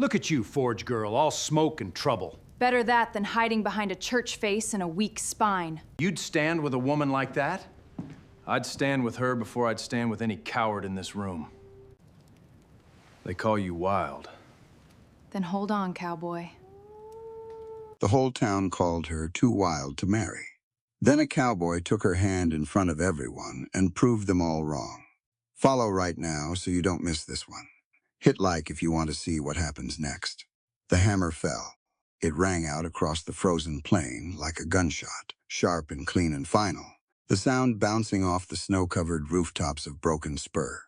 Look at you, Forge girl, all smoke and trouble. Better that than hiding behind a church face and a weak spine. You'd stand with a woman like that? I'd stand with her before I'd stand with any coward in this room. They call you wild. Then hold on, Cowboy. The whole town called her too wild to marry. Then a cowboy took her hand in front of everyone and proved them all wrong. Follow right now so you don't miss this one. Hit like if you want to see what happens next. The hammer fell. It rang out across the frozen plain like a gunshot, sharp and clean and final, the sound bouncing off the snow-covered rooftops of Broken Spur.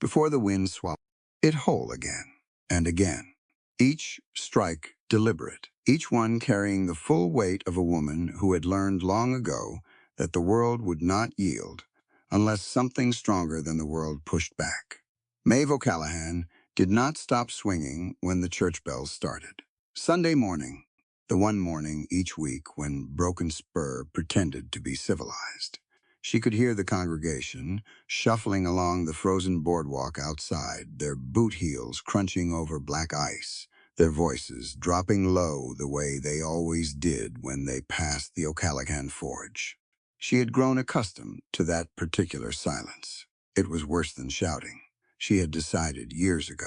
Before the wind swallowed it whole again and again. Each strike deliberate, each one carrying the full weight of a woman who had learned long ago that the world would not yield unless something stronger than the world pushed back. Maeve O'Callaghan did not stop swinging when the church bells started. Sunday morning, the one morning each week when Broken Spur pretended to be civilized. She could hear the congregation shuffling along the frozen boardwalk outside, their boot heels crunching over black ice, their voices dropping low the way they always did when they passed the O'Callaghan Forge. She had grown accustomed to that particular silence. It was worse than shouting. She had decided years ago.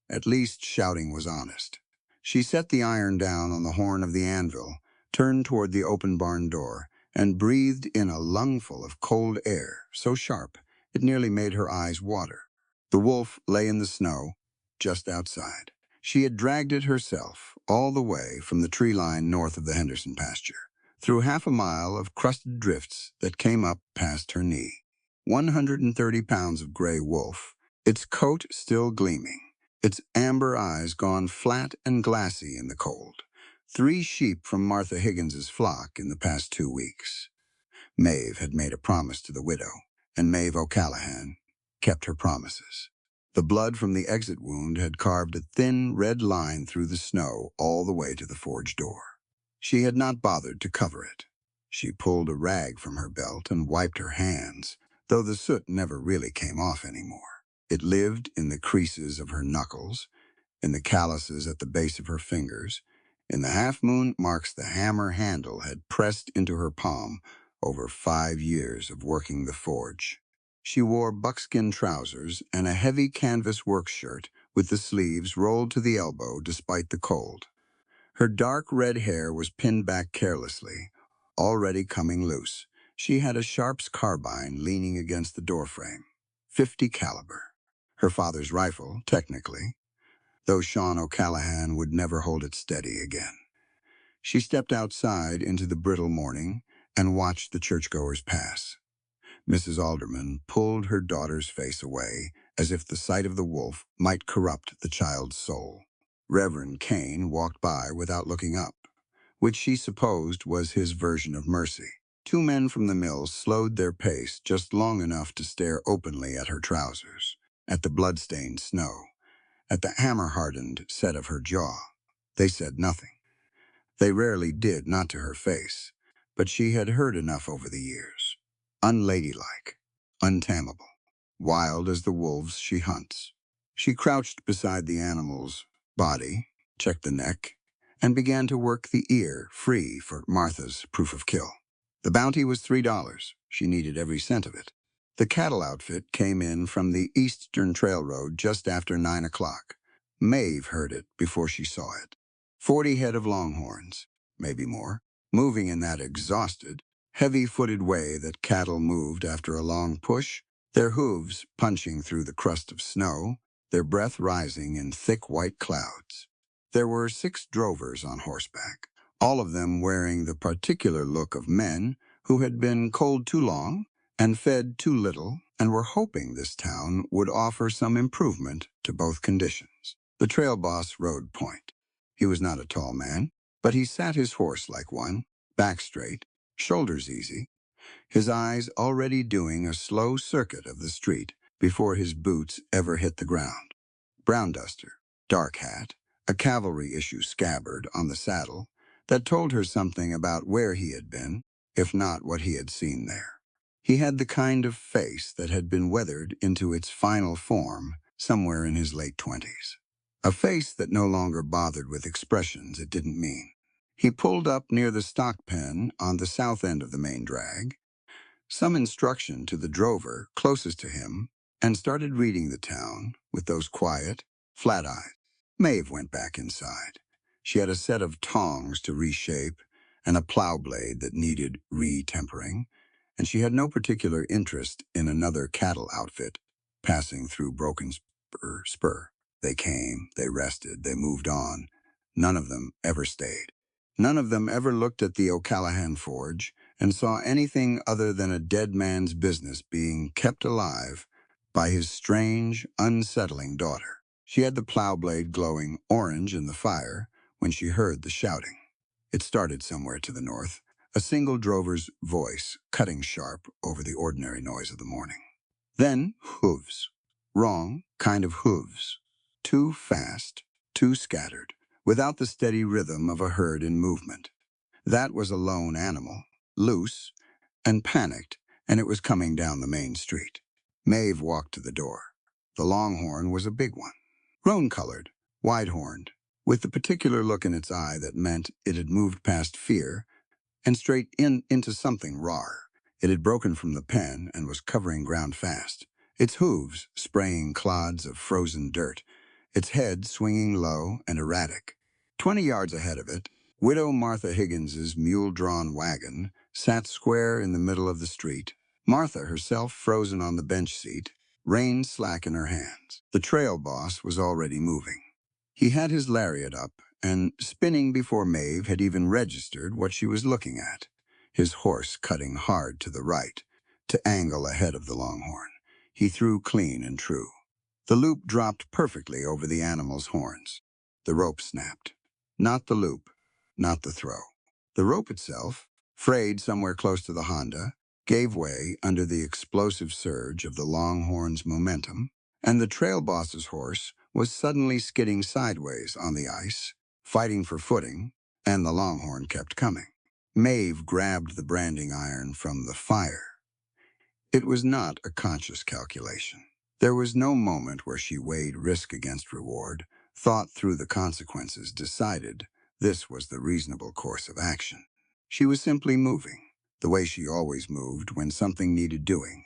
At least shouting was honest. She set the iron down on the horn of the anvil, turned toward the open barn door, and breathed in a lungful of cold air, so sharp it nearly made her eyes water. The wolf lay in the snow, just outside. She had dragged it herself, all the way from the tree line north of the Henderson pasture, through half a mile of crusted drifts that came up past her knee. 130 pounds of gray wolf, its coat still gleaming, its amber eyes gone flat and glassy in the cold. 3 sheep from Martha Higgins's flock in the past 2 weeks. Maeve had made a promise to the widow, and Maeve O'Callaghan kept her promises. The blood from the exit wound had carved a thin red line through the snow all the way to the forge door. She had not bothered to cover it. She pulled a rag from her belt and wiped her hands, though the soot never really came off anymore. It lived in the creases of her knuckles, in the calluses at the base of her fingers, in the half-moon marks the hammer handle had pressed into her palm over 5 years of working the forge. She wore buckskin trousers and a heavy canvas work shirt with the sleeves rolled to the elbow despite the cold. Her dark red hair was pinned back carelessly, already coming loose. She had a Sharp's carbine leaning against the doorframe, .50 caliber. Her father's rifle, technically, though Sean O'Callaghan would never hold it steady again. She stepped outside into the brittle morning and watched the churchgoers pass. Mrs. Alderman pulled her daughter's face away as if the sight of the wolf might corrupt the child's soul. Reverend Kane walked by without looking up, which she supposed was his version of mercy. 2 men from the mill slowed their pace just long enough to stare openly at her trousers, at the blood-stained snow, at the hammer-hardened set of her jaw. They said nothing. They rarely did, not to her face, but she had heard enough over the years. Unladylike, untamable, wild as the wolves she hunts. She crouched beside the animal's body, checked the neck, and began to work the ear free for Martha's proof of kill. The bounty was $3. She needed every cent of it. The cattle outfit came in from the Eastern Trail Road just after 9 o'clock. Maeve heard it before she saw it. 40 head of longhorns, maybe more, moving in that exhausted, heavy-footed way that cattle moved after a long push, their hooves punching through the crust of snow, their breath rising in thick white clouds. There were 6 drovers on horseback, all of them wearing the particular look of men who had been cold too long and fed too little and were hoping this town would offer some improvement to both conditions. The trail boss rode point. He was not a tall man, but he sat his horse like one, back straight, shoulders easy, his eyes already doing a slow circuit of the street before his boots ever hit the ground. Brown duster, dark hat, a cavalry-issue scabbard on the saddle that told her something about where he had been, if not what he had seen there. He had the kind of face that had been weathered into its final form somewhere in his late 20s. a face that no longer bothered with expressions it didn't mean. He pulled up near the stock pen on the south end of the main drag, some instruction to the drover closest to him, and started reading the town with those quiet, flat eyes. Maeve went back inside. She had a set of tongs to reshape and a plow blade that needed re-tempering, and she had no particular interest in another cattle outfit passing through Broken Spur. They came, they rested, they moved on. None of them ever stayed. None of them ever looked at the O'Callahan forge and saw anything other than a dead man's business being kept alive by his strange, unsettling daughter. She had the plow blade glowing orange in the fire when she heard the shouting. It started somewhere to the north, a single drover's voice cutting sharp over the ordinary noise of the morning. Then hooves. Wrong kind of hooves. Too fast, too scattered, without the steady rhythm of a herd in movement. That was a lone animal, loose and panicked, and it was coming down the main street. Maeve walked to the door. The longhorn was a big one, roan-colored, wide-horned, with the particular look in its eye that meant it had moved past fear and straight into something rawer. It had broken from the pen and was covering ground fast, its hooves spraying clods of frozen dirt, its head swinging low and erratic. 20 yards ahead of it, Widow Martha Higgins's mule-drawn wagon sat square in the middle of the street, Martha herself frozen on the bench seat, rein slack in her hands. The trail boss was already moving. He had his lariat up and spinning before Maeve had even registered what she was looking at, his horse cutting hard to the right, to angle ahead of the longhorn. He threw clean and true. The loop dropped perfectly over the animal's horns. The rope snapped. Not the loop, not the throw. The rope itself, frayed somewhere close to the Honda, gave way under the explosive surge of the longhorn's momentum, and the trail boss's horse was suddenly skidding sideways on the ice, fighting for footing, and the longhorn kept coming. Maeve grabbed the branding iron from the fire. It was not a conscious calculation. There was no moment where she weighed risk against reward, thought through the consequences, decided this was the reasonable course of action. She was simply moving, the way she always moved when something needed doing,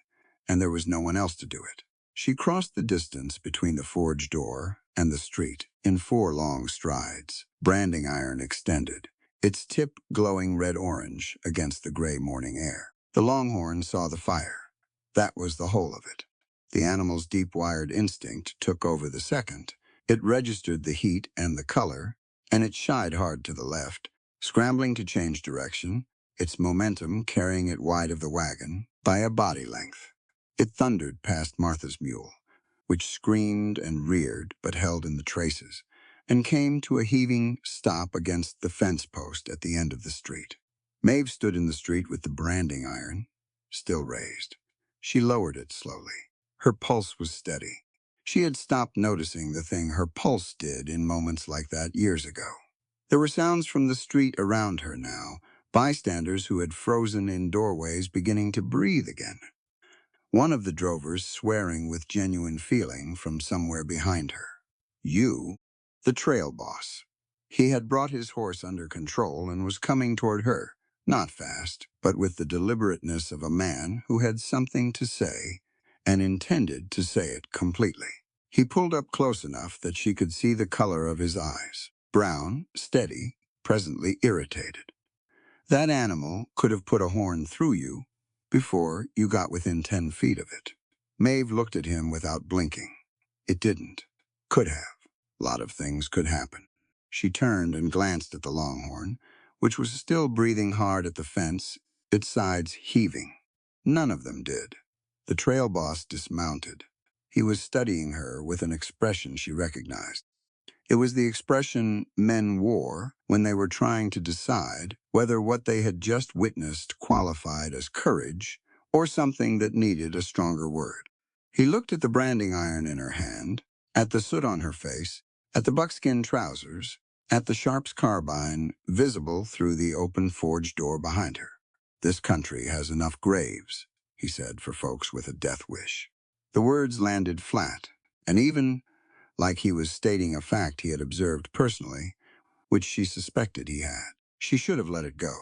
and there was no one else to do it. She crossed the distance between the forge door and the street in 4 long strides, branding iron extended, its tip glowing red-orange against the gray morning air. The longhorn saw the fire. That was the whole of it. The animal's deep-wired instinct took over the second. It registered the heat and the color, and it shied hard to the left, scrambling to change direction, its momentum carrying it wide of the wagon by a body length. It thundered past Martha's mule, which screamed and reared but held in the traces, and came to a heaving stop against the fence post at the end of the street. Maeve stood in the street with the branding iron, still raised. She lowered it slowly. Her pulse was steady. She had stopped noticing the thing her pulse did in moments like that years ago. There were sounds from the street around her now, bystanders who had frozen in doorways beginning to breathe again. One of the drovers swearing with genuine feeling from somewhere behind her. You, the trail boss. He had brought his horse under control and was coming toward her, not fast, but with the deliberateness of a man who had something to say and intended to say it completely. He pulled up close enough that she could see the color of his eyes, brown, steady, presently irritated. That animal could have put a horn through you before you got within 10 feet of it. Maeve looked at him without blinking. It didn't. Could have. A lot of things could happen. She turned and glanced at the longhorn, which was still breathing hard at the fence, its sides heaving. None of them did. The trail boss dismounted. He was studying her with an expression she recognized. It was the expression men wore when they were trying to decide whether what they had just witnessed qualified as courage or something that needed a stronger word. He looked at the branding iron in her hand, at the soot on her face, at the buckskin trousers, at the Sharp's carbine visible through the open forge door behind her. This country has enough graves, he said, for folks with a death wish. The words landed flat, and even like he was stating a fact he had observed personally, which she suspected he had. She should have let it go.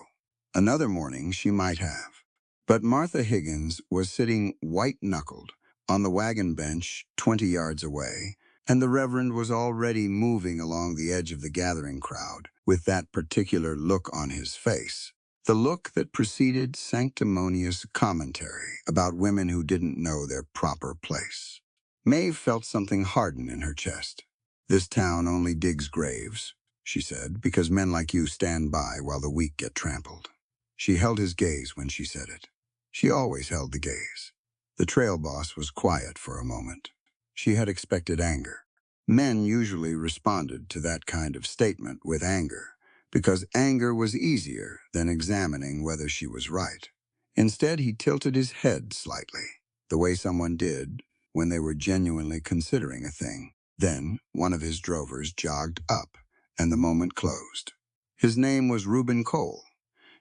Another morning she might have. But Martha Higgins was sitting white-knuckled on the wagon bench 20 yards away, and the Reverend was already moving along the edge of the gathering crowd with that particular look on his face. The look that preceded sanctimonious commentary about women who didn't know their proper place. Maeve felt something harden in her chest. "This town only digs graves," she said, "because men like you stand by while the weak get trampled." She held his gaze when she said it. She always held the gaze. The trail boss was quiet for a moment. She had expected anger. Men usually responded to that kind of statement with anger, because anger was easier than examining whether she was right. Instead, he tilted his head slightly, the way someone did when they were genuinely considering a thing. Then, one of his drovers jogged up, and the moment closed. His name was Reuben Cole.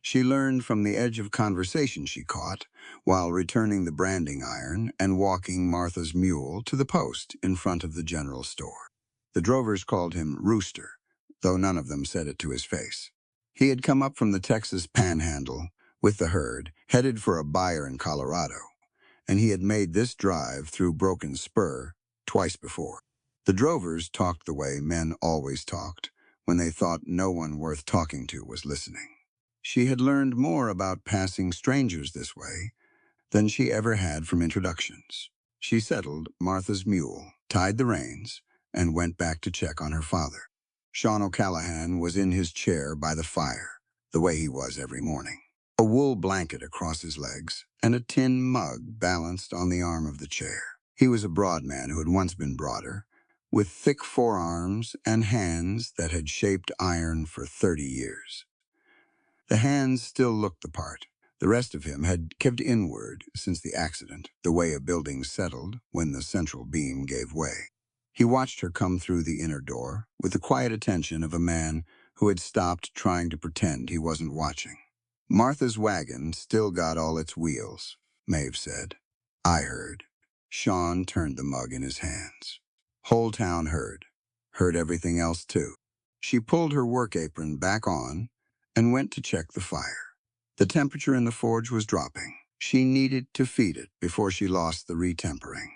She learned from the edge of conversation she caught while returning the branding iron and walking Martha's mule to the post in front of the general store. The drovers called him Rooster, though none of them said it to his face. He had come up from the Texas Panhandle with the herd, headed for a buyer in Colorado, and he had made this drive through Broken Spur twice before. The drovers talked the way men always talked when they thought no one worth talking to was listening. She had learned more about passing strangers this way than she ever had from introductions. She settled Martha's mule, tied the reins, and went back to check on her father. Sean O'Callahan was in his chair by the fire, the way he was every morning. A wool blanket across his legs and a tin mug balanced on the arm of the chair. He was a broad man who had once been broader, with thick forearms and hands that had shaped iron for 30 years. The hands still looked the part. The rest of him had kept inward since the accident, the way a building settled when the central beam gave way. He watched her come through the inner door with the quiet attention of a man who had stopped trying to pretend he wasn't watching. "Martha's wagon still got all its wheels," Maeve said. "I heard." Sean turned the mug in his hands. "Whole town heard. Heard everything else too." She pulled her work apron back on and went to check the fire. The temperature in the forge was dropping. She needed to feed it before she lost the retempering.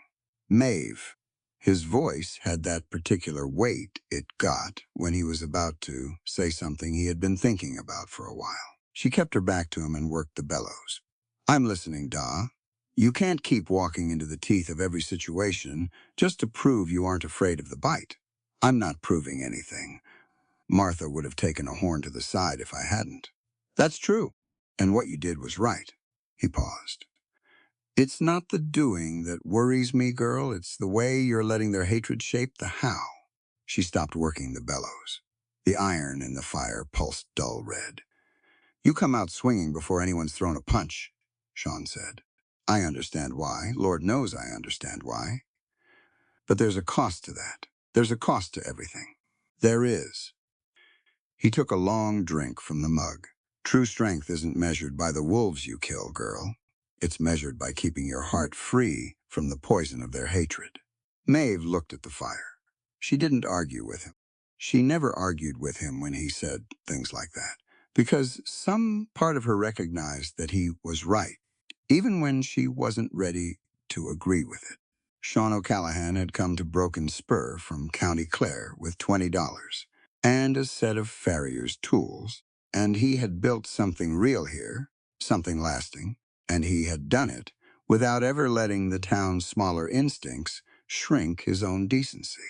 "Maeve." His voice had that particular weight it got when he was about to say something he had been thinking about for a while. She kept her back to him and worked the bellows. "I'm listening, Da. You can't keep walking into the teeth of every situation just to prove you aren't afraid of the bite. I'm not proving anything. Martha would have taken a horn to the side if I hadn't." "That's true. And what you did was right." He paused. "It's not the doing that worries me, girl. It's the way you're letting their hatred shape the how." She stopped working the bellows. The iron in the fire pulsed dull red. "You come out swinging before anyone's thrown a punch," Sean said. "I understand why. Lord knows I understand why. But there's a cost to that. There's a cost to everything." "There is." He took a long drink from the mug. "True strength isn't measured by the wolves you kill, girl. It's measured by keeping your heart free from the poison of their hatred." Maeve looked at the fire. She didn't argue with him. She never argued with him when he said things like that, because some part of her recognized that he was right, even when she wasn't ready to agree with it. Sean O'Callahan had come to Broken Spur from County Clare with $20 and a set of farrier's tools, and he had built something real here, something lasting, and he had done it without ever letting the town's smaller instincts shrink his own decency.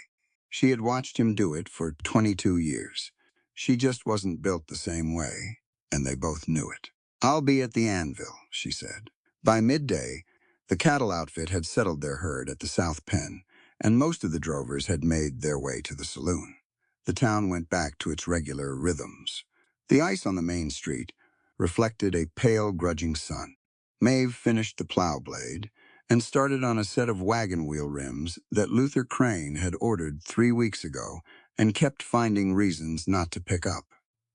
She had watched him do it for 22 years. She just wasn't built the same way, and they both knew it. "I'll be at the anvil," she said. By midday, the cattle outfit had settled their herd at the South Pen, and most of the drovers had made their way to the saloon. The town went back to its regular rhythms. The ice on the main street reflected a pale, grudging sun. Maeve finished the plow blade and started on a set of wagon wheel rims that Luther Crane had ordered 3 weeks ago and kept finding reasons not to pick up.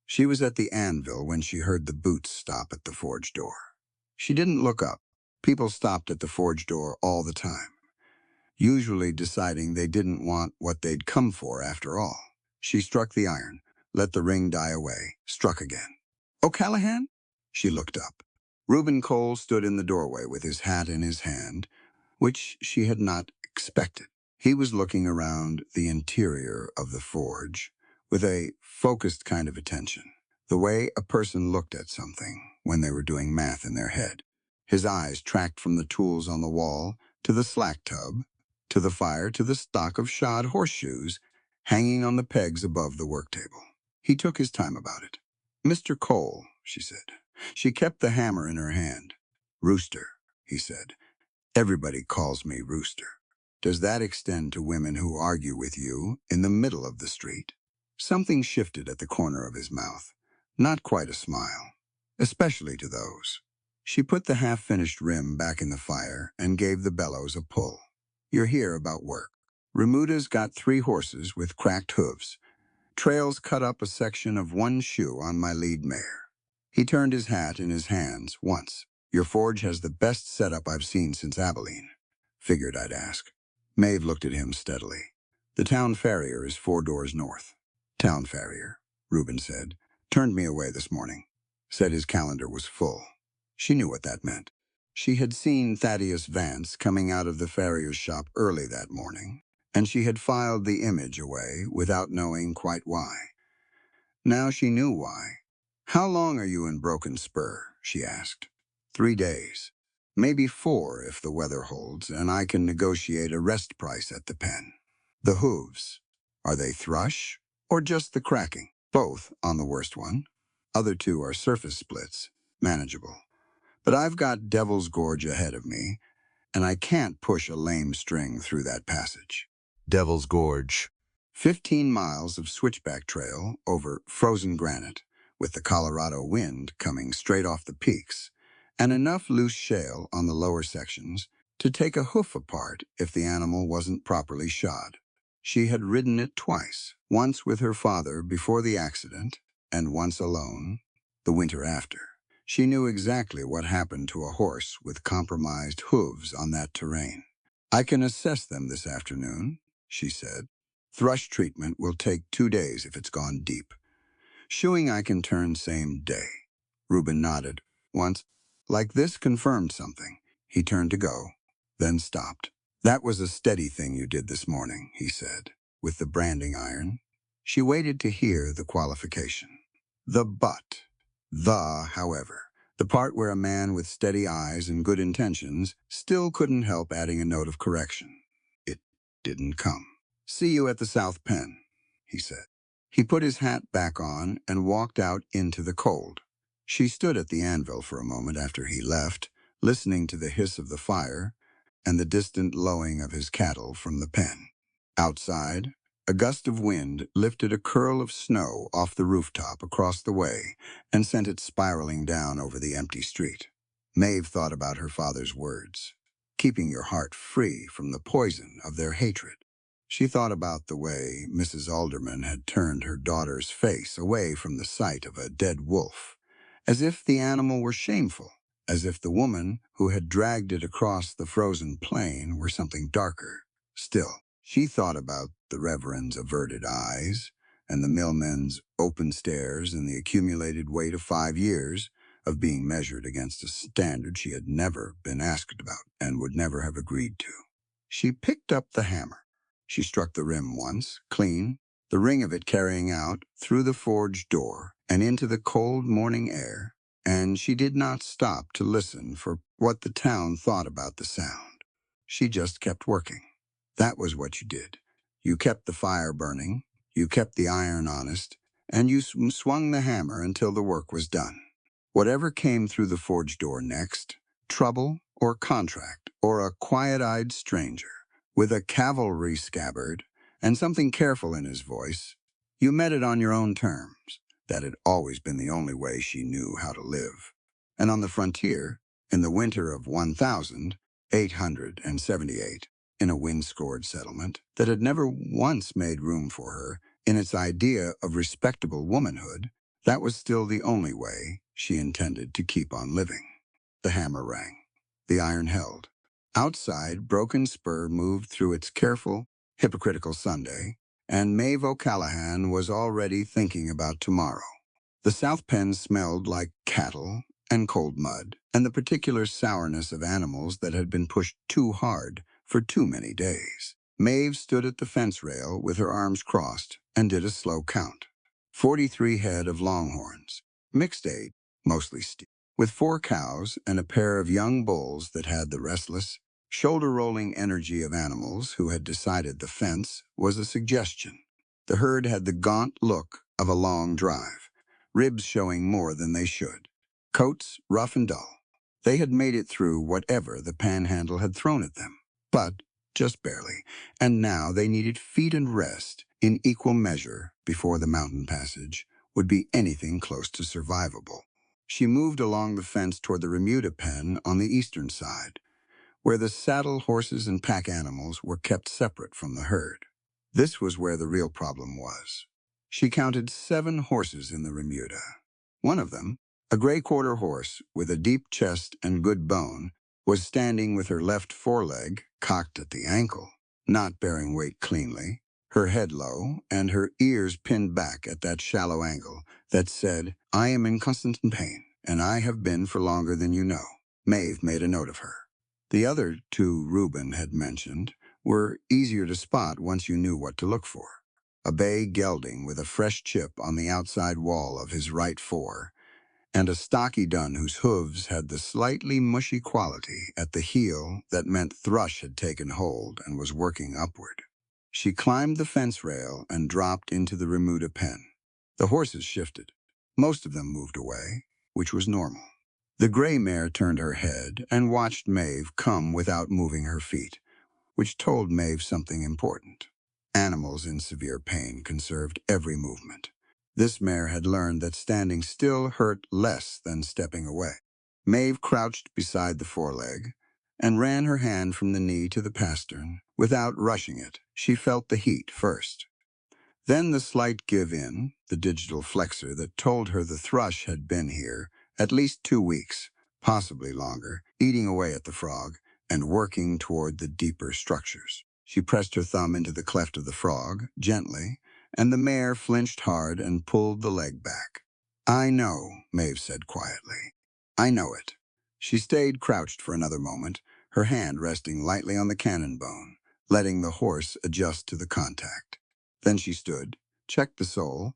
She was at the anvil when she heard the boots stop at the forge door. She didn't look up. People stopped at the forge door all the time. usually deciding they didn't want what they'd come for after all. She struck the iron, let the ring die away, struck again. "O'Callahan?" She looked up. Reuben Cole stood in the doorway with his hat in his hand, which she had not expected. He was looking around the interior of the forge with a focused kind of attention, the way a person looked at something when they were doing math in their head. His eyes tracked from the tools on the wall to the slack tub, to the fire, to the stock of shod horseshoes hanging on the pegs above the work table. He took his time about it. "Mr. Cole," she said. She kept the hammer in her hand. "Rooster," he said. "Everybody calls me Rooster. Does that extend to women who argue with you in the middle of the street?" Something shifted at the corner of his mouth. Not quite a smile. "Especially to those." She put the half-finished rim back in the fire and gave the bellows a pull. "You're here about work. Remuda's got 3 horses with cracked hooves. Trails cut up a section of one shoe on my lead mare." He turned his hat in his hands once. "Your forge has the best setup I've seen since Abilene." "Figured I'd ask." Maeve looked at him steadily. "The town farrier is 4 doors north." "Town farrier," Reuben said. "Turned me away this morning. Said his calendar was full." She knew what that meant. She had seen Thaddeus Vance coming out of the farrier's shop early that morning, and she had filed the image away without knowing quite why. Now she knew why. "How long are you in Broken Spur?" she asked. 3 days. Maybe 4 if the weather holds, and I can negotiate a rest price at the pen. "The hooves. Are they thrush or just the cracking?" "Both on the worst one. Other 2 are surface splits, manageable. But I've got Devil's Gorge ahead of me, and I can't push a lame string through that passage." Devil's Gorge. 15 miles of switchback trail over frozen granite, with the Colorado wind coming straight off the peaks, and enough loose shale on the lower sections to take a hoof apart if the animal wasn't properly shod. She had ridden it twice, once with her father before the accident, and once alone, the winter after. She knew exactly what happened to a horse with compromised hooves on that terrain. "I can assess them this afternoon," she said. "Thrush treatment will take 2 days if it's gone deep. Shoeing I can turn same day." Reuben nodded. Once, like this confirmed something. He turned to go, then stopped. "That was a steady thing you did this morning," he said, "with the branding iron." She waited to hear the qualification. The but. However. The part where a man with steady eyes and good intentions still couldn't help adding a note of correction. It didn't come. "See you at the South Pen," he said. He put his hat back on and walked out into the cold. She stood at the anvil for a moment after he left, listening to the hiss of the fire and the distant lowing of his cattle from the pen. Outside, a gust of wind lifted a curl of snow off the rooftop across the way and sent it spiraling down over the empty street. Maeve thought about her father's words, keeping your heart free from the poison of their hatred. She thought about the way Mrs. Alderman had turned her daughter's face away from the sight of a dead wolf, as if the animal were shameful, as if the woman who had dragged it across the frozen plain were something darker. Still, she thought about the Reverend's averted eyes and the millmen's open stares and the accumulated weight of 5 years of being measured against a standard she had never been asked about and would never have agreed to. She picked up the hammer. She struck the rim once, clean, the ring of it carrying out through the forge door and into the cold morning air, and she did not stop to listen for what the town thought about the sound. She just kept working. That was what you did. You kept the fire burning, you kept the iron honest, and you swung the hammer until the work was done. Whatever came through the forge door next, trouble or contract or a quiet-eyed stranger with a cavalry scabbard and something careful in his voice, you met it on your own terms. That had always been the only way she knew how to live. And on the frontier, in the winter of 1878, in a wind-scored settlement that had never once made room for her in its idea of respectable womanhood, that was still the only way she intended to keep on living. The hammer rang. The iron held. Outside, Broken Spur moved through its careful, hypocritical Sunday, and Maeve O'Callahan was already thinking about tomorrow. The South Pen smelled like cattle and cold mud, and the particular sourness of animals that had been pushed too hard for too many days. Maeve stood at the fence rail with her arms crossed and did a slow count. 43 head of longhorns, mixed age, mostly steer, with 4 cows and a pair of young bulls that had the restless, shoulder-rolling energy of animals who had decided the fence was a suggestion. The herd had the gaunt look of a long drive, ribs showing more than they should, coats rough and dull. They had made it through whatever the panhandle had thrown at them, but just barely, and now they needed feed and rest in equal measure before the mountain passage would be anything close to survivable. She moved along the fence toward the remuda pen on the eastern side, where the saddle horses and pack animals were kept separate from the herd. This was where the real problem was. She counted 7 horses in the remuda. One of them, a gray quarter horse with a deep chest and good bone, was standing with her left foreleg cocked at the ankle, not bearing weight cleanly, her head low and her ears pinned back at that shallow angle that said, "I am in constant pain, and I have been for longer than you know." Maeve made a note of her. The other 2 Reuben had mentioned were easier to spot once you knew what to look for. A bay gelding with a fresh chip on the outside wall of his right fore, and a stocky dun whose hooves had the slightly mushy quality at the heel that meant thrush had taken hold and was working upward. She climbed the fence rail and dropped into the remuda pen. The horses shifted. Most of them moved away, which was normal. The gray mare turned her head and watched Maeve come without moving her feet, which told Maeve something important. Animals in severe pain conserved every movement. This mare had learned that standing still hurt less than stepping away. Maeve crouched beside the foreleg and ran her hand from the knee to the pastern. Without rushing it, she felt the heat first. Then the slight give-in, the digital flexor that told her the thrush had been here at least 2 weeks, possibly longer, eating away at the frog and working toward the deeper structures. She pressed her thumb into the cleft of the frog, gently, and the mare flinched hard and pulled the leg back. "I know," Maeve said quietly. "I know it." She stayed crouched for another moment, her hand resting lightly on the cannon bone, letting the horse adjust to the contact. Then she stood, checked the sole,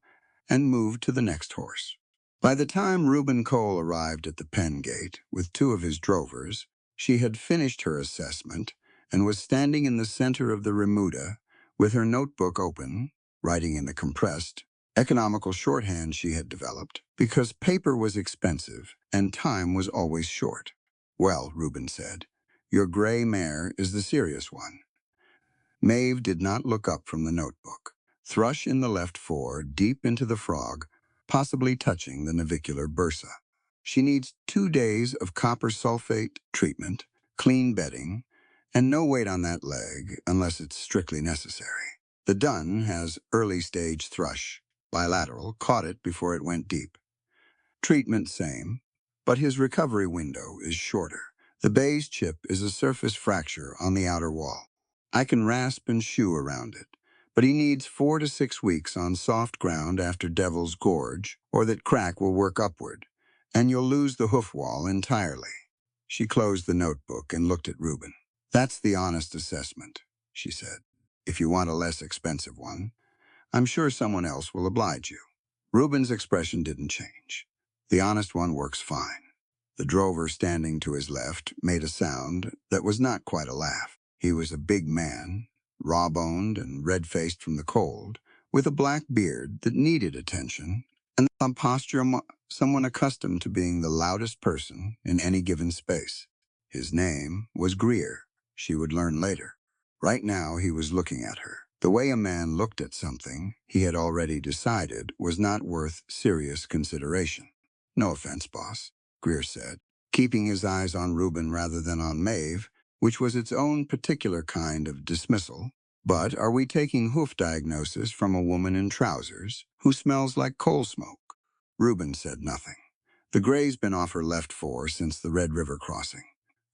and moved to the next horse. By the time Reuben Cole arrived at the pen gate with 2 of his drovers, she had finished her assessment and was standing in the center of the remuda with her notebook open, writing in the compressed, economical shorthand she had developed because paper was expensive and time was always short. "Well," Reuben said, "your gray mare is the serious one." Maeve did not look up from the notebook. Thrush in the left fore, deep into the frog, possibly touching the navicular bursa. She needs 2 days of copper sulfate treatment, clean bedding, and no weight on that leg unless it's strictly necessary. The dun has early-stage thrush, bilateral, caught it before it went deep. Treatment same, but his recovery window is shorter. The bay's chip is a surface fracture on the outer wall. I can rasp and shoe around it, but he needs 4 to 6 weeks on soft ground after Devil's Gorge, or that crack will work upward, and you'll lose the hoof wall entirely. She closed the notebook and looked at Reuben. "That's the honest assessment," she said. "If you want a less expensive one, I'm sure someone else will oblige you." Reuben's expression didn't change. "The honest one works fine." The drover standing to his left made a sound that was not quite a laugh. He was a big man, raw-boned and red-faced from the cold, with a black beard that needed attention, and some posture someone accustomed to being the loudest person in any given space. His name was Greer. She would learn later. Right now he was looking at her. The way a man looked at something he had already decided was not worth serious consideration. "No offense, boss," Greer said, keeping his eyes on Reuben rather than on Maeve, which was its own particular kind of dismissal. "But are we taking hoof diagnosis from a woman in trousers who smells like coal smoke?" Reuben said nothing. "The gray's been off her left fore since the Red River crossing."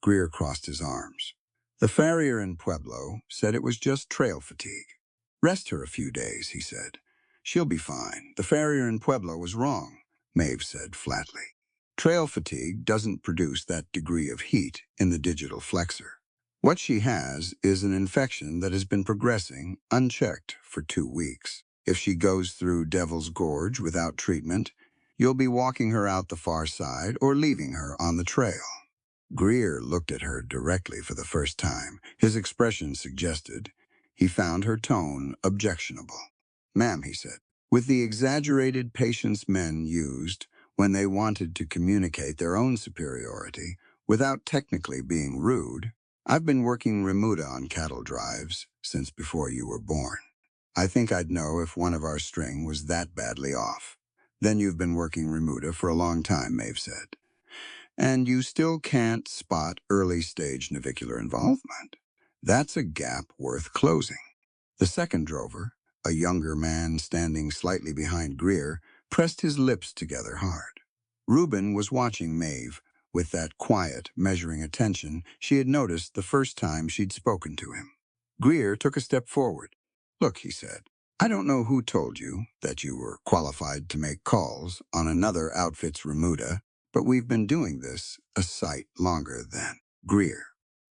Greer crossed his arms. The farrier in Pueblo said it was just trail fatigue. Rest her a few days, he said. She'll be fine. The farrier in Pueblo was wrong, Maeve said flatly. Trail fatigue doesn't produce that degree of heat in the digital flexor. What she has is an infection that has been progressing unchecked for 2 weeks. If she goes through Devil's Gorge without treatment, you'll be walking her out the far side or leaving her on the trail. Greer looked at her directly for the first time. His expression suggested he found her tone objectionable. "Ma'am," he said, with the exaggerated patience men used when they wanted to communicate their own superiority without technically being rude, "I've been working remuda on cattle drives since before you were born. I think I'd know if one of our string was that badly off." "Then you've been working remuda for a long time," Maeve said. "And you still can't spot early-stage navicular involvement. That's a gap worth closing." The second drover, a younger man standing slightly behind Greer, pressed his lips together hard. Reuben was watching Maeve with that quiet, measuring attention she had noticed the first time she'd spoken to him. Greer took a step forward. "Look," he said, "I don't know who told you that you were qualified to make calls on another outfit's remuda, but we've been doing this a sight longer than—" "Greer."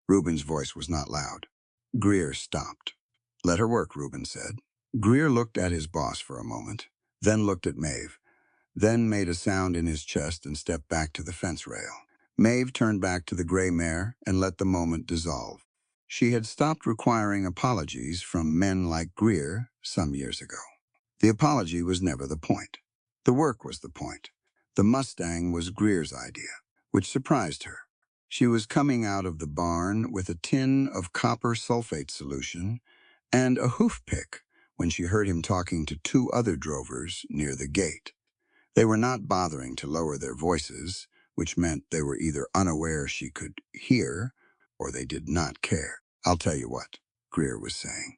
Reuben's voice was not loud. Greer stopped. "Let her work," Reuben said. Greer looked at his boss for a moment, then looked at Maeve, then made a sound in his chest and stepped back to the fence rail. Maeve turned back to the gray mare and let the moment dissolve. She had stopped requiring apologies from men like Greer some years ago. The apology was never the point. The work was the point. The Mustang was Greer's idea, which surprised her. She was coming out of the barn with a tin of copper sulfate solution and a hoof pick when she heard him talking to 2 other drovers near the gate. They were not bothering to lower their voices, which meant they were either unaware she could hear or they did not care. "I'll tell you what," Greer was saying.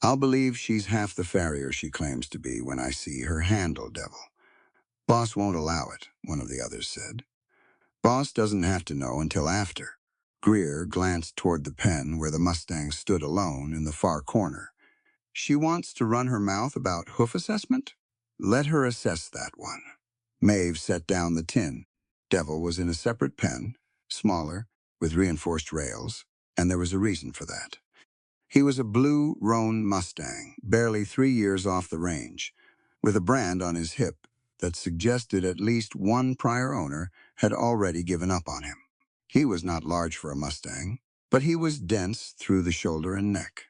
"I'll believe she's half the farrier she claims to be when I see her handle Devil." "Boss won't allow it," one of the others said. "Boss doesn't have to know until after." Greer glanced toward the pen where the Mustang stood alone in the far corner. "She wants to run her mouth about hoof assessment? Let her assess that one." Maeve set down the tin. Devil was in a separate pen, smaller, with reinforced rails, and there was a reason for that. He was a blue roan Mustang, barely 3 years off the range, with a brand on his hip that suggested at least one prior owner had already given up on him. He was not large for a Mustang, but he was dense through the shoulder and neck,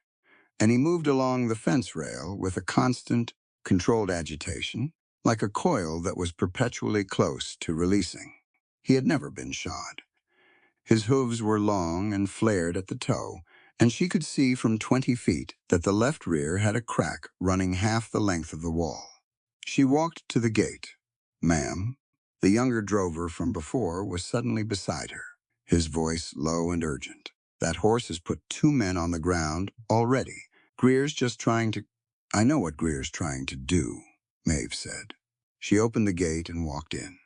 and he moved along the fence rail with a constant, controlled agitation, like a coil that was perpetually close to releasing. He had never been shod. His hooves were long and flared at the toe, and she could see from 20 feet that the left rear had a crack running half the length of the wall. She walked to the gate. "Ma'am." The younger drover from before was suddenly beside her, his voice low and urgent. "That horse has put 2 men on the ground already. Greer's just trying to—" "I know what Greer's trying to do," Maeve said. She opened the gate and walked in.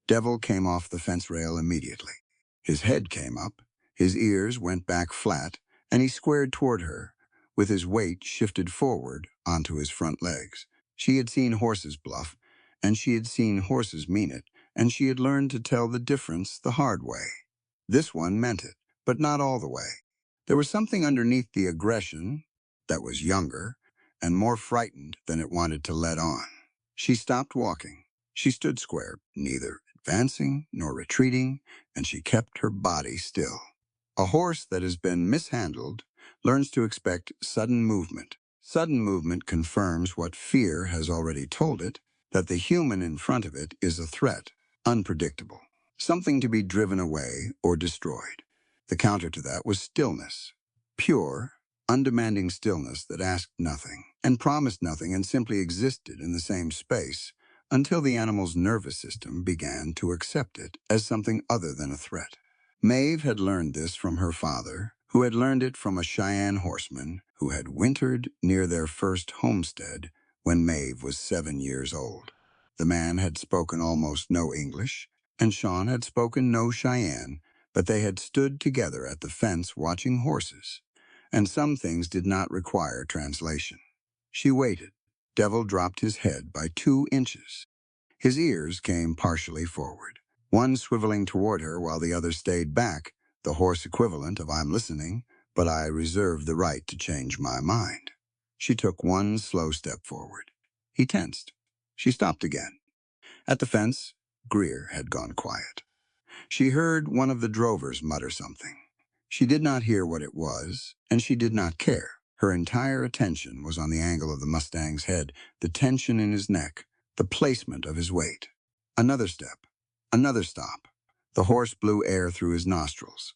Devil came off the fence rail immediately. His head came up, his ears went back flat, and he squared toward her, with his weight shifted forward onto his front legs. She had seen horses bluff, and she had seen horses mean it, and she had learned to tell the difference the hard way. This one meant it, but not all the way. There was something underneath the aggression that was younger and more frightened than it wanted to let on. She stopped walking. She stood square, neither advancing nor retreating, and she kept her body still. A horse that has been mishandled learns to expect sudden movement. Sudden movement confirms what fear has already told it, that the human in front of it is a threat, unpredictable, something to be driven away or destroyed. The counter to that was stillness. Pure, undemanding stillness that asked nothing and promised nothing and simply existed in the same space until the animal's nervous system began to accept it as something other than a threat. Maeve had learned this from her father, who had learned it from a Cheyenne horseman who had wintered near their first homestead when Maeve was 7 years old. The man had spoken almost no English, and Sean had spoken no Cheyenne, but they had stood together at the fence watching horses, and some things did not require translation. She waited. Devil dropped his head by 2 inches. His ears came partially forward, one swiveling toward her while the other stayed back, the hoarse equivalent of "I'm listening, but I reserve the right to change my mind." She took one slow step forward. He tensed. She stopped again. At the fence, Greer had gone quiet. She heard one of the drovers mutter something. She did not hear what it was, and she did not care. Her entire attention was on the angle of the Mustang's head, the tension in his neck, the placement of his weight. Another step, another stop. The horse blew air through his nostrils.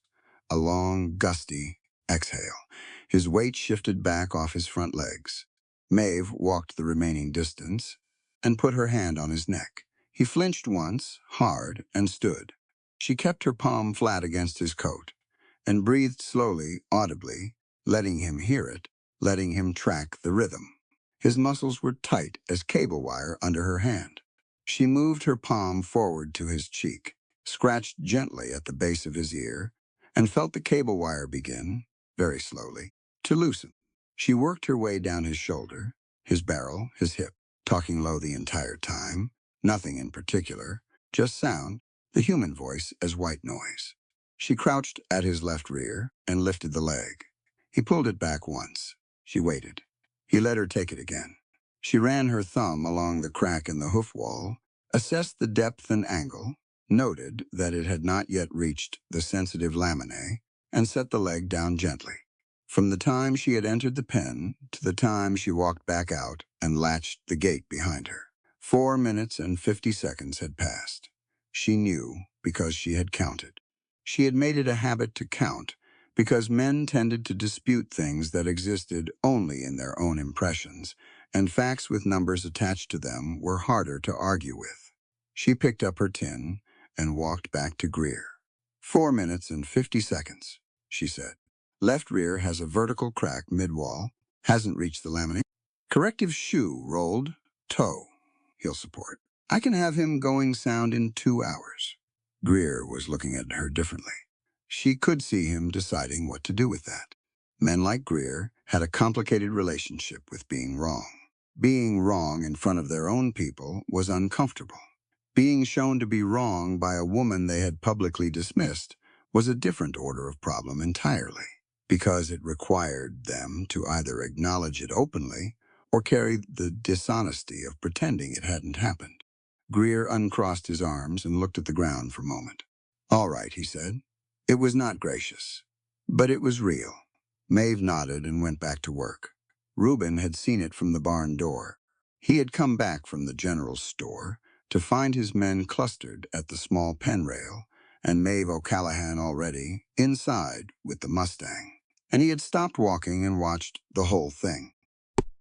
A long, gusty exhale. His weight shifted back off his front legs. Maeve walked the remaining distance and put her hand on his neck. He flinched once, hard, and stood. She kept her palm flat against his coat and breathed slowly, audibly, letting him hear it, letting him track the rhythm. His muscles were tight as cable wire under her hand. She moved her palm forward to his cheek, scratched gently at the base of his ear, and felt the cable wire begin, very slowly, to loosen. She worked her way down his shoulder, his barrel, his hip, talking low the entire time, nothing in particular, just sound, the human voice as white noise. She crouched at his left rear and lifted the leg. He pulled it back once. She waited. He let her take it again. She ran her thumb along the crack in the hoof wall, assessed the depth and angle, noted that it had not yet reached the sensitive laminae, and set the leg down gently. From the time she had entered the pen to the time she walked back out and latched the gate behind her, 4 minutes and 50 seconds had passed. She knew because she had counted. She had made it a habit to count because men tended to dispute things that existed only in their own impressions, and facts with numbers attached to them were harder to argue with. She picked up her tin and walked back to Greer. 4 minutes and 50 seconds, she said. Left rear has a vertical crack mid-wall, hasn't reached the laminate. Corrective shoe rolled, toe. He'll support. I can have him going sound in 2 hours. Greer was looking at her differently. She could see him deciding what to do with that. Men like Greer had a complicated relationship with being wrong. Being wrong in front of their own people was uncomfortable. Being shown to be wrong by a woman they had publicly dismissed was a different order of problem entirely, because it required them to either acknowledge it openly or carry the dishonesty of pretending it hadn't happened. Greer uncrossed his arms and looked at the ground for a moment. "All right," he said. It was not gracious, but it was real. Maeve nodded and went back to work. Reuben had seen it from the barn door. He had come back from the general store to find his men clustered at the small pen rail and Maeve O'Callahan already inside with the Mustang. And he had stopped walking and watched the whole thing.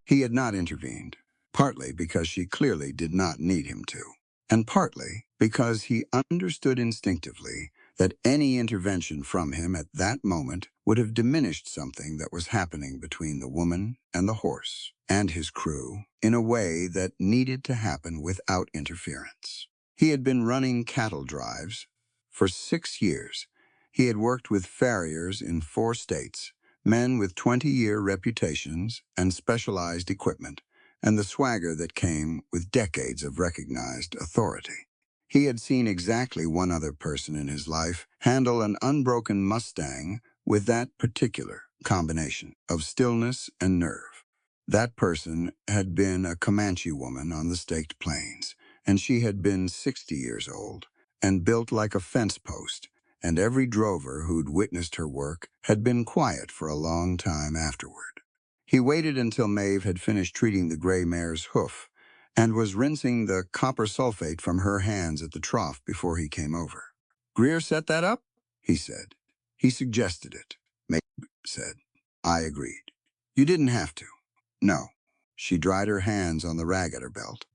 He had not intervened, partly because she clearly did not need him to, and partly because he understood instinctively that any intervention from him at that moment would have diminished something that was happening between the woman and the horse and his crew in a way that needed to happen without interference. He had been running cattle drives for 6 years. He had worked with farriers in 4 states, men with 20-year reputations and specialized equipment, and the swagger that came with decades of recognized authority. He had seen exactly one other person in his life handle an unbroken Mustang with that particular combination of stillness and nerve. That person had been a Comanche woman on the Staked Plains, and she had been 60 years old and built like a fence post, and every drover who'd witnessed her work had been quiet for a long time afterward. He waited until Maeve had finished treating the gray mare's hoof and was rinsing the copper sulfate from her hands at the trough before he came over. "Greer set that up?" he said. "He suggested it," Maeve said. I agreed. "You didn't have to." "No." She dried her hands on the rag at her belt.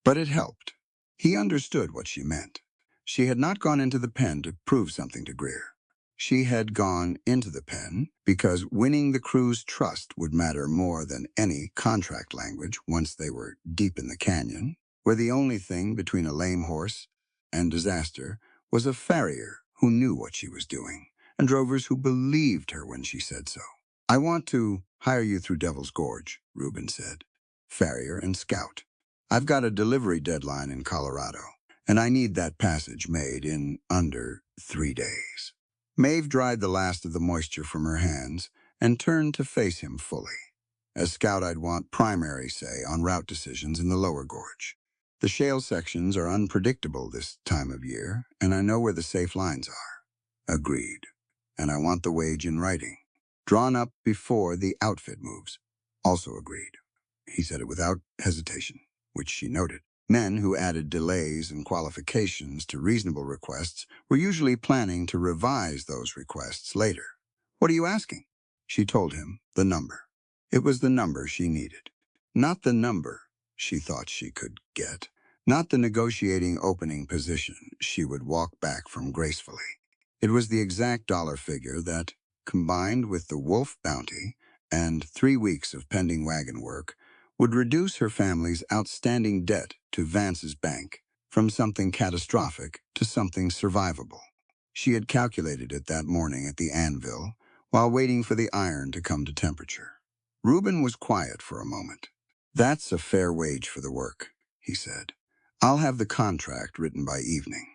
But it helped. He understood what she meant. She had not gone into the pen to prove something to Greer. She had gone into the pen because winning the crew's trust would matter more than any contract language once they were deep in the canyon, where the only thing between a lame horse and disaster was a farrier who knew what she was doing, and drovers who believed her when she said so. I want to hire you through Devil's Gorge, Reuben said. Farrier and scout. I've got a delivery deadline in Colorado, and I need that passage made in under 3 days. Maeve dried the last of the moisture from her hands and turned to face him fully. As scout, I'd want primary say on route decisions in the lower gorge. The shale sections are unpredictable this time of year, and I know where the safe lines are. Agreed. And I want the wage in writing, drawn up before the outfit moves. Also agreed. He said it without hesitation, which she noted. Men who added delays and qualifications to reasonable requests were usually planning to revise those requests later. What are you asking? She told him the number. It was the number she needed. Not the number she thought she could get. Not the negotiating opening position she would walk back from gracefully. It was the exact dollar figure that, combined with the wolf bounty and 3 weeks of pending wagon work, would reduce her family's outstanding debt to Vance's bank from something catastrophic to something survivable. She had calculated it that morning at the anvil while waiting for the iron to come to temperature. Reuben was quiet for a moment. That's a fair wage for the work, he said. I'll have the contract written by evening.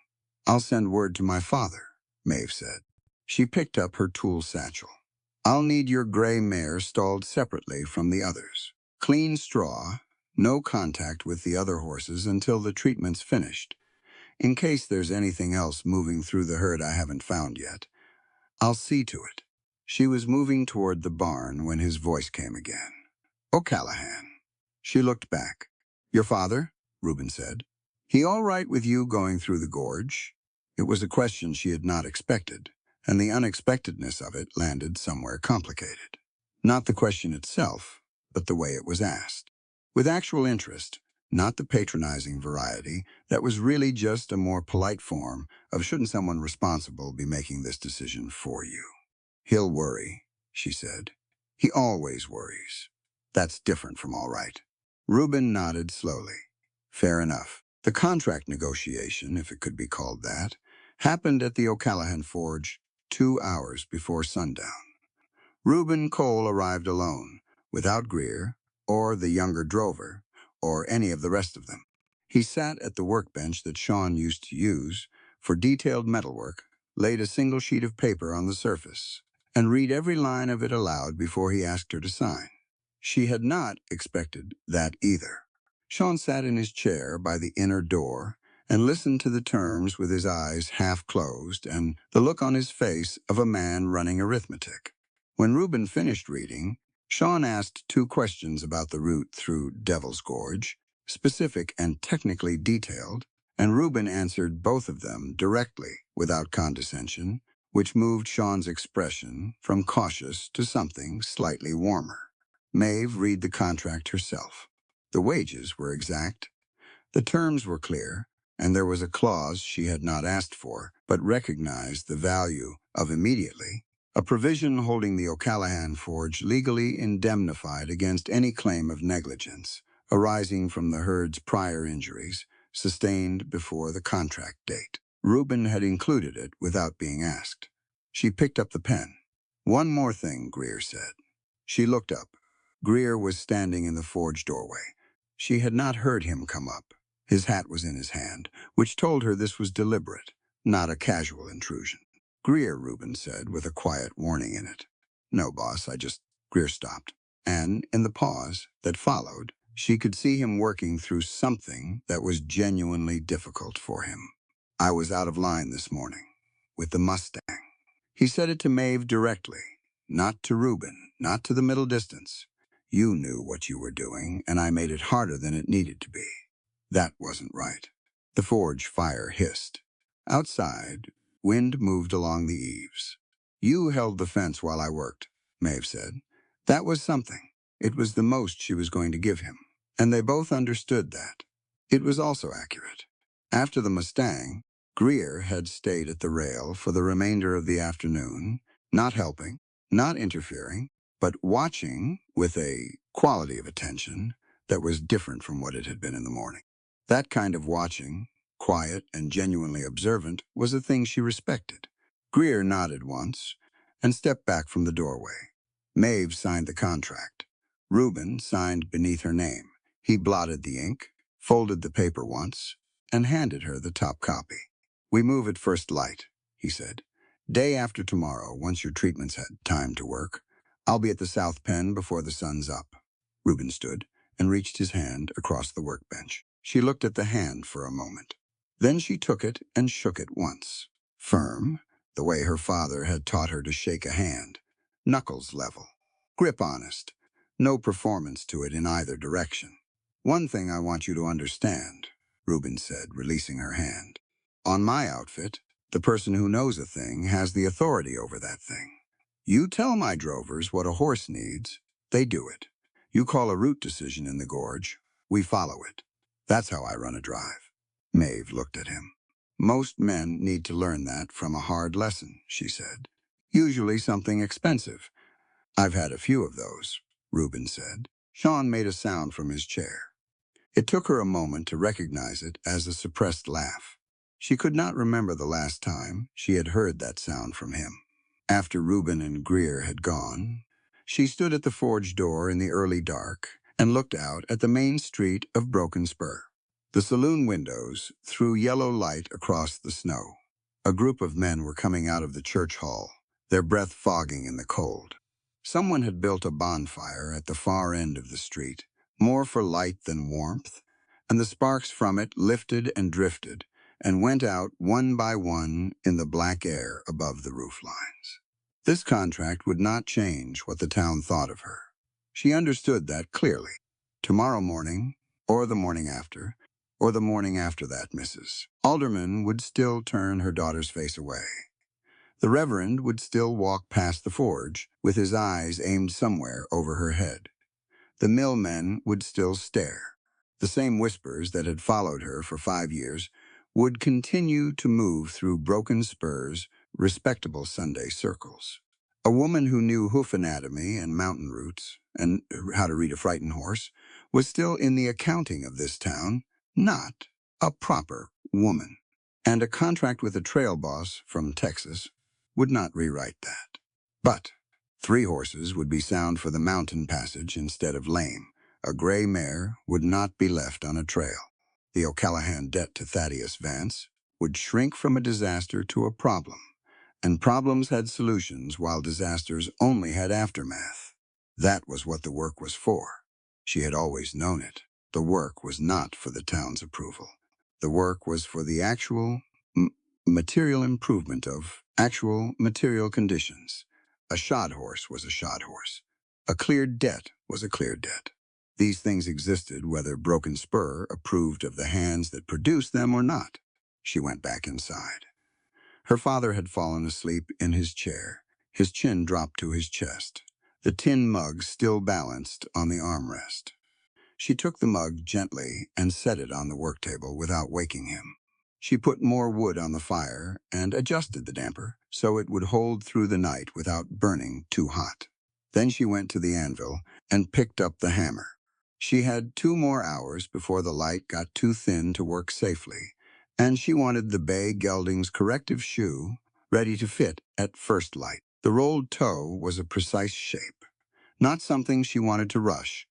I'll send word to my father, Maeve said. She picked up her tool satchel. I'll need your gray mare stalled separately from the others. Clean straw, no contact with the other horses until the treatment's finished. In case there's anything else moving through the herd I haven't found yet, I'll see to it. She was moving toward the barn when his voice came again. O'Callahan. She looked back. Your father? Reuben said. He all right with you going through the gorge? It was a question she had not expected, and the unexpectedness of it landed somewhere complicated. Not the question itself, but the way it was asked. With actual interest, not the patronizing variety that was really just a more polite form of shouldn't someone responsible be making this decision for you. He'll worry, she said. He always worries. That's different from all right. Reuben nodded slowly. Fair enough. The contract negotiation, if it could be called that, happened at the O'Callahan Forge 2 hours before sundown. Reuben Cole arrived alone, without Greer, or the younger drover, or any of the rest of them. He sat at the workbench that Sean used to use for detailed metalwork, laid a single sheet of paper on the surface, and read every line of it aloud before he asked her to sign. She had not expected that either. Sean sat in his chair by the inner door and listened to the terms with his eyes half closed and the look on his face of a man running arithmetic. When Reuben finished reading, Sean asked 2 questions about the route through Devil's Gorge, specific and technically detailed, and Reuben answered both of them directly, without condescension, which moved Sean's expression from cautious to something slightly warmer. Maeve read the contract herself. The wages were exact, the terms were clear, and there was a clause she had not asked for, but recognized the value of immediately, a provision holding the O'Callahan Forge legally indemnified against any claim of negligence arising from the herd's prior injuries sustained before the contract date. Reuben had included it without being asked. She picked up the pen. One more thing, Greer said. She looked up. Greer was standing in the forge doorway. She had not heard him come up. His hat was in his hand, which told her this was deliberate, not a casual intrusion. Greer, Reuben said, with a quiet warning in it. No, boss, Greer stopped. And, in the pause that followed, she could see him working through something that was genuinely difficult for him. I was out of line this morning, with the Mustang. He said it to Maeve directly, not to Reuben, not to the middle distance. You knew what you were doing, and I made it harder than it needed to be. That wasn't right. The forge fire hissed. Outside, wind moved along the eaves. You held the fence while I worked, Maeve said. That was something. It was the most she was going to give him, and they both understood that. It was also accurate. After the Mustang, Greer had stayed at the rail for the remainder of the afternoon, not helping, not interfering, but watching with a quality of attention that was different from what it had been in the morning. That kind of watching, quiet and genuinely observant, was a thing she respected. Greer nodded once and stepped back from the doorway. Maeve signed the contract. Reuben signed beneath her name. He blotted the ink, folded the paper once, and handed her the top copy. "We move at first light," he said. "Day after tomorrow, once your treatment's had time to work. I'll be at the South Pen before the sun's up." Reuben stood and reached his hand across the workbench. She looked at the hand for a moment. Then she took it and shook it once. Firm, the way her father had taught her to shake a hand. Knuckles level. Grip honest. No performance to it in either direction. "One thing I want you to understand," Reuben said, releasing her hand. "On my outfit, the person who knows a thing has the authority over that thing. You tell my drovers what a horse needs, they do it. You call a route decision in the gorge, we follow it. That's how I run a drive." Maeve looked at him. "Most men need to learn that from a hard lesson," she said. "Usually something expensive." "I've had a few of those," Reuben said. Sean made a sound from his chair. It took her a moment to recognize it as a suppressed laugh. She could not remember the last time she had heard that sound from him. After Reuben and Greer had gone, she stood at the forge door in the early dark and looked out at the main street of Broken Spur. The saloon windows threw yellow light across the snow. A group of men were coming out of the church hall, their breath fogging in the cold. Someone had built a bonfire at the far end of the street, more for light than warmth, and the sparks from it lifted and drifted and went out one by one in the black air above the roof lines. This contract would not change what the town thought of her. She understood that clearly. Tomorrow morning, or the morning after, or the morning after that, Mrs. Alderman would still turn her daughter's face away. The Reverend would still walk past the forge, with his eyes aimed somewhere over her head. The millmen would still stare. The same whispers that had followed her for 5 years would continue to move through Broken Spur's respectable Sunday circles. A woman who knew hoof anatomy and mountain routes, and how to read a frightened horse, was still in the accounting of this town, not a proper woman. And a contract with a trail boss from Texas would not rewrite that. But 3 horses would be sound for the mountain passage instead of lame. A gray mare would not be left on a trail. The O'Callahan debt to Thaddeus Vance would shrink from a disaster to a problem, and problems had solutions while disasters only had aftermath. That was what the work was for. She had always known it. The work was not for the town's approval. The work was for the actual material improvement of actual material conditions. A shod horse was a shod horse. A cleared debt was a cleared debt. These things existed whether Broken Spur approved of the hands that produced them or not. She went back inside. Her father had fallen asleep in his chair, his chin dropped to his chest, the tin mug still balanced on the armrest. She took the mug gently and set it on the work table without waking him. She put more wood on the fire and adjusted the damper so it would hold through the night without burning too hot. Then she went to the anvil and picked up the hammer. She had 2 more hours before the light got too thin to work safely, and she wanted the bay gelding's corrective shoe ready to fit at first light. The rolled toe was a precise shape, not something she wanted to rush,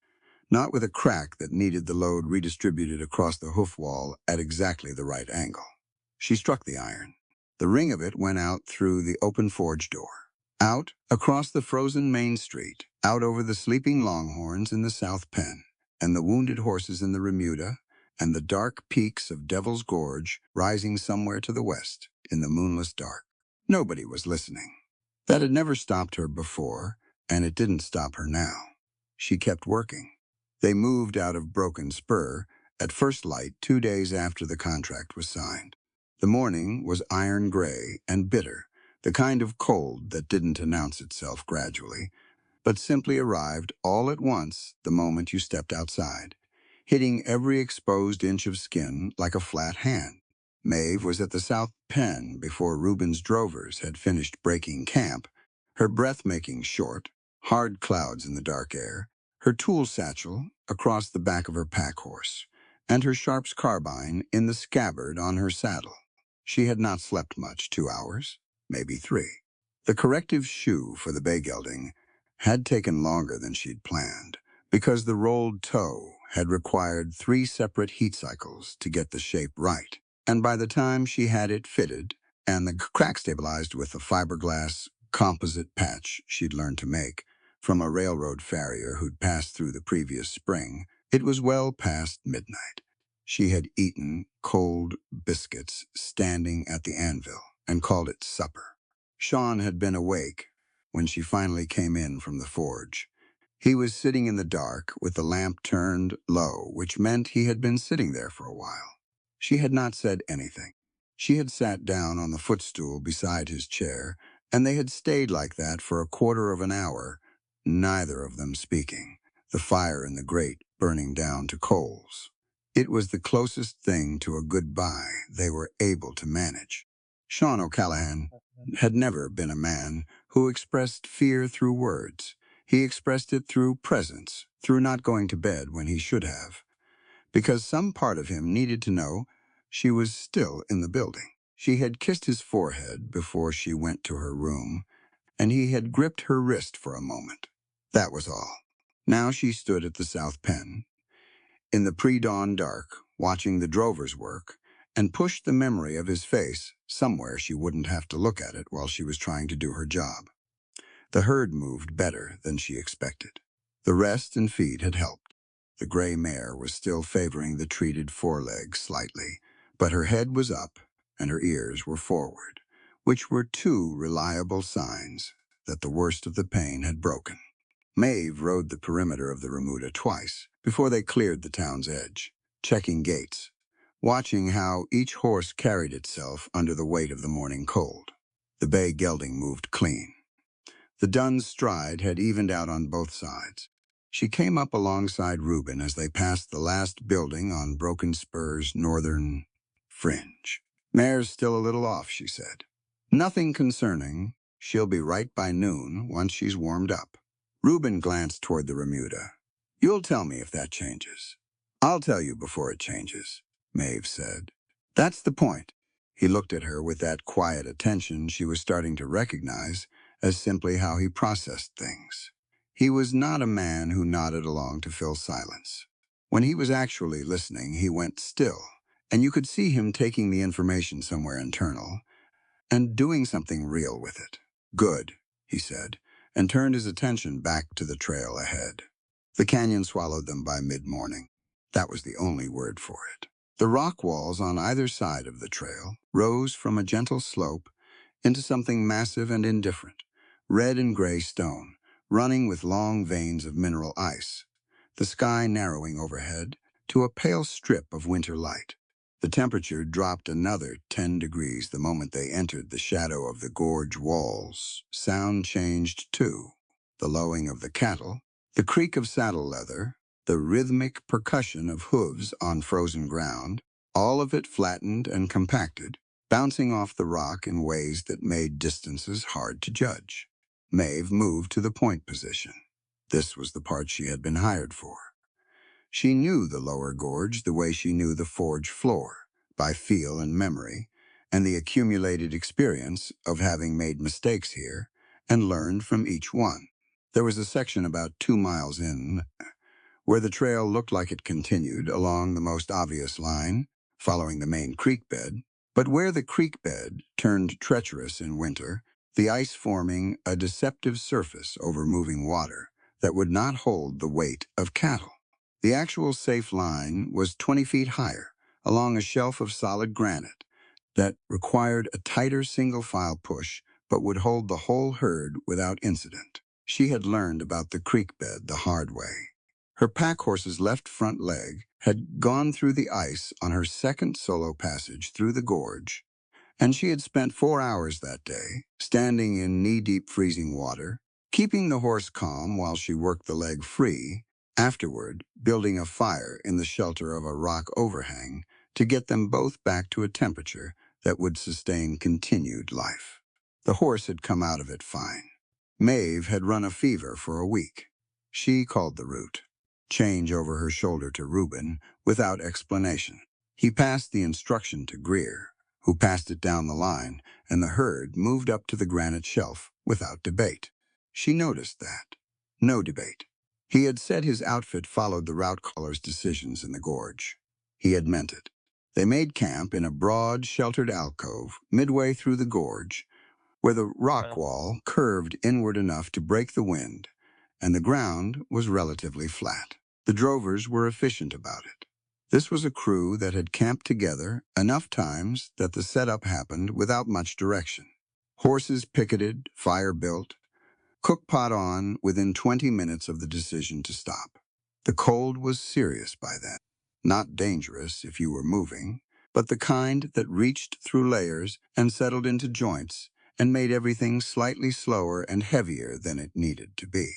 not with a crack that needed the load redistributed across the hoof wall at exactly the right angle. She struck the iron. The ring of it went out through the open forge door, out across the frozen main street, out over the sleeping longhorns in the South Pen, and the wounded horses in the remuda, and the dark peaks of Devil's Gorge rising somewhere to the west in the moonless dark. Nobody was listening. That had never stopped her before, and it didn't stop her now. She kept working. They moved out of Broken Spur at first light 2 days after the contract was signed. The morning was iron gray and bitter, the kind of cold that didn't announce itself gradually, but simply arrived all at once the moment you stepped outside, hitting every exposed inch of skin like a flat hand. Maeve was at the South Pen before Reuben's drovers had finished breaking camp, her breath making short, hard clouds in the dark air, her tool satchel across the back of her pack horse, and her Sharp's carbine in the scabbard on her saddle. She had not slept much 2 hours. maybe 3. The corrective shoe for the bay gelding had taken longer than she'd planned, because the rolled toe had required 3 separate heat cycles to get the shape right. And by the time she had it fitted and the crack stabilized with a fiberglass composite patch she'd learned to make from a railroad farrier who'd passed through the previous spring, it was well past midnight. She had eaten cold biscuits standing at the anvil and called it supper. Sean had been awake when she finally came in from the forge. He was sitting in the dark with the lamp turned low, which meant he had been sitting there for a while. She had not said anything. She had sat down on the footstool beside his chair, and they had stayed like that for a quarter of an hour, neither of them speaking, the fire in the grate burning down to coals. It was the closest thing to a goodbye they were able to manage. Sean O'Callahan had never been a man who expressed fear through words. He expressed it through presence, through not going to bed when he should have, because some part of him needed to know she was still in the building. She had kissed his forehead before she went to her room, and he had gripped her wrist for a moment. That was all. Now she stood at the south pen, in the pre-dawn dark, watching the drovers work, and pushed the memory of his face somewhere she wouldn't have to look at it while she was trying to do her job. The herd moved better than she expected. The rest and feed had helped. The gray mare was still favoring the treated forelegs slightly, but her head was up and her ears were forward, which were 2 reliable signs that the worst of the pain had broken. Maeve rode the perimeter of the remuda twice before they cleared the town's edge, checking gates, watching how each horse carried itself under the weight of the morning cold. The bay gelding moved clean. The Dunn's stride had evened out on both sides. She came up alongside Reuben as they passed the last building on Broken Spur's northern fringe. "Mare's still a little off," she said. "Nothing concerning. She'll be right by noon once she's warmed up." Reuben glanced toward the remuda. "You'll tell me if that changes." "I'll tell you before it changes," Maeve said. "That's the point." He looked at her with that quiet attention she was starting to recognize as simply how he processed things. He was not a man who nodded along to fill silence. When he was actually listening, he went still, and you could see him taking the information somewhere internal and doing something real with it. "Good," he said, and turned his attention back to the trail ahead. The canyon swallowed them by mid-morning. That was the only word for it. The rock walls on either side of the trail rose from a gentle slope into something massive and indifferent, red and gray stone, running with long veins of mineral ice, the sky narrowing overhead to a pale strip of winter light. The temperature dropped another 10 degrees the moment they entered the shadow of the gorge walls. Sound changed too. The lowing of the cattle, the creak of saddle leather, the rhythmic percussion of hooves on frozen ground, all of it flattened and compacted, bouncing off the rock in ways that made distances hard to judge. Maeve moved to the point position. This was the part she had been hired for. She knew the lower gorge the way she knew the forge floor, by feel and memory, and the accumulated experience of having made mistakes here and learned from each one. There was a section about 2 miles in where the trail looked like it continued along the most obvious line, following the main creek bed, but where the creek bed turned treacherous in winter, the ice forming a deceptive surface over moving water that would not hold the weight of cattle. The actual safe line was 20 feet higher, along a shelf of solid granite that required a tighter single-file push but would hold the whole herd without incident. She had learned about the creek bed the hard way. Her pack horse's left front leg had gone through the ice on her second solo passage through the gorge, and she had spent 4 hours that day, standing in knee-deep freezing water, keeping the horse calm while she worked the leg free, afterward building a fire in the shelter of a rock overhang to get them both back to a temperature that would sustain continued life. The horse had come out of it fine. Maeve had run a fever for a week. She called the route. Change over her shoulder to Reuben without explanation. He passed the instruction to Greer. who passed it down the line, and the herd moved up to the granite shelf without debate. She noticed that. No debate. He had said his outfit followed the route caller's decisions in the gorge. He had meant it. They made camp in a broad, sheltered alcove midway through the gorge, where the rock wall curved inward enough to break the wind, and the ground was relatively flat. The drovers were efficient about it. This was a crew that had camped together enough times that the setup happened without much direction. Horses picketed, fire built, cook pot on within 20 minutes of the decision to stop. The cold was serious by then. Not dangerous if you were moving, but the kind that reached through layers and settled into joints and made everything slightly slower and heavier than it needed to be.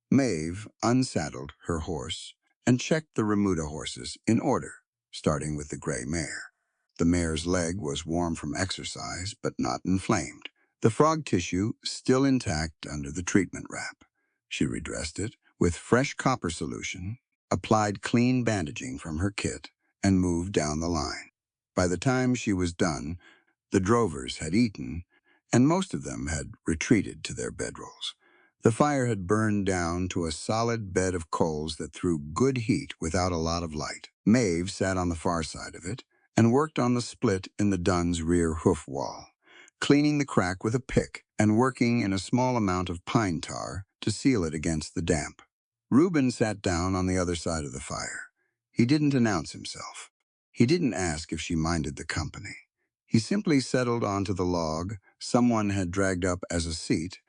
Maeve unsaddled her horse and checked the remuda horses in order, starting with the gray mare. The mare's leg was warm from exercise, but not inflamed. The frog tissue still intact under the treatment wrap. She redressed it with fresh copper solution, applied clean bandaging from her kit, and moved down the line. By the time she was done, the drovers had eaten, and most of them had retreated to their bedrolls. The fire had burned down to a solid bed of coals that threw good heat without a lot of light. Maeve sat on the far side of it and worked on the split in the dun's rear hoof wall, cleaning the crack with a pick and working in a small amount of pine tar to seal it against the damp. Reuben sat down on the other side of the fire. He didn't announce himself. He didn't ask if she minded the company. He simply settled onto the log someone had dragged up as a seat,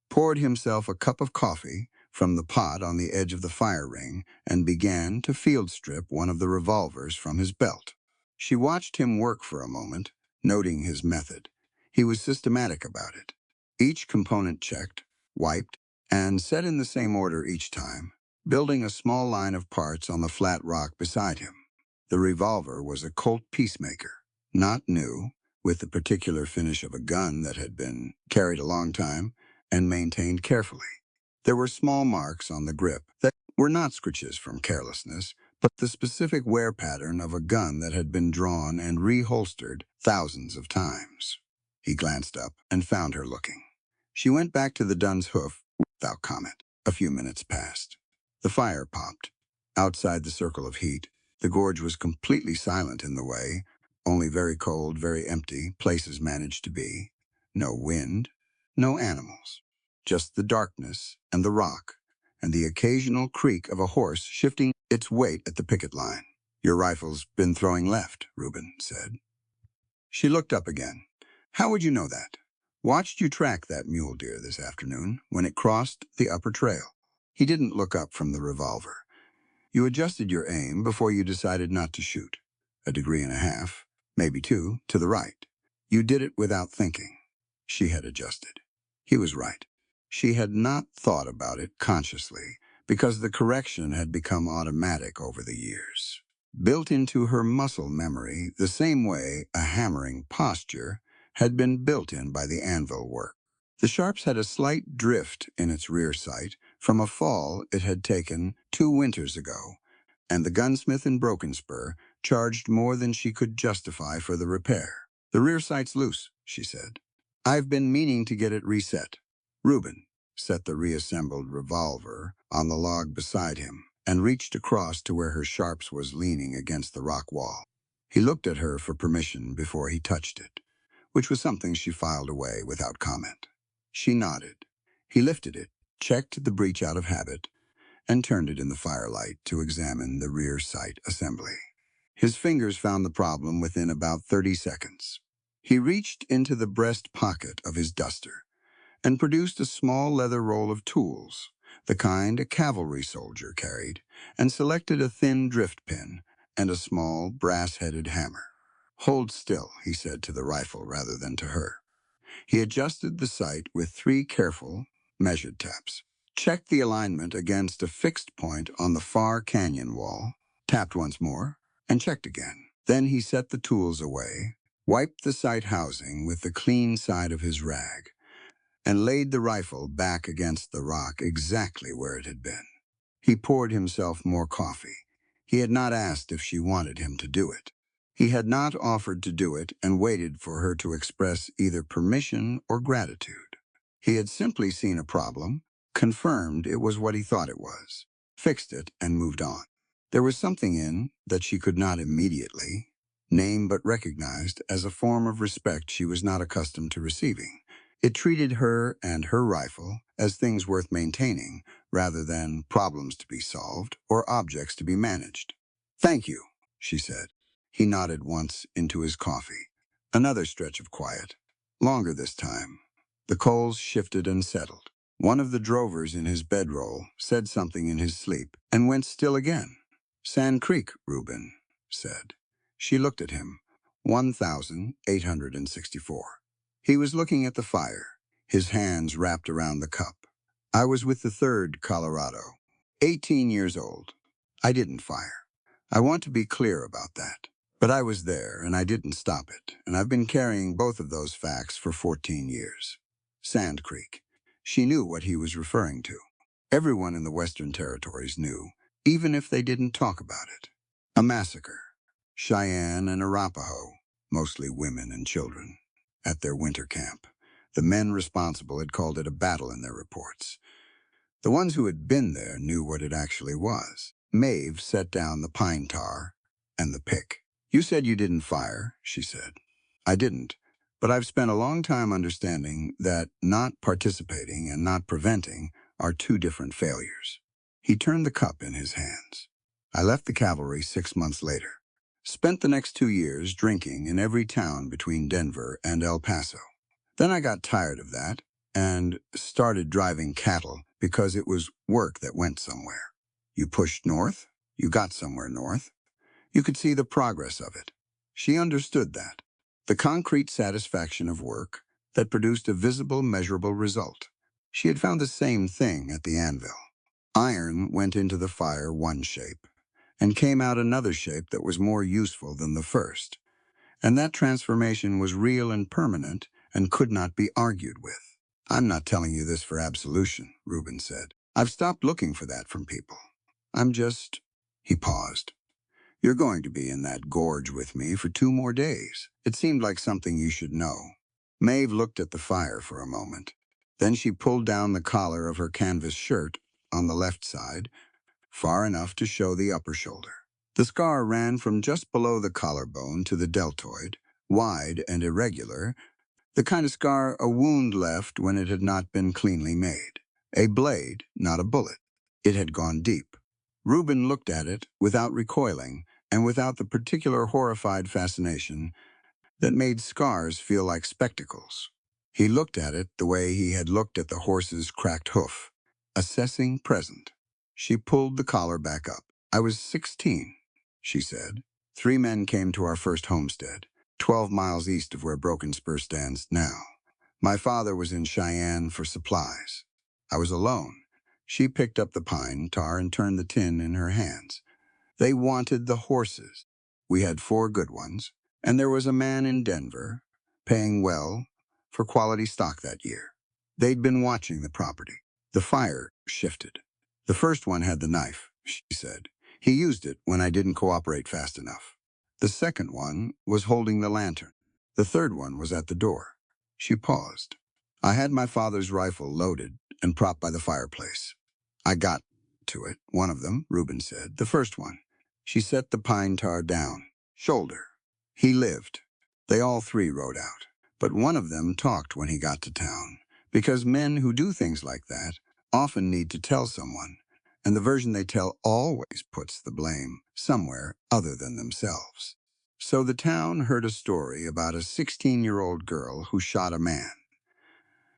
poured himself a cup of coffee from the pot on the edge of the fire ring, and began to field strip one of the revolvers from his belt. She watched him work for a moment, noting his method. He was systematic about it. Each component checked, wiped, and set in the same order each time, building a small line of parts on the flat rock beside him. The revolver was a Colt Peacemaker, not new, with the particular finish of a gun that had been carried a long time and maintained carefully. There were small marks on the grip that were not scratches from carelessness, but the specific wear pattern of a gun that had been drawn and reholstered thousands of times. He glanced up and found her looking. She went back to the dun's hoof without comment. A few minutes passed. The fire popped. Outside the circle of heat, the gorge was completely silent in the way. Only very cold, very empty places managed to be. No wind, no animals. Just the darkness and the rock, and the occasional creak of a horse shifting its weight at the picket line. "Your rifle's been throwing left," Reuben said. She looked up again. "How would you know that?" "Watched you track that mule deer this afternoon when it crossed the upper trail." He didn't look up from the revolver. "You adjusted your aim before you decided not to shoot. 1.5 degrees, maybe 2, to the right. You did it without thinking." She had adjusted. He was right. She had not thought about it consciously, because the correction had become automatic over the years. Built into her muscle memory the same way a hammering posture had been built in by the anvil work. The Sharps had a slight drift in its rear sight from a fall it had taken 2 winters ago, and the gunsmith in Broken Spur charged more than she could justify for the repair. "The rear sight's loose," she said. "I've been meaning to get it reset." Reuben set the reassembled revolver on the log beside him and reached across to where her Sharps was leaning against the rock wall. He looked at her for permission before he touched it, which was something she filed away without comment. She nodded. He lifted it, checked the breech out of habit, and turned it in the firelight to examine the rear sight assembly. His fingers found the problem within about 30 seconds. He reached into the breast pocket of his duster and produced a small leather roll of tools, the kind a cavalry soldier carried, and selected a thin drift pin and a small brass-headed hammer. "Hold still," he said to the rifle rather than to her. He adjusted the sight with 3 careful, measured taps, checked the alignment against a fixed point on the far canyon wall, tapped once more, and checked again. Then he set the tools away, wiped the sight housing with the clean side of his rag, and laid the rifle back against the rock exactly where it had been. He poured himself more coffee. He had not asked if she wanted him to do it. He had not offered to do it and waited for her to express either permission or gratitude. He had simply seen a problem, confirmed it was what he thought it was, fixed it, and moved on. There was something in that she could not immediately name but recognized as a form of respect she was not accustomed to receiving. It treated her and her rifle as things worth maintaining rather than problems to be solved or objects to be managed. "Thank you," she said. He nodded once into his coffee. Another stretch of quiet. Longer this time. The coals shifted and settled. One of the drovers in his bedroll said something in his sleep and went still again. "Sand Creek," Reuben said. She looked at him. 1,864. He was looking at the fire, his hands wrapped around the cup. "I was with the 3rd Colorado. 18 years old. I didn't fire. I want to be clear about that. But I was there, and I didn't stop it, and I've been carrying both of those facts for 14 years. Sand Creek. She knew what he was referring to. Everyone in the Western Territories knew, even if they didn't talk about it. A massacre. Cheyenne and Arapaho, mostly women and children, at their winter camp. The men responsible had called it a battle in their reports. The ones who had been there knew what it actually was. Maeve set down the pine tar and the pick. "You said you didn't fire," she said. "I didn't, but I've spent a long time understanding that not participating and not preventing are two different failures." He turned the cup in his hands. "I left the cavalry 6 months later. Spent the next 2 years drinking in every town between Denver and El Paso. Then I got tired of that and started driving cattle because it was work that went somewhere. You pushed north, you got somewhere north. You could see the progress of it." She understood that. The concrete satisfaction of work that produced a visible, measurable result. She had found the same thing at the anvil. Iron went into the fire one shape and came out another shape that was more useful than the first. And that transformation was real and permanent and could not be argued with. "I'm not telling you this for absolution," Reuben said. "I've stopped looking for that from people. I'm just—" He paused. "You're going to be in that gorge with me for 2 more days. It seemed like something you should know." Maeve looked at the fire for a moment. Then she pulled down the collar of her canvas shirt on the left side, far enough to show the upper shoulder. The scar ran from just below the collarbone to the deltoid, wide and irregular, the kind of scar a wound left when it had not been cleanly made. A blade, not a bullet. It had gone deep. Reuben looked at it without recoiling and without the particular horrified fascination that made scars feel like spectacles. He looked at it the way he had looked at the horse's cracked hoof, assessing present. She pulled the collar back up. "I was 16, she said. 3 men came to our first homestead, 12 miles east of where Broken Spur stands now. My father was in Cheyenne for supplies. I was alone." She picked up the pine tar and turned the tin in her hands. "They wanted the horses. We had 4 good ones, and there was a man in Denver, paying well for quality stock that year. They'd been watching the property." The fire shifted. "The first one had the knife," she said. "He used it when I didn't cooperate fast enough. The second one was holding the lantern. The third one was at the door." She paused. "I had my father's rifle loaded and propped by the fireplace. I got to it, one of them," Reuben said. "The first one." She set the pine tar down. "Shoulder. He lived. They all 3 rode out. But one of them talked when he got to town, because men who do things like that often need to tell someone, and the version they tell always puts the blame somewhere other than themselves. So the town heard a story about a 16-year-old girl who shot a man.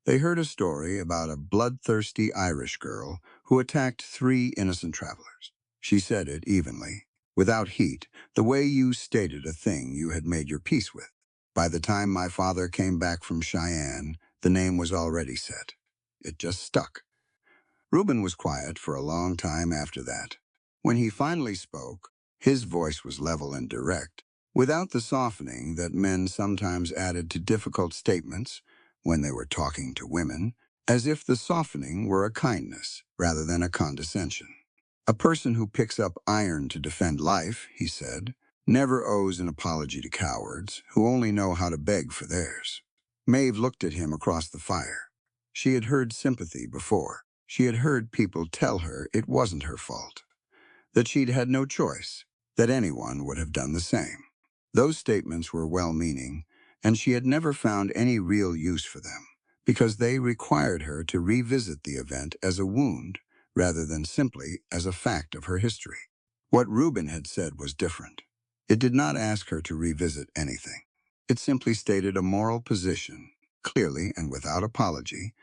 They heard a story about a bloodthirsty Irish girl who attacked 3 innocent travelers. She said it evenly, without heat, the way you stated a thing you had made your peace with. By the time my father came back from Cheyenne, the name was already set. It just stuck." Reuben was quiet for a long time after that. When he finally spoke, his voice was level and direct, without the softening that men sometimes added to difficult statements when they were talking to women, as if the softening were a kindness rather than a condescension. "A person who picks up iron to defend life," he said, never owes an apology to cowards who only know how to beg for theirs. Maeve looked at him across the fire. She had heard sympathy before. She had heard people tell her it wasn't her fault, that she'd had no choice, that anyone would have done the same. Those statements were well-meaning, and she had never found any real use for them, because they required her to revisit the event as a wound rather than simply as a fact of her history. What Reuben had said was different. It did not ask her to revisit anything. It simply stated a moral position, clearly and without apology,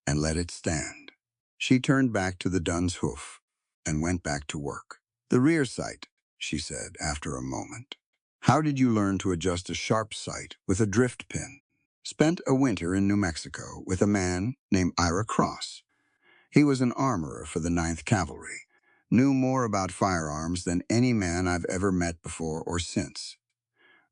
and let it stand. She turned back to the Dunn's hoof and went back to work. "The rear sight," she said after a moment. "How did you learn to adjust a sharp sight with a drift pin?" "Spent a winter in New Mexico with a man named Ira Cross. He was an armorer for the Ninth Cavalry, knew more about firearms than any man I've ever met before or since."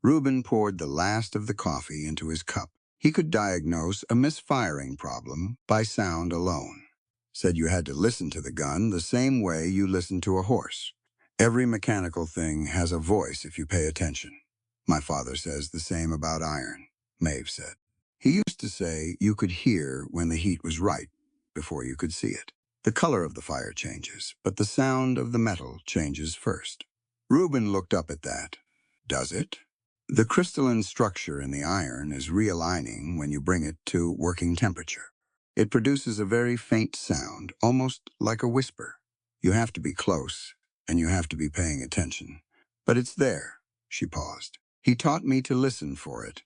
Reuben poured the last of the coffee into his cup. He could diagnose a misfiring problem by sound alone. Said you had to listen to the gun the same way you listen to a horse. "Every mechanical thing has a voice if you pay attention. My father says the same about iron," Maeve said. "He used to say you could hear when the heat was right before you could see it. The color of the fire changes, but the sound of the metal changes first." Reuben looked up at that. "Does it?" "The crystalline structure in the iron is realigning when you bring it to working temperature. It produces a very faint sound, almost like a whisper. You have to be close, and you have to be paying attention. But it's there." She paused. "He taught me to listen for it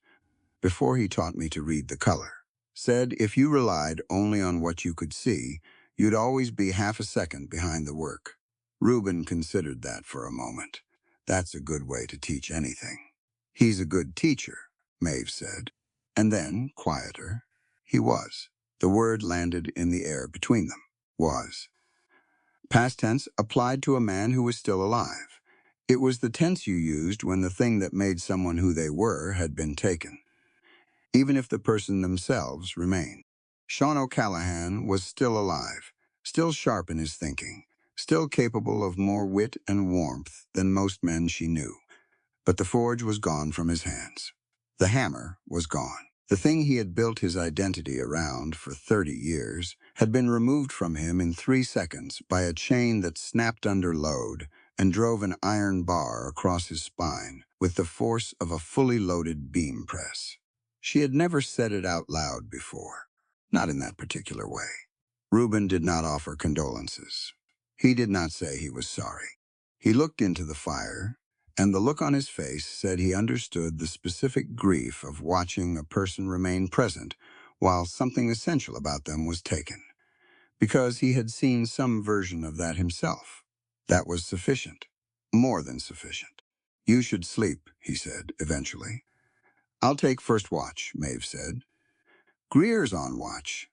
before he taught me to read the color. Said if you relied only on what you could see, you'd always be half a second behind the work." Reuben considered that for a moment. That's a good way to teach anything. "He's a good teacher," Maeve said. And then, quieter, he was. The word landed in the air between them. Was. Past tense applied to a man who was still alive. It was the tense you used when the thing that made someone who they were had been taken, even if the person themselves remained. Sean O'Callaghan was still alive, still sharp in his thinking, still capable of more wit and warmth than most men she knew. But the forge was gone from his hands. The hammer was gone. The thing he had built his identity around for 30 years had been removed from him in 3 seconds by a chain that snapped under load and drove an iron bar across his spine with the force of a fully loaded beam press. She had never said it out loud before, not in that particular way. Reuben did not offer condolences. He did not say he was sorry. He looked into the fire, and the look on his face said he understood the specific grief of watching a person remain present while something essential about them was taken, because he had seen some version of that himself. That was sufficient, more than sufficient. "You should sleep," he said, eventually. "I'll take first watch," Maeve said. "Greer's on watch."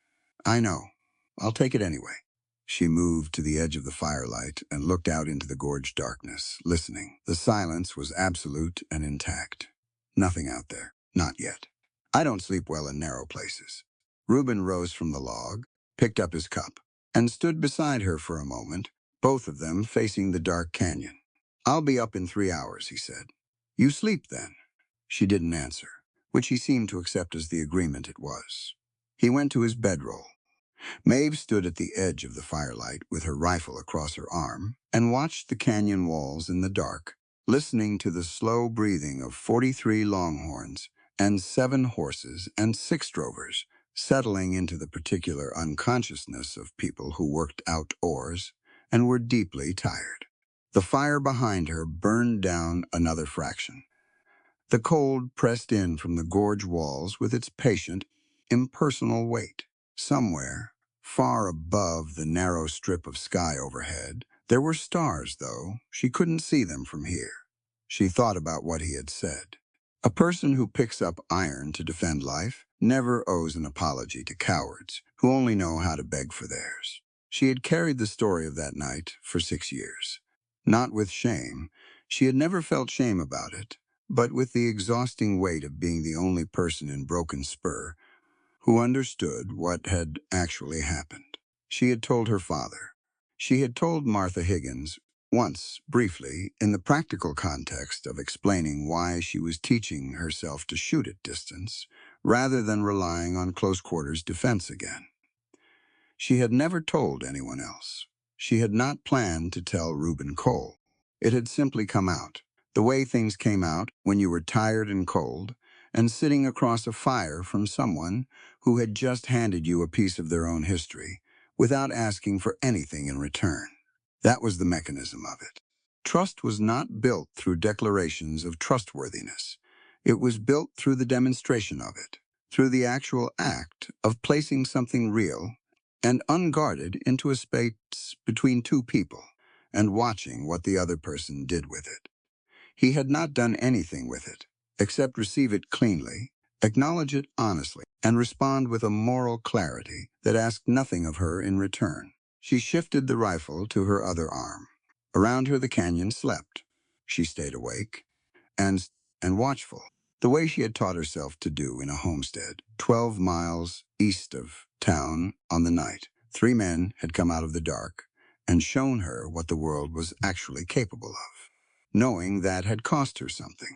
"I know. I'll take it anyway." She moved to the edge of the firelight and looked out into the gorge darkness, listening. The silence was absolute and intact. Nothing out there. Not yet. "I don't sleep well in narrow places." Reuben rose from the log, picked up his cup, and stood beside her for a moment, both of them facing the dark canyon. "I'll be up in 3 hours," he said. "You sleep then?" She didn't answer, which he seemed to accept as the agreement it was. He went to his bedroll. Maeve stood at the edge of the firelight with her rifle across her arm and watched the canyon walls in the dark, listening to the slow breathing of 43 longhorns and 7 horses and 6 drovers settling into the particular unconsciousness of people who worked outdoors and were deeply tired. The fire behind her burned down another fraction. The cold pressed in from the gorge walls with its patient, impersonal weight. Somewhere, far above the narrow strip of sky overhead, there were stars, though she couldn't see them from here. She thought about what he had said. A person who picks up iron to defend life never owes an apology to cowards who only know how to beg for theirs. She had carried the story of that night for 6 years. Not with shame. She had never felt shame about it, but with the exhausting weight of being the only person in Broken Spur who understood what had actually happened. She had told her father. She had told Martha Higgins, Once, briefly, in the practical context of explaining why she was teaching herself to shoot at distance, rather than relying on close-quarters defense again. She had never told anyone else. She had not planned to tell Reuben Cole. It had simply come out, the way things came out when you were tired and cold, and sitting across a fire from someone who had just handed you a piece of their own history, without asking for anything in return. That was the mechanism of it. Trust was not built through declarations of trustworthiness. It was built through the demonstration of it, through the actual act of placing something real and unguarded into a space between two people and watching what the other person did with it. He had not done anything with it, except receive it cleanly, acknowledge it honestly, and respond with a moral clarity that asked nothing of her in return. She shifted the rifle to her other arm. Around her the canyon slept. She stayed awake and watchful, the way she had taught herself to do in a homestead, 12 miles east of town on the night. 3 men had come out of the dark and shown her what the world was actually capable of. Knowing that had cost her something,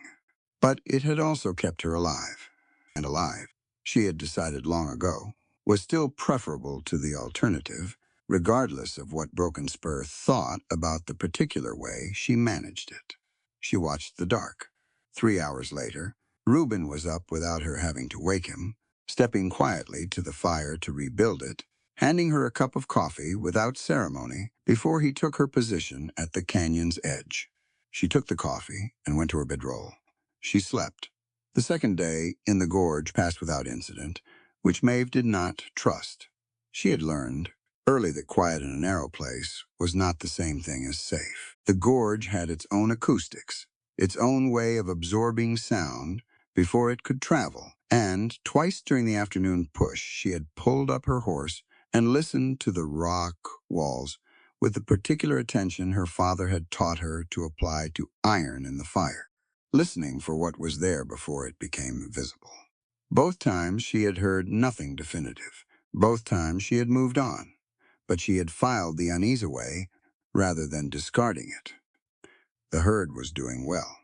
but it had also kept her alive. And alive, she had decided long ago, was still preferable to the alternative, regardless of what Broken Spur thought about the particular way she managed it. She watched the dark. 3 hours later, Reuben was up without her having to wake him, stepping quietly to the fire to rebuild it, handing her a cup of coffee without ceremony before he took her position at the canyon's edge. She took the coffee and went to her bedroll. She slept. The second day in the gorge passed without incident, which Maeve did not trust. She had learned early that quiet in a narrow place was not the same thing as safe. The gorge had its own acoustics, its own way of absorbing sound before it could travel, and twice during the afternoon push she had pulled up her horse and listened to the rock walls with the particular attention her father had taught her to apply to iron in the fire, listening for what was there before it became visible. Both times she had heard nothing definitive. Both times she had moved on, but she had filed the unease away rather than discarding it. The herd was doing well,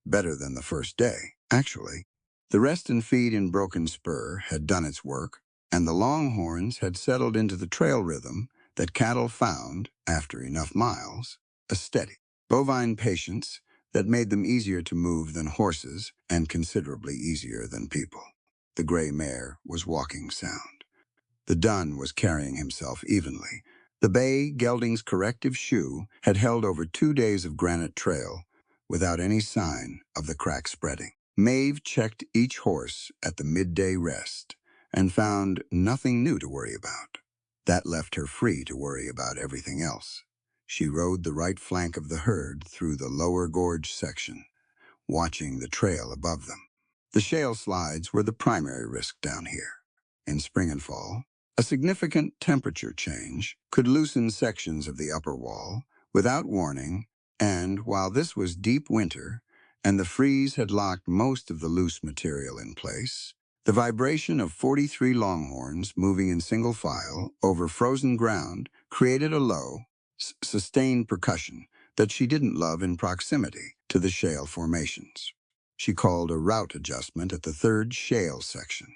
better than the first day, actually. The rest and feed in Broken Spur had done its work, and the longhorns had settled into the trail rhythm that cattle found, after enough miles, a steady, bovine patience that made them easier to move than horses and considerably easier than people. The gray mare was walking sound. The dun was carrying himself evenly. The bay gelding's corrective shoe had held over 2 days of granite trail without any sign of the crack spreading. Maeve checked each horse at the midday rest and found nothing new to worry about. That left her free to worry about everything else. She rode the right flank of the herd through the lower gorge section, watching the trail above them. The shale slides were the primary risk down here. In spring and fall, a significant temperature change could loosen sections of the upper wall without warning, and while this was deep winter and the freeze had locked most of the loose material in place, the vibration of 43 longhorns moving in single file over frozen ground created a low, sustained percussion that she didn't love in proximity to the shale formations. She called a route adjustment at the third shale section,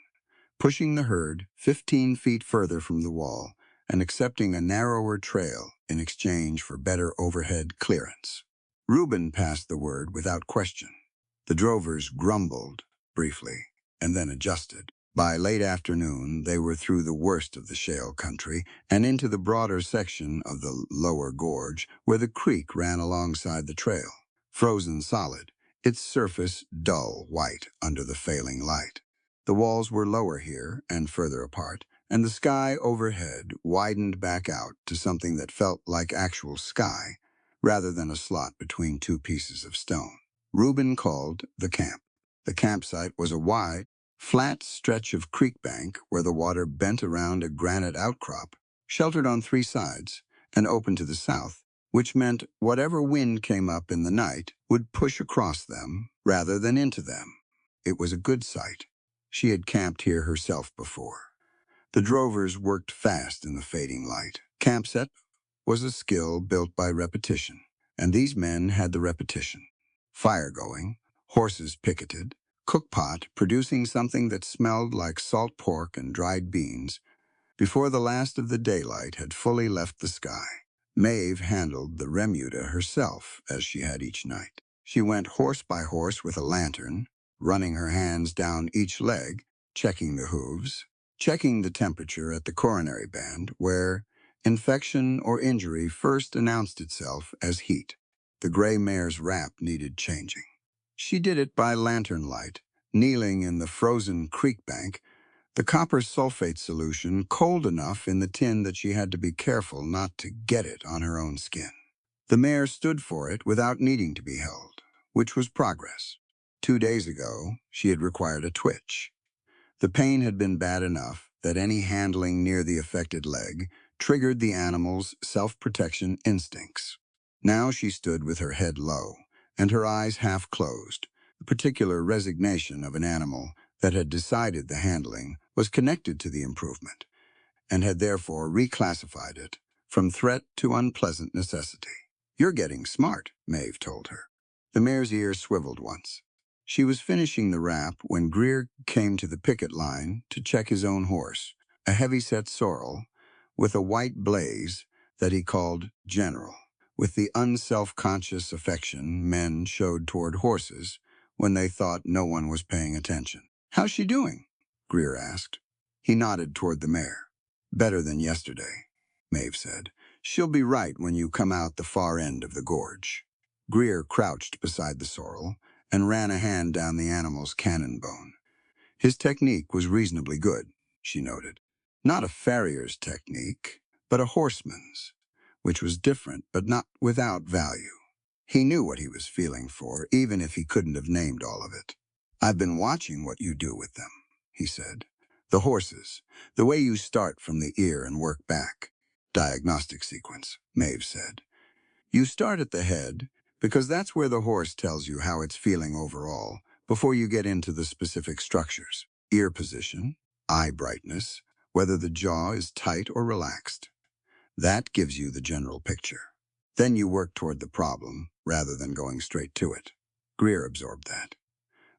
pushing the herd 15 feet further from the wall and accepting a narrower trail in exchange for better overhead clearance. Reuben passed the word without question. The drovers grumbled briefly and then adjusted. By late afternoon, they were through the worst of the shale country and into the broader section of the lower gorge where the creek ran alongside the trail, frozen solid, its surface dull white under the failing light. The walls were lower here and further apart, and the sky overhead widened back out to something that felt like actual sky, rather than a slot between two pieces of stone. Reuben called the camp. The campsite was a wide, flat stretch of creek bank where the water bent around a granite outcrop, sheltered on 3 sides, and open to the south, which meant whatever wind came up in the night would push across them rather than into them. It was a good site. She had camped here herself before. The drovers worked fast in the fading light. Campset was a skill built by repetition, And these men had the repetition. Fire going, horses picketed, cookpot producing something that smelled like salt pork and dried beans before the last of the daylight had fully left the sky. Maeve handled the remuda herself, as she had each night. She went horse by horse with a lantern, running her hands down each leg, checking the hooves, checking the temperature at the coronary band, where infection or injury first announced itself as heat. The gray mare's wrap needed changing. She did it by lantern light, kneeling in the frozen creek bank, the copper sulfate solution cold enough in the tin that she had to be careful not to get it on her own skin. The mare stood for it without needing to be held, which was progress. 2 days ago, she had required a twitch. The pain had been bad enough that any handling near the affected leg triggered the animal's self-protection instincts. Now she stood with her head low and her eyes half closed, the particular resignation of an animal that had decided the handling was connected to the improvement and had therefore reclassified it from threat to unpleasant necessity. "You're getting smart," Maeve told her. The mare's ear swiveled once. She was finishing the wrap when Greer came to the picket line to check his own horse, a heavy-set sorrel with a white blaze that he called General, with the unself-conscious affection men showed toward horses when they thought no one was paying attention. "How's she doing?" Greer asked. He nodded toward the mare. "Better than yesterday," Maeve said. "She'll be right when you come out the far end of the gorge." Greer crouched beside the sorrel and ran a hand down the animal's cannon bone. His technique was reasonably good, she noted. Not a farrier's technique, but a horseman's, which was different but not without value. He knew what he was feeling for, even if he couldn't have named all of it. "I've been watching what you do with them," he said. "The horses, the way you start from the ear and work back." "Diagnostic sequence," Maeve said. "You start at the head because that's where the horse tells you how it's feeling overall before you get into the specific structures. Ear position, eye brightness, whether the jaw is tight or relaxed. That gives you the general picture. Then you work toward the problem rather than going straight to it." Greer absorbed that.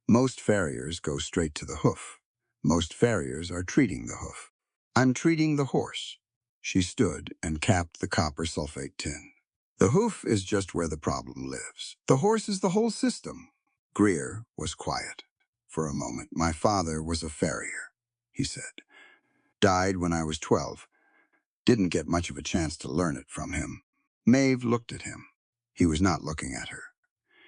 Most farriers go straight to the hoof. Most farriers are treating the hoof. "I'm treating the horse." She stood and capped the copper sulfate tin. "The hoof is just where the problem lives. The horse is the whole system." Greer was quiet. For a moment, "My father was a farrier," he said. "Died when I was 12. Didn't get much of a chance to learn it from him." Maeve looked at him. He was not looking at her.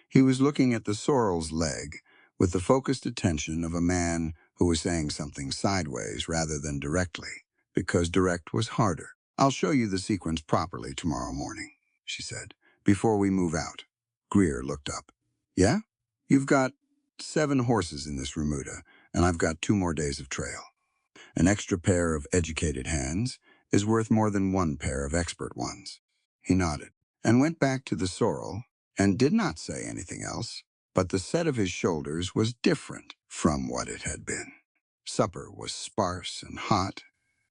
He was looking at the sorrel's leg with the focused attention of a man who was saying something sideways rather than directly, because direct was harder. "I'll show you the sequence properly tomorrow morning," she said, "before we move out." Greer looked up. "Yeah? You've got 7 horses in this remuda, and I've got 2 more days of trail. An extra pair of educated hands is worth more than 1 pair of expert ones." He nodded and went back to the sorrel and did not say anything else, but the set of his shoulders was different from what it had been. Supper was sparse and hot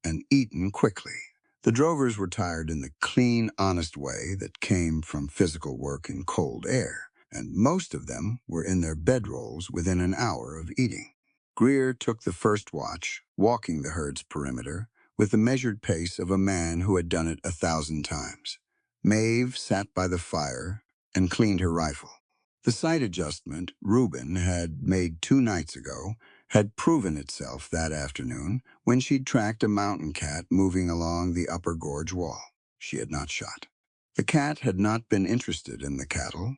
and eaten quickly. The drovers were tired in the clean, honest way that came from physical work in cold air, and most of them were in their bedrolls within an hour of eating. Greer took the first watch, walking the herd's perimeter, with the measured pace of a man who had done it 1,000 times. Maeve sat by the fire and cleaned her rifle. The sight adjustment Reuben had made 2 nights ago had proven itself that afternoon when she'd tracked a mountain cat moving along the upper gorge wall. She had not shot. The cat had not been interested in the cattle,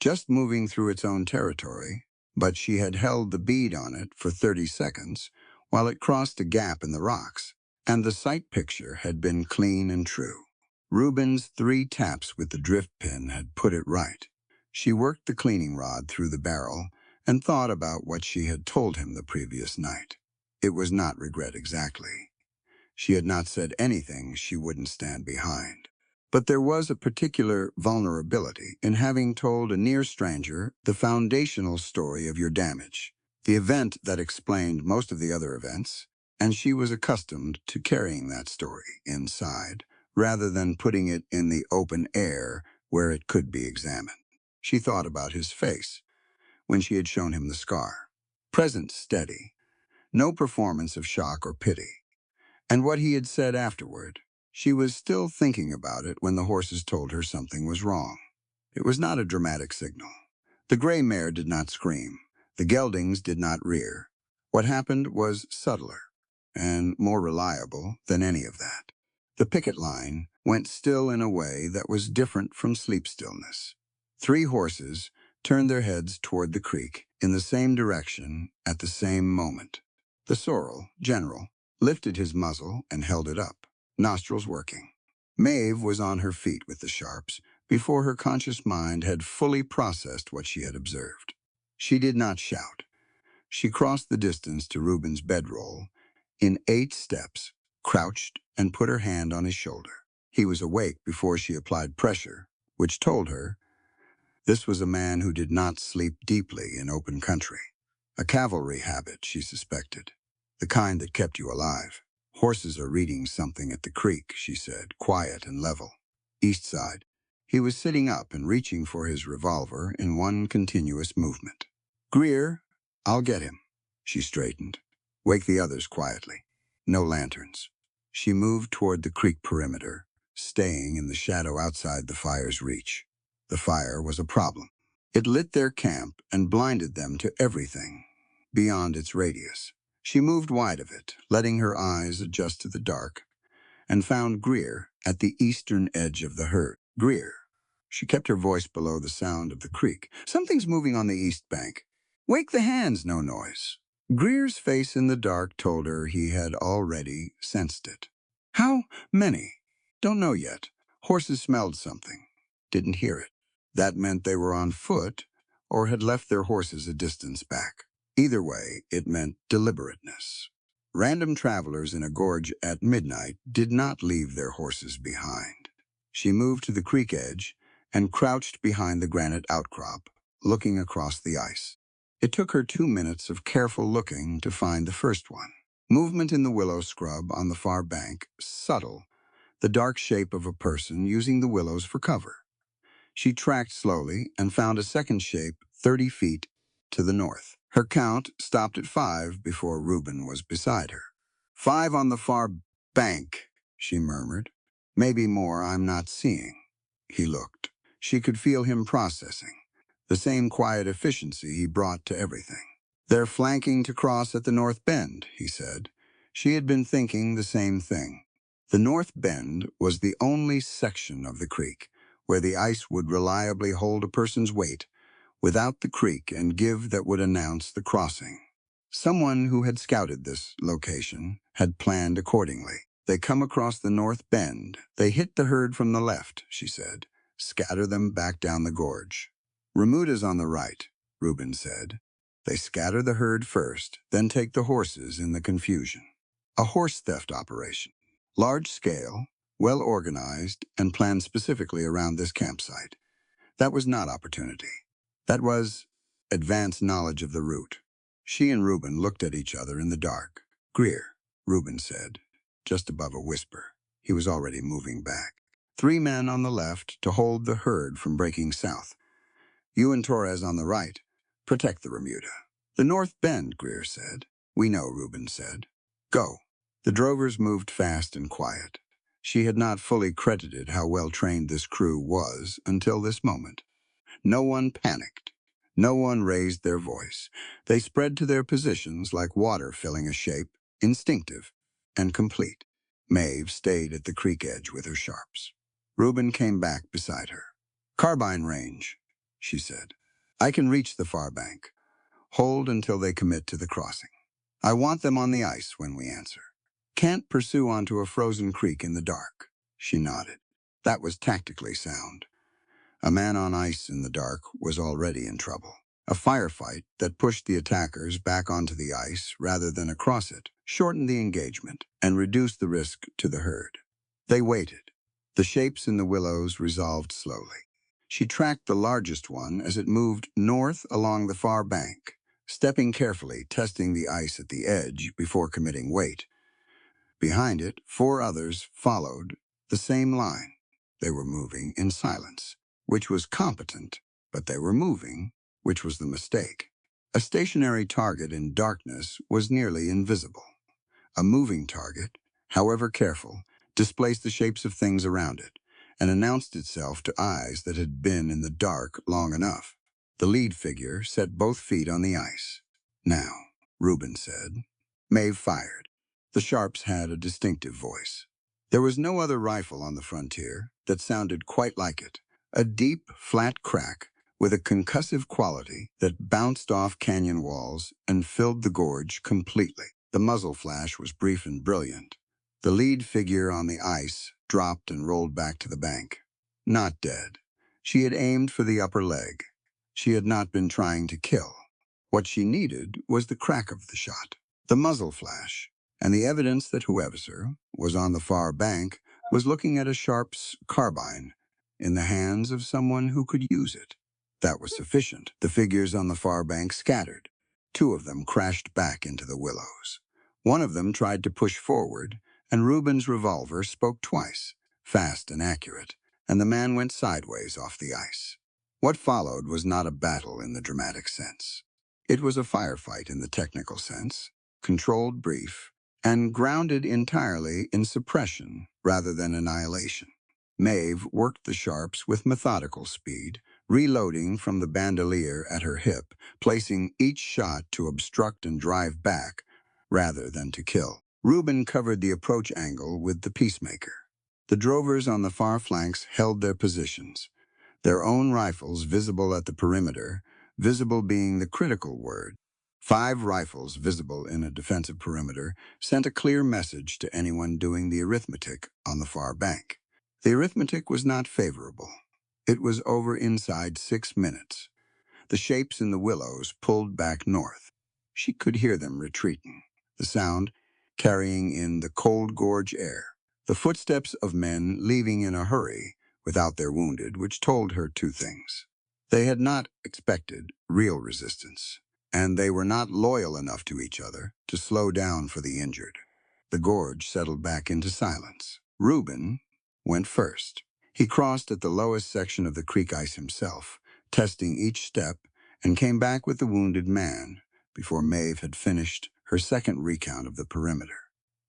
just moving through its own territory, but she had held the bead on it for 30 seconds while it crossed a gap in the rocks, and the sight picture had been clean and true. Reuben's 3 taps with the drift pin had put it right. She worked the cleaning rod through the barrel and thought about what she had told him the previous night. It was not regret exactly. She had not said anything she wouldn't stand behind. But there was a particular vulnerability in having told a near stranger the foundational story of your damage, the event that explained most of the other events, and she was accustomed to carrying that story inside, rather than putting it in the open air where it could be examined. She thought about his face when she had shown him the scar. Present steady, no performance of shock or pity. And what he had said afterward. She was still thinking about it when the horses told her something was wrong. It was not a dramatic signal. The gray mare did not scream. The geldings did not rear. What happened was subtler and more reliable than any of that. The picket line went still in a way that was different from sleep stillness. 3 horses turned their heads toward the creek in the same direction at the same moment. The sorrel, General, lifted his muzzle and held it up, nostrils working. Maeve was on her feet with the Sharps before her conscious mind had fully processed what she had observed. She did not shout. She crossed the distance to Reuben's bedroll in 8 steps, crouched, and put her hand on his shoulder. He was awake before she applied pressure, which told her this was a man who did not sleep deeply in open country. A cavalry habit, she suspected, the kind that kept you alive. Horses are reading something at the creek, she said, quiet and level. East side. He was sitting up and reaching for his revolver in one continuous movement. Greer, I'll get him. She straightened. Wake the others quietly. No lanterns. She moved toward the creek perimeter, staying in the shadow outside the fire's reach. The fire was a problem. It lit their camp and blinded them to everything beyond its radius. She moved wide of it, letting her eyes adjust to the dark, and found Greer at the eastern edge of the herd. Greer. She kept her voice below the sound of the creek. Something's moving on the east bank. Wake the hands, no noise. Greer's face in the dark told her he had already sensed it. How many? Don't know yet. Horses smelled something. Didn't hear it. That meant they were on foot or had left their horses a distance back. Either way, it meant deliberateness. Random travelers in a gorge at midnight did not leave their horses behind. She moved to the creek edge and crouched behind the granite outcrop, looking across the ice. It took her 2 minutes of careful looking to find the first one. Movement in the willow scrub on the far bank, subtle, the dark shape of a person using the willows for cover. She tracked slowly and found a second shape 30 feet to the north. Her count stopped at 5 before Reuben was beside her. 5 on the far bank, she murmured. Maybe more I'm not seeing. He looked. She could feel him processing, the same quiet efficiency he brought to everything. They're flanking to cross at the North Bend, he said. She had been thinking the same thing. The North Bend was the only section of the creek where the ice would reliably hold a person's weight without the creek and give that would announce the crossing. Someone who had scouted this location had planned accordingly. They come across the North Bend. They hit the herd from the left, she said. Scatter them back down the gorge. Remuda's on the right, Reuben said. They scatter the herd first, then take the horses in the confusion. A horse theft operation. Large scale, well organized, and planned specifically around this campsite. That was not opportunity. That was advanced knowledge of the route. She and Reuben looked at each other in the dark. Greer, Reuben said, just above a whisper. He was already moving back. 3 men on the left to hold the herd from breaking south. You and Torres on the right. Protect the Remuda. The North Bend, Greer said. We know, Reuben said. Go. The drovers moved fast and quiet. She had not fully credited how well-trained this crew was until this moment. No one panicked. No one raised their voice. They spread to their positions like water filling a shape, instinctive and complete. Maeve stayed at the creek edge with her Sharps. Reuben came back beside her. Carbine range, she said. I can reach the far bank. Hold until they commit to the crossing. I want them on the ice when we answer. Can't pursue onto a frozen creek in the dark. She nodded. That was tactically sound. A man on ice in the dark was already in trouble. A firefight that pushed the attackers back onto the ice rather than across it shortened the engagement and reduced the risk to the herd. They waited. The shapes in the willows resolved slowly. She tracked the largest one as it moved north along the far bank, stepping carefully, testing the ice at the edge before committing weight. Behind it, 4 others followed the same line. They were moving in silence, which was competent, but they were moving, which was the mistake. A stationary target in darkness was nearly invisible. A moving target, however careful, displaced the shapes of things around it and announced itself to eyes that had been in the dark long enough. The lead figure set both feet on the ice. "Now," Reuben said. Maeve fired. The Sharps had a distinctive voice. There was no other rifle on the frontier that sounded quite like it. A deep, flat crack with a concussive quality that bounced off canyon walls and filled the gorge completely. The muzzle flash was brief and brilliant. The lead figure on the ice dropped and rolled back to the bank. Not dead. She had aimed for the upper leg. She had not been trying to kill. What she needed was the crack of the shot, the muzzle flash, and the evidence that whoever was on the far bank was looking at a Sharp's carbine in the hands of someone who could use it. That was sufficient. The figures on the far bank scattered. Two of them crashed back into the willows. One of them tried to push forward, and Reuben's revolver spoke twice, fast and accurate, and the man went sideways off the ice. What followed was not a battle in the dramatic sense. It was a firefight in the technical sense, controlled, brief, and grounded entirely in suppression rather than annihilation. Maeve worked the Sharps with methodical speed, reloading from the bandolier at her hip, placing each shot to obstruct and drive back rather than to kill. Reuben covered the approach angle with the peacemaker. The drovers on the far flanks held their positions, their own rifles visible at the perimeter, visible being the critical word. 5 rifles visible in a defensive perimeter sent a clear message to anyone doing the arithmetic on the far bank. The arithmetic was not favorable. It was over inside 6 minutes. The shapes in the willows pulled back north. She could hear them retreating, the sound carrying in the cold gorge air, the footsteps of men leaving in a hurry without their wounded, which told her 2 things. They had not expected real resistance, and they were not loyal enough to each other to slow down for the injured. The gorge settled back into silence. Reuben went first. He crossed at the lowest section of the creek ice himself, testing each step, and came back with the wounded man before Maeve had finished her second recount of the perimeter.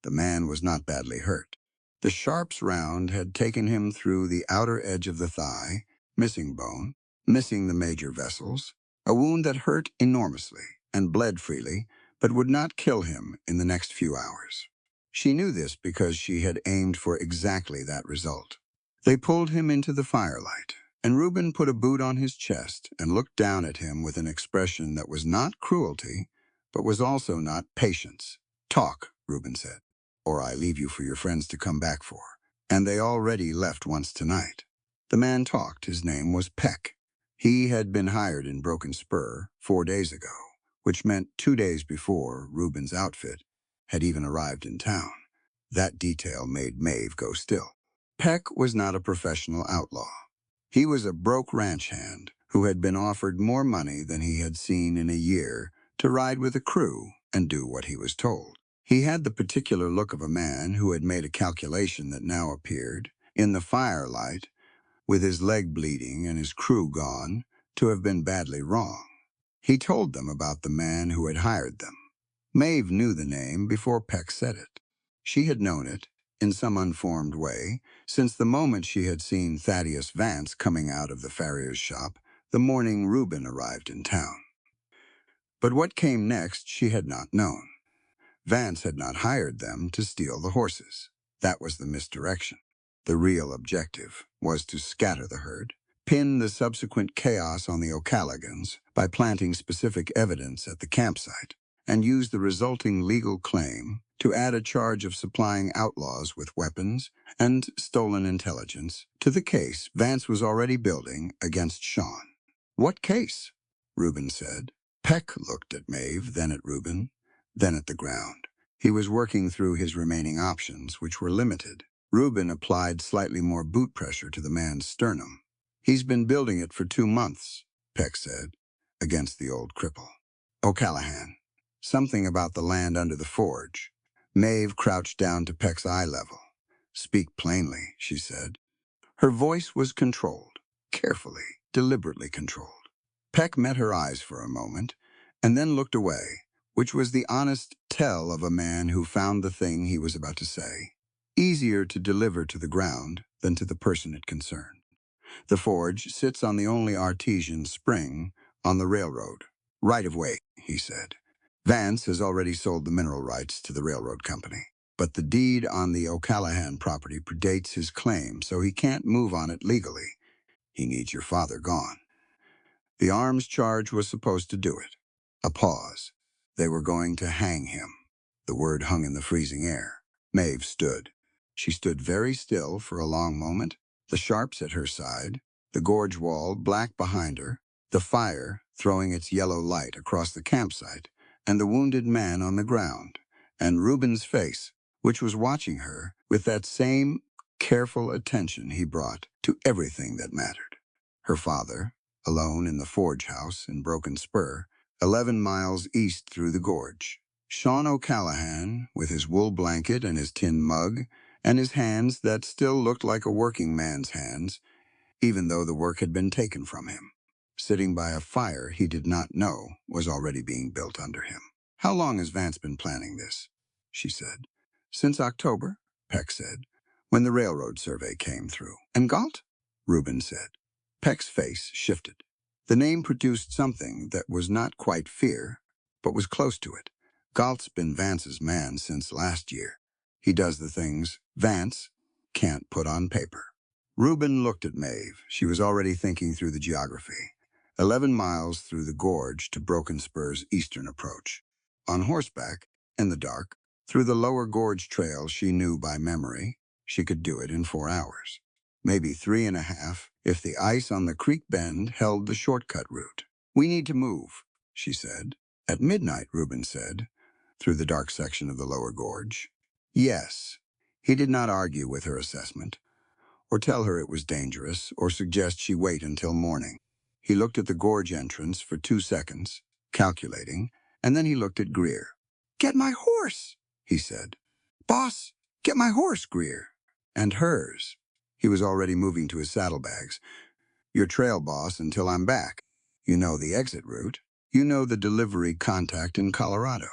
The man was not badly hurt. The Sharp's round had taken him through the outer edge of the thigh, missing bone, missing the major vessels, a wound that hurt enormously and bled freely, but would not kill him in the next few hours. She knew this because she had aimed for exactly that result. They pulled him into the firelight, and Reuben put a boot on his chest and looked down at him with an expression that was not cruelty, but was also not patience. "Talk," Reuben said, "or I leave you for your friends to come back for. And they already left once tonight." The man talked. His name was Peck. He had been hired in Broken Spur 4 days ago, which meant 2 days before Reuben's outfit had even arrived in town. That detail made Maeve go still. Peck was not a professional outlaw. He was a broke ranch hand who had been offered more money than he had seen in a year to ride with a crew and do what he was told. He had the particular look of a man who had made a calculation that now appeared, in the firelight, with his leg bleeding and his crew gone, to have been badly wrong. He told them about the man who had hired them. Maeve knew the name before Peck said it. She had known it, in some unformed way, since the moment she had seen Thaddeus Vance coming out of the farrier's shop the morning Reuben arrived in town. But what came next she had not known. Vance had not hired them to steal the horses. That was the misdirection. The real objective was to scatter the herd, pin the subsequent chaos on the O'Callagans by planting specific evidence at the campsite, and use the resulting legal claim to add a charge of supplying outlaws with weapons and stolen intelligence to the case Vance was already building against Sean. "What case?" Reuben said. Peck looked at Maeve, then at Reuben, then at the ground. He was working through his remaining options, which were limited. Reuben applied slightly more boot pressure to the man's sternum. "He's been building it for 2 months, Peck said, against the old cripple. "O'Callahan. Something about the land under the forge." Maeve crouched down to Peck's eye level. "Speak plainly," she said. Her voice was controlled. carefully, deliberately controlled. Peck met her eyes for a moment, and then looked away, which was the honest tell of a man who found the thing he was about to say easier to deliver to the ground than to the person it concerned. The forge sits on the only artesian spring on the railroad. Right of way, he said. Vance has already sold the mineral rights to the railroad company, but the deed on the O'Callahan property predates his claim, so he can't move on it legally. He needs your father gone. The arms charge was supposed to do it. A pause. They were going to hang him. The word hung in the freezing air. Maeve stood. She stood very still for a long moment, the sharps at her side, the gorge wall black behind her, the fire throwing its yellow light across the campsite, and the wounded man on the ground, and Reuben's face, which was watching her with that same careful attention he brought to everything that mattered. Her father, alone in the forge house in Broken Spur, 11 miles east through the gorge. Sean O'Callahan, with his wool blanket and his tin mug, and his hands that still looked like a working man's hands, even though the work had been taken from him. Sitting by a fire he did not know was already being built under him. "How long has Vance been planning this?" she said. "Since October," Peck said, "when the railroad survey came through." "And Galt?" Reuben said. Peck's face shifted. The name produced something that was not quite fear, but was close to it. "Galt's been Vance's man since last year. He does the things Vance can't put on paper." Reuben looked at Maeve. She was already thinking through the geography. 11 miles through the gorge to Broken Spur's eastern approach. On horseback, in the dark, through the lower gorge trail she knew by memory, she could do it in 4 hours. Maybe 3.5 if the ice on the creek bend held the shortcut route. "We need to move," she said. "At midnight," Reuben said, through the dark section of the lower gorge. Yes. He did not argue with her assessment, or tell her it was dangerous, or suggest she wait until morning. He looked at the gorge entrance for 2 seconds, calculating, and then he looked at Greer. "Get my horse," he said. "Boss, get my horse, Greer." And hers. He was already moving to his saddlebags. "Your trail, boss, until I'm back. You know the exit route. You know the delivery contact in Colorado.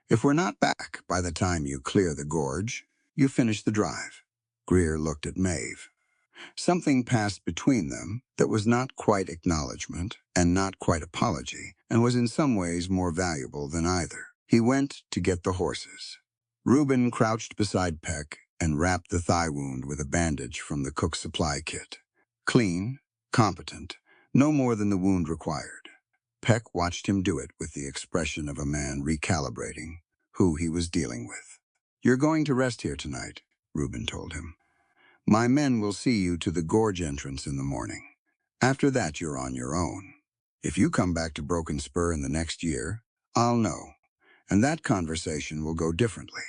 If we're not back by the time you clear the gorge, you finish the drive." Greer looked at Maeve. Something passed between them that was not quite acknowledgement and not quite apology, and was in some ways more valuable than either. He went to get the horses. Reuben crouched beside Peck and wrapped the thigh wound with a bandage from the cook's supply kit. Clean, competent, no more than the wound required. Peck watched him do it with the expression of a man recalibrating who he was dealing with. "You're going to rest here tonight," Reuben told him. "My men will see you to the gorge entrance in the morning. After that, you're on your own. If you come back to Broken Spur in the next year, I'll know, and that conversation will go differently."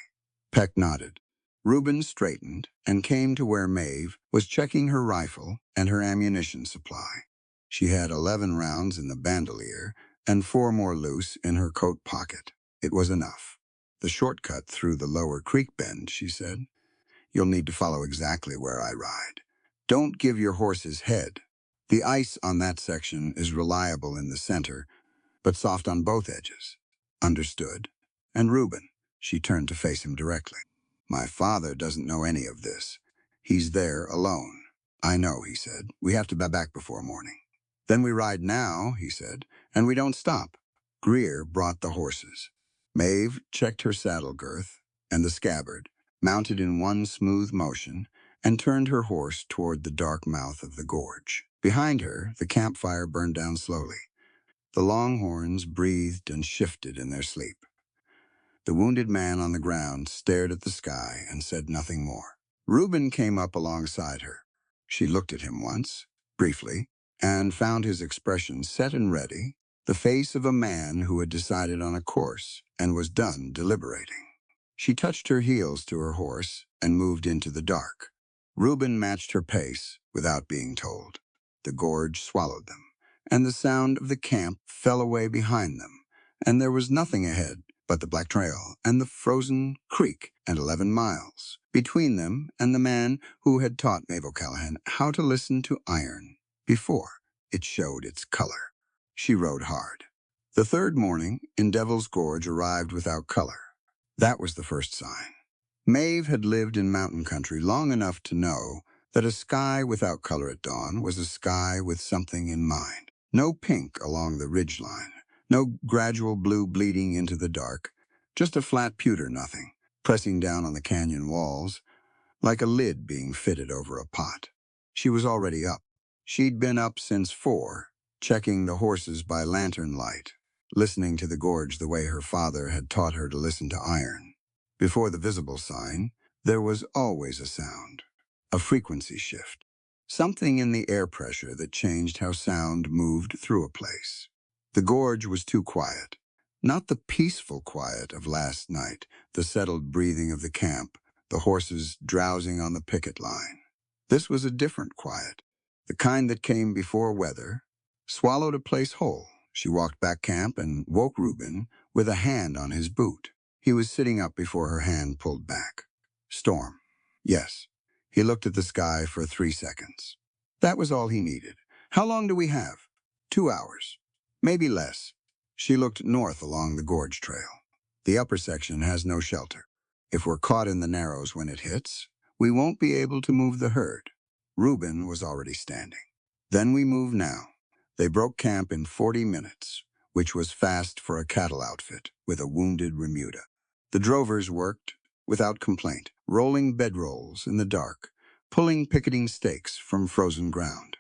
Peck nodded. Reuben straightened and came to where Maeve was checking her rifle and her ammunition supply. She had 11 rounds in the bandolier and 4 more loose in her coat pocket. It was enough. "The shortcut through the lower creek bend," she said. "You'll need to follow exactly where I ride. Don't give your horse his head. The ice on that section is reliable in the center, but soft on both edges." "Understood." "And Reuben," she turned to face him directly. "My father doesn't know any of this. He's there alone." "I know," he said. "We have to be back before morning." "Then we ride now," he said, "and we don't stop." Greer brought the horses. Maeve checked her saddle girth and the scabbard, mounted in one smooth motion, and turned her horse toward the dark mouth of the gorge. Behind her, the campfire burned down slowly. The longhorns breathed and shifted in their sleep. The wounded man on the ground stared at the sky and said nothing more. Reuben came up alongside her. She looked at him once, briefly, and found his expression set and ready, the face of a man who had decided on a course and was done deliberating. She touched her heels to her horse and moved into the dark. Reuben matched her pace without being told. The gorge swallowed them, and the sound of the camp fell away behind them, and there was nothing ahead but the black trail and the frozen creek and 11 miles between them and the man who had taught Maeve O'Callahan how to listen to iron. before it showed its color. She rode hard. The third morning in Devil's Gorge arrived without color. That was the first sign. Maeve had lived in mountain country long enough to know that a sky without color at dawn was a sky with something in mind. No pink along the ridgeline, no gradual blue bleeding into the dark, just a flat pewter nothing, pressing down on the canyon walls, like a lid being fitted over a pot. She was already up. She'd been up since 4, checking the horses by lantern light, listening to the gorge the way her father had taught her to listen to iron. Before the visible sign, there was always a sound, a frequency shift, something in the air pressure that changed how sound moved through a place. The gorge was too quiet. Not the peaceful quiet of last night, the settled breathing of the camp, the horses drowsing on the picket line. This was a different quiet, the kind that came before weather, swallowed a place whole. She walked back camp and woke Reuben with a hand on his boot. He was sitting up before her hand pulled back. Storm. Yes. He looked at the sky for 3 seconds. That was all he needed. How long do we have? 2 hours. Maybe less. She looked north along the gorge trail. The upper section has no shelter. If we're caught in the narrows when it hits, we won't be able to move the herd. Reuben was already standing. Then we move now. They broke camp in 40 minutes, which was fast for a cattle outfit with a wounded remuda. The drovers worked without complaint, rolling bedrolls in the dark, pulling picketing stakes from frozen ground.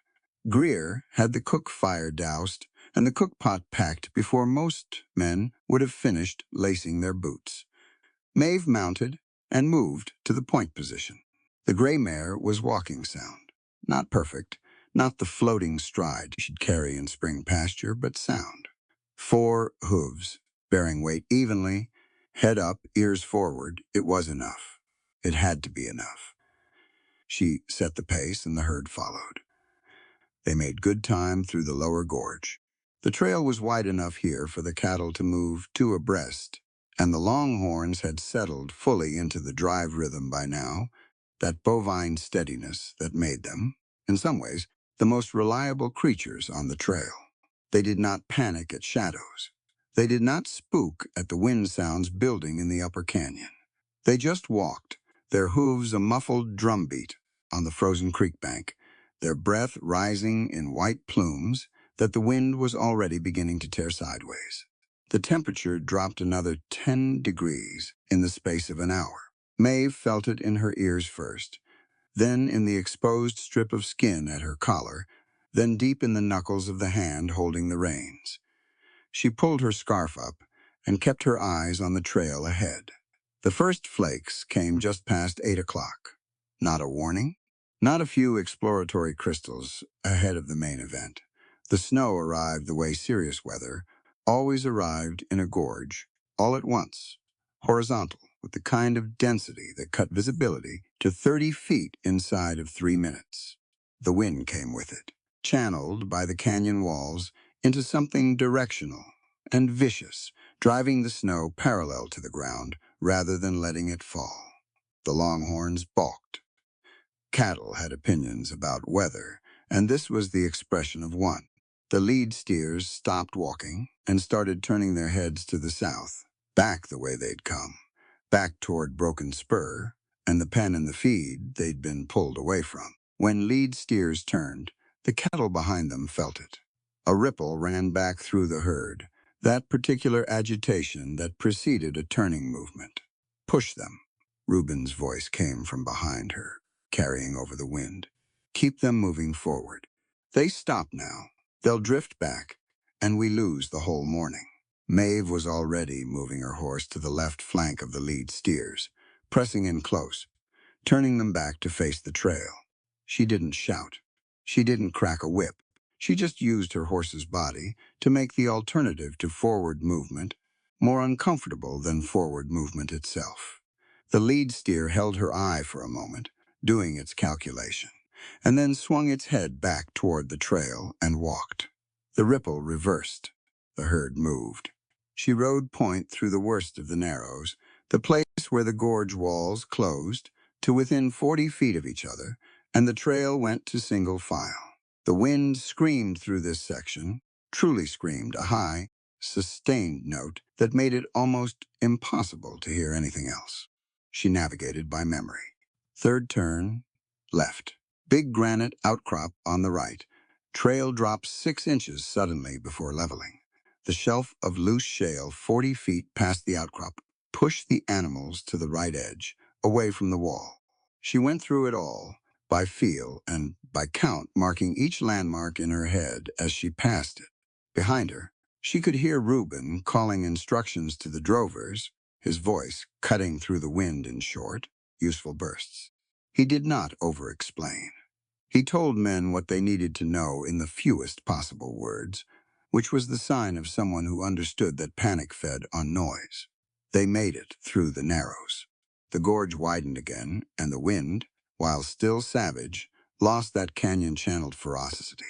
Greer had the cook fire doused and the cook pot packed before most men would have finished lacing their boots. Maeve mounted and moved to the point position. The gray mare was walking sound. Not perfect, not the floating stride she'd carry in spring pasture, but sound. 4 hooves, bearing weight evenly, head up, ears forward. It was enough. It had to be enough. She set the pace and the herd followed. They made good time through the lower gorge. The trail was wide enough here for the cattle to move 2 abreast, and the longhorns had settled fully into the drive rhythm by now, that bovine steadiness that made them, in some ways, the most reliable creatures on the trail. They did not panic at shadows. They did not spook at the wind sounds building in the upper canyon. They just walked, their hooves a muffled drumbeat on the frozen creek bank, their breath rising in white plumes that the wind was already beginning to tear sideways. The temperature dropped another 10 degrees in the space of an hour. Maeve felt it in her ears first, then in the exposed strip of skin at her collar, then deep in the knuckles of the hand holding the reins. She pulled her scarf up and kept her eyes on the trail ahead. The first flakes came just past 8 o'clock. Not a warning, not a few exploratory crystals ahead of the main event. The snow arrived the way serious weather always arrived in a gorge, all at once, horizontal, with the kind of density that cut visibility to 30 feet inside of 3 minutes. The wind came with it, channeled by the canyon walls into something directional and vicious, driving the snow parallel to the ground rather than letting it fall. The longhorns balked. Cattle had opinions about weather, and this was the expression of one. The lead steers stopped walking and started turning their heads to the south, back the way they'd come, back toward Broken Spur and the pen and the feed they'd been pulled away from. When lead steers turned, the cattle behind them felt it. A ripple ran back through the herd, that particular agitation that preceded a turning movement. Push them. Reuben's voice came from behind her, carrying over the wind. Keep them moving forward. They stop now. They'll drift back, and we lose the whole morning. Maeve was already moving her horse to the left flank of the lead steers, pressing in close, turning them back to face the trail. She didn't shout. She didn't crack a whip. She just used her horse's body to make the alternative to forward movement more uncomfortable than forward movement itself. The lead steer held her eye for a moment, doing its calculation, and then swung its head back toward the trail and walked. The ripple reversed. The herd moved. She rode point through the worst of the narrows, the place where the gorge walls closed, to within 40 feet of each other, and the trail went to single file. The wind screamed through this section, truly screamed, a high, sustained note that made it almost impossible to hear anything else. She navigated by memory. Third turn, left. Big granite outcrop on the right. Trail drops 6 inches suddenly before leveling. The shelf of loose shale 40 feet past the outcrop pushed the animals to the right edge, away from the wall. She went through it all, by feel and by count, marking each landmark in her head as she passed it. Behind her, she could hear Reuben calling instructions to the drovers, his voice cutting through the wind in short, useful bursts. He did not over-explain. He told men what they needed to know in the fewest possible words, which was the sign of someone who understood that panic fed on noise. They made it through the narrows. The gorge widened again, and the wind, while still savage, lost that canyon-channeled ferocity.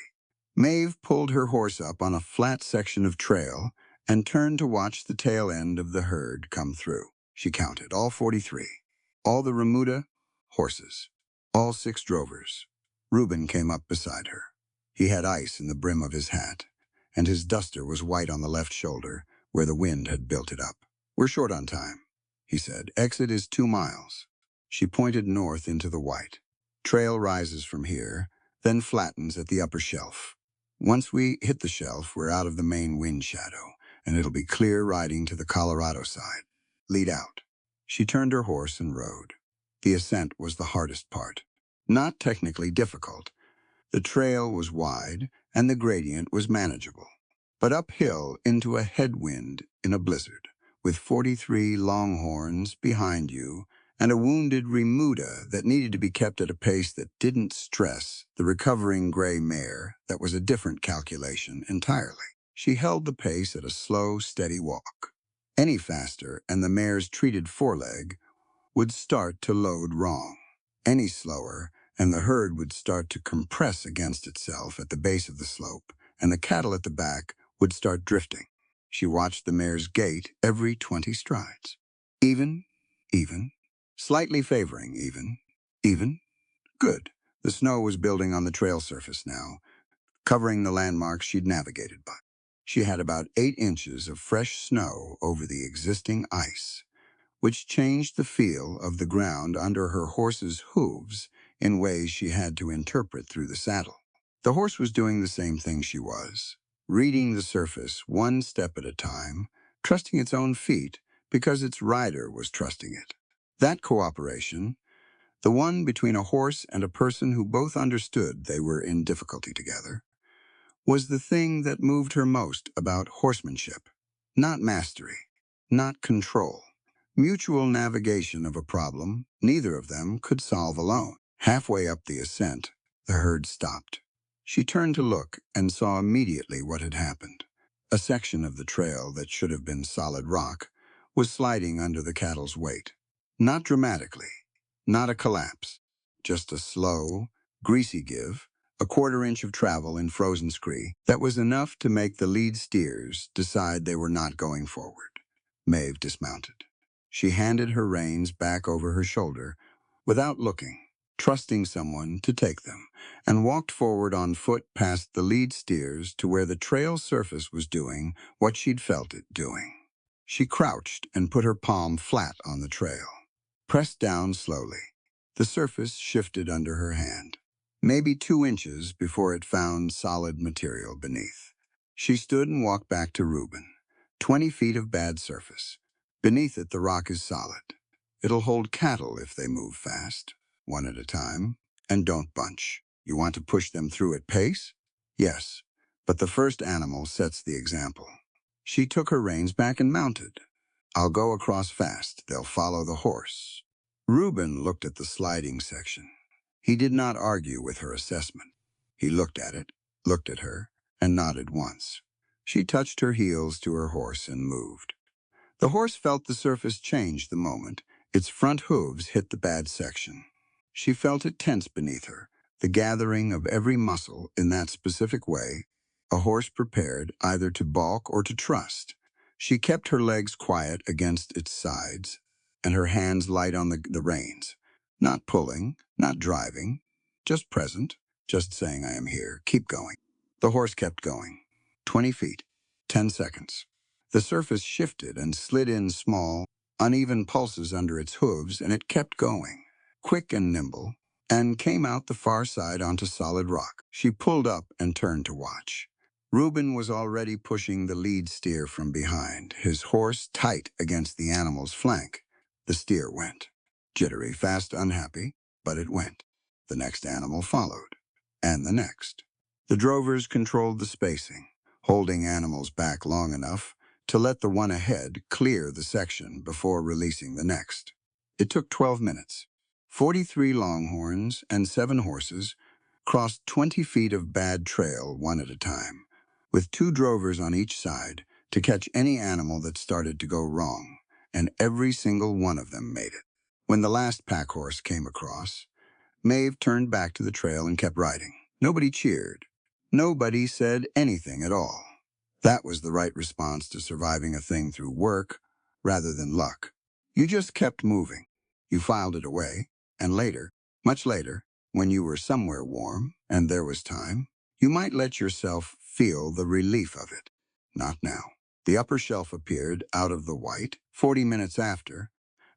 Maeve pulled her horse up on a flat section of trail and turned to watch the tail end of the herd come through. She counted, all 43. All the remuda, horses. All 6 drovers. Reuben came up beside her. He had ice in the brim of his hat, and his duster was white on the left shoulder, where the wind had built it up. "We're short on time," he said. "Exit is 2 miles. She pointed north into the white. "Trail rises from here, then flattens at the upper shelf. Once we hit the shelf, we're out of the main wind shadow, and it'll be clear riding to the Colorado side. Lead out." She turned her horse and rode. The ascent was the hardest part. Not technically difficult. The trail was wide, and the gradient was manageable. But uphill into a headwind in a blizzard, with 43 longhorns behind you, and a wounded remuda that needed to be kept at a pace that didn't stress the recovering gray mare, that was a different calculation entirely. She held the pace at a slow, steady walk. Any faster, and the mare's treated foreleg would start to load wrong. Any slower, and the herd would start to compress against itself at the base of the slope, and the cattle at the back would start drifting. She watched the mare's gait every 20 strides. Even, even, slightly favoring even, good. The snow was building on the trail surface now, covering the landmarks she'd navigated by. She had about 8 inches of fresh snow over the existing ice, which changed the feel of the ground under her horse's hooves in ways she had to interpret through the saddle. The horse was doing the same thing she was, reading the surface one step at a time, trusting its own feet because its rider was trusting it. That cooperation, the one between a horse and a person who both understood they were in difficulty together, was the thing that moved her most about horsemanship. Not mastery, not control. Mutual navigation of a problem neither of them could solve alone. Halfway up the ascent, the herd stopped. She turned to look and saw immediately what had happened. A section of the trail that should have been solid rock was sliding under the cattle's weight. Not dramatically, not a collapse, just a slow, greasy give, a 1/4 inch of travel in frozen scree that was enough to make the lead steers decide they were not going forward. Maeve dismounted. She handed her reins back over her shoulder without looking, trusting someone to take them, and walked forward on foot past the lead steers to where the trail surface was doing what she'd felt it doing. She crouched and put her palm flat on the trail. Pressed down slowly. The surface shifted under her hand, maybe 2 inches before it found solid material beneath. She stood and walked back to Reuben. 20 feet of bad surface. Beneath it, the rock is solid. It'll hold cattle if they move fast, one at a time, and don't bunch. You want to push them through at pace? Yes, but the first animal sets the example. She took her reins back and mounted. I'll go across fast. They'll follow the horse. Reuben looked at the sliding section. He did not argue with her assessment. He looked at it, looked at her, and nodded once. She touched her heels to her horse and moved. The horse felt the surface change the moment its front hooves hit the bad section. She felt it tense beneath her, the gathering of every muscle in that specific way, a horse prepared either to balk or to trust. She kept her legs quiet against its sides, and her hands light on the reins, not pulling, not driving, just present, Just saying I am here. Keep going. The horse kept going. 20 feet. 10 seconds. The surface shifted and slid in small, uneven pulses under its hooves, and it kept going, quick and nimble, and came out the far side onto solid rock. She pulled up and turned to watch. Reuben was already pushing the lead steer from behind, his horse tight against the animal's flank. The steer went. Jittery, fast, unhappy, but it went. The next animal followed, and the next. The drovers controlled the spacing, holding animals back long enough to let the one ahead clear the section before releasing the next. It took 12 minutes. 43 longhorns and 7 horses crossed 20 feet of bad trail one at a time, with 2 drovers on each side to catch any animal that started to go wrong, and every single one of them made it. When the last pack horse came across, Maeve turned back to the trail and kept riding. Nobody cheered. Nobody said anything at all. That was the right response to surviving a thing through work rather than luck. You just kept moving. You filed it away, and later, much later, when you were somewhere warm and there was time, you might let yourself feel the relief of it. Not now. The upper shelf appeared out of the white 40 minutes after,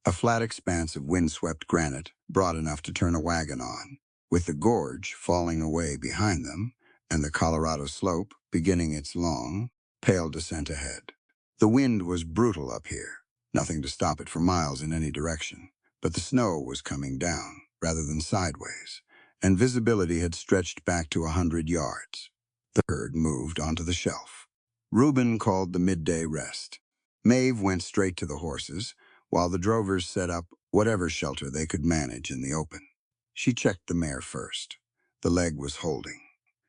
a flat expanse of windswept granite broad enough to turn a wagon on, with the gorge falling away behind them and the Colorado slope beginning its long, pale descent ahead. The wind was brutal up here, nothing to stop it for miles in any direction, but the snow was coming down rather than sideways, and visibility had stretched back to 100 yards. The herd moved onto the shelf. Reuben called the midday rest. Maeve went straight to the horses, while the drovers set up whatever shelter they could manage in the open. She checked the mare first. The leg was holding.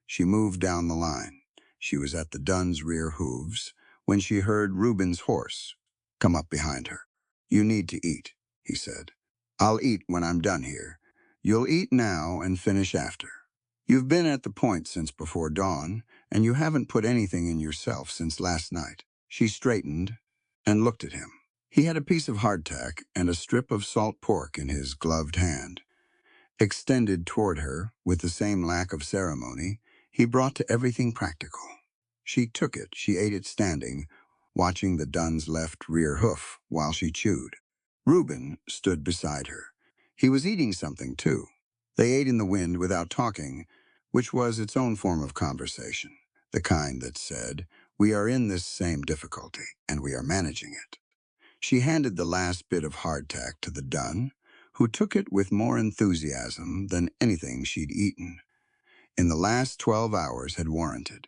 She moved down the line. She was at the Dunn's rear hooves when she heard Reuben's horse come up behind her. "You need to eat," he said. "I'll eat when I'm done here. You'll eat now and finish after. You've been at the point since before dawn, and you haven't put anything in yourself since last night." She straightened and looked at him. He had a piece of hardtack and a strip of salt pork in his gloved hand. Extended toward her with the same lack of ceremony he brought to everything practical. She took it. She ate it standing, watching the Dunn's left rear hoof while she chewed. Reuben stood beside her. He was eating something, too. They ate in the wind without talking, which was its own form of conversation, the kind that said, "We are in this same difficulty, and we are managing it." She handed the last bit of hardtack to the Dunn, who took it with more enthusiasm than anything she'd eaten in the last 12 hours had warranted.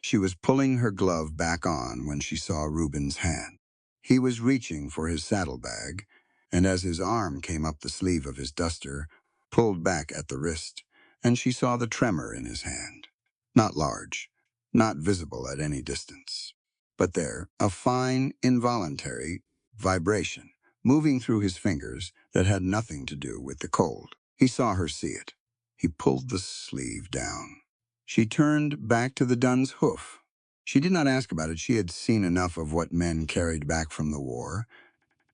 She was pulling her glove back on when she saw Reuben's hand. He was reaching for his saddlebag, and as his arm came up the sleeve of his duster, pulled back at the wrist, and she saw the tremor in his hand. Not large, not visible at any distance, but there, a fine, involuntary vibration moving through his fingers that had nothing to do with the cold. He saw her see it. He pulled the sleeve down. She turned back to the Dunn's hoof. She did not ask about it. She had seen enough of what men carried back from the war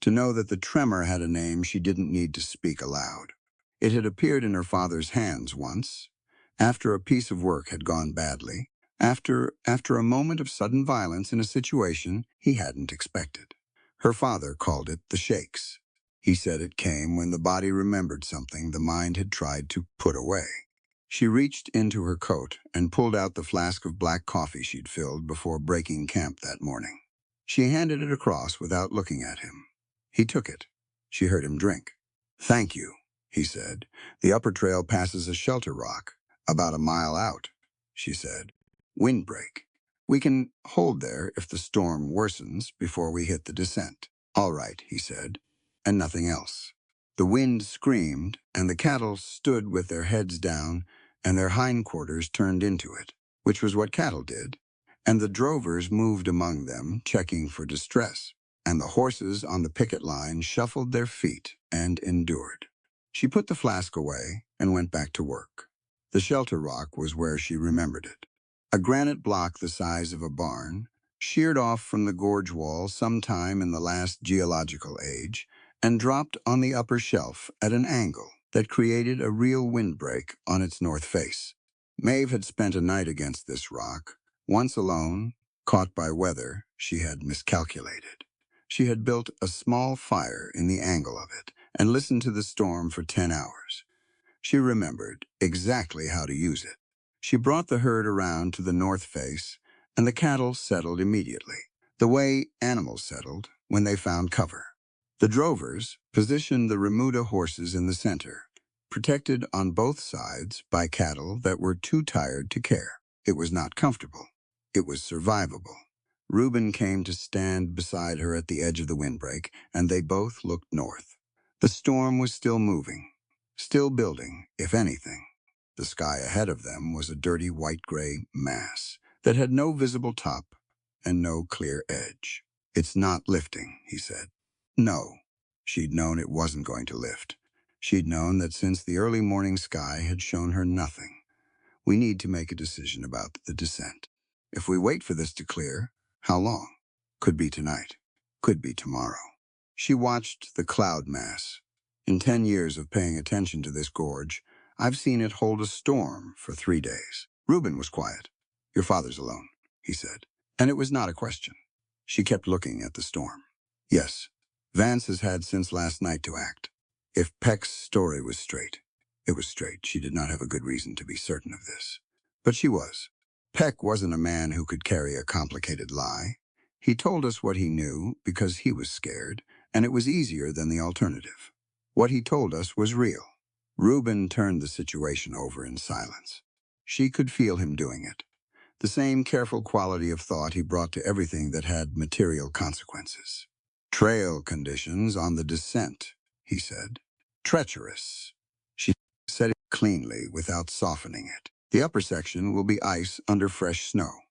to know that the tremor had a name she didn't need to speak aloud. It had appeared in her father's hands once, after a piece of work had gone badly, after a moment of sudden violence in a situation he hadn't expected. Her father called it the shakes. He said it came when the body remembered something the mind had tried to put away. She reached into her coat and pulled out the flask of black coffee she'd filled before breaking camp that morning. She handed it across without looking at him. He took it. She heard him drink. "Thank you," he said. "The upper trail passes a shelter rock, about a mile out," she said. "Windbreak. We can hold there if the storm worsens before we hit the descent." "All right," he said, and nothing else. The wind screamed, and the cattle stood with their heads down and their hindquarters turned into it, which was what cattle did, and the drovers moved among them, checking for distress, and the horses on the picket line shuffled their feet and endured. She put the flask away and went back to work. The shelter rock was where she remembered it. A granite block the size of a barn, sheared off from the gorge wall sometime in the last geological age, and dropped on the upper shelf at an angle that created a real windbreak on its north face. Maeve had spent a night against this rock. Once alone, caught by weather, she had miscalculated. She had built a small fire in the angle of it and listened to the storm for 10 hours. She remembered exactly how to use it. She brought the herd around to the north face, and the cattle settled immediately, the way animals settled when they found cover. The drovers positioned the remuda horses in the center, protected on both sides by cattle that were too tired to care. It was not comfortable. It was survivable. Reuben came to stand beside her at the edge of the windbreak, and they both looked north. The storm was still moving, still building, if anything. The sky ahead of them was a dirty white-gray mass that had no visible top and no clear edge. "It's not lifting," he said. No, she'd known it wasn't going to lift. She'd known that since the early morning sky had shown her nothing. "We need to make a decision about the descent. If we wait for this to clear, how long? Could be tonight. Could be tomorrow." She watched the cloud mass. In 10 years of paying attention to this gorge, I've seen it hold a storm for 3 days. Reuben was quiet. "Your father's alone," he said. And it was not a question. She kept looking at the storm. "Yes, Vance has had since last night to act. If Peck's story was straight." It was straight. She did not have a good reason to be certain of this. But she was. Peck wasn't a man who could carry a complicated lie. He told us what he knew because he was scared, and it was easier than the alternative. What he told us was real. Reuben turned the situation over in silence. She could feel him doing it. The same careful quality of thought he brought to everything that had material consequences. "Trail conditions on the descent," he said. "Treacherous." She said it cleanly without softening it. "The upper section will be ice under fresh snow.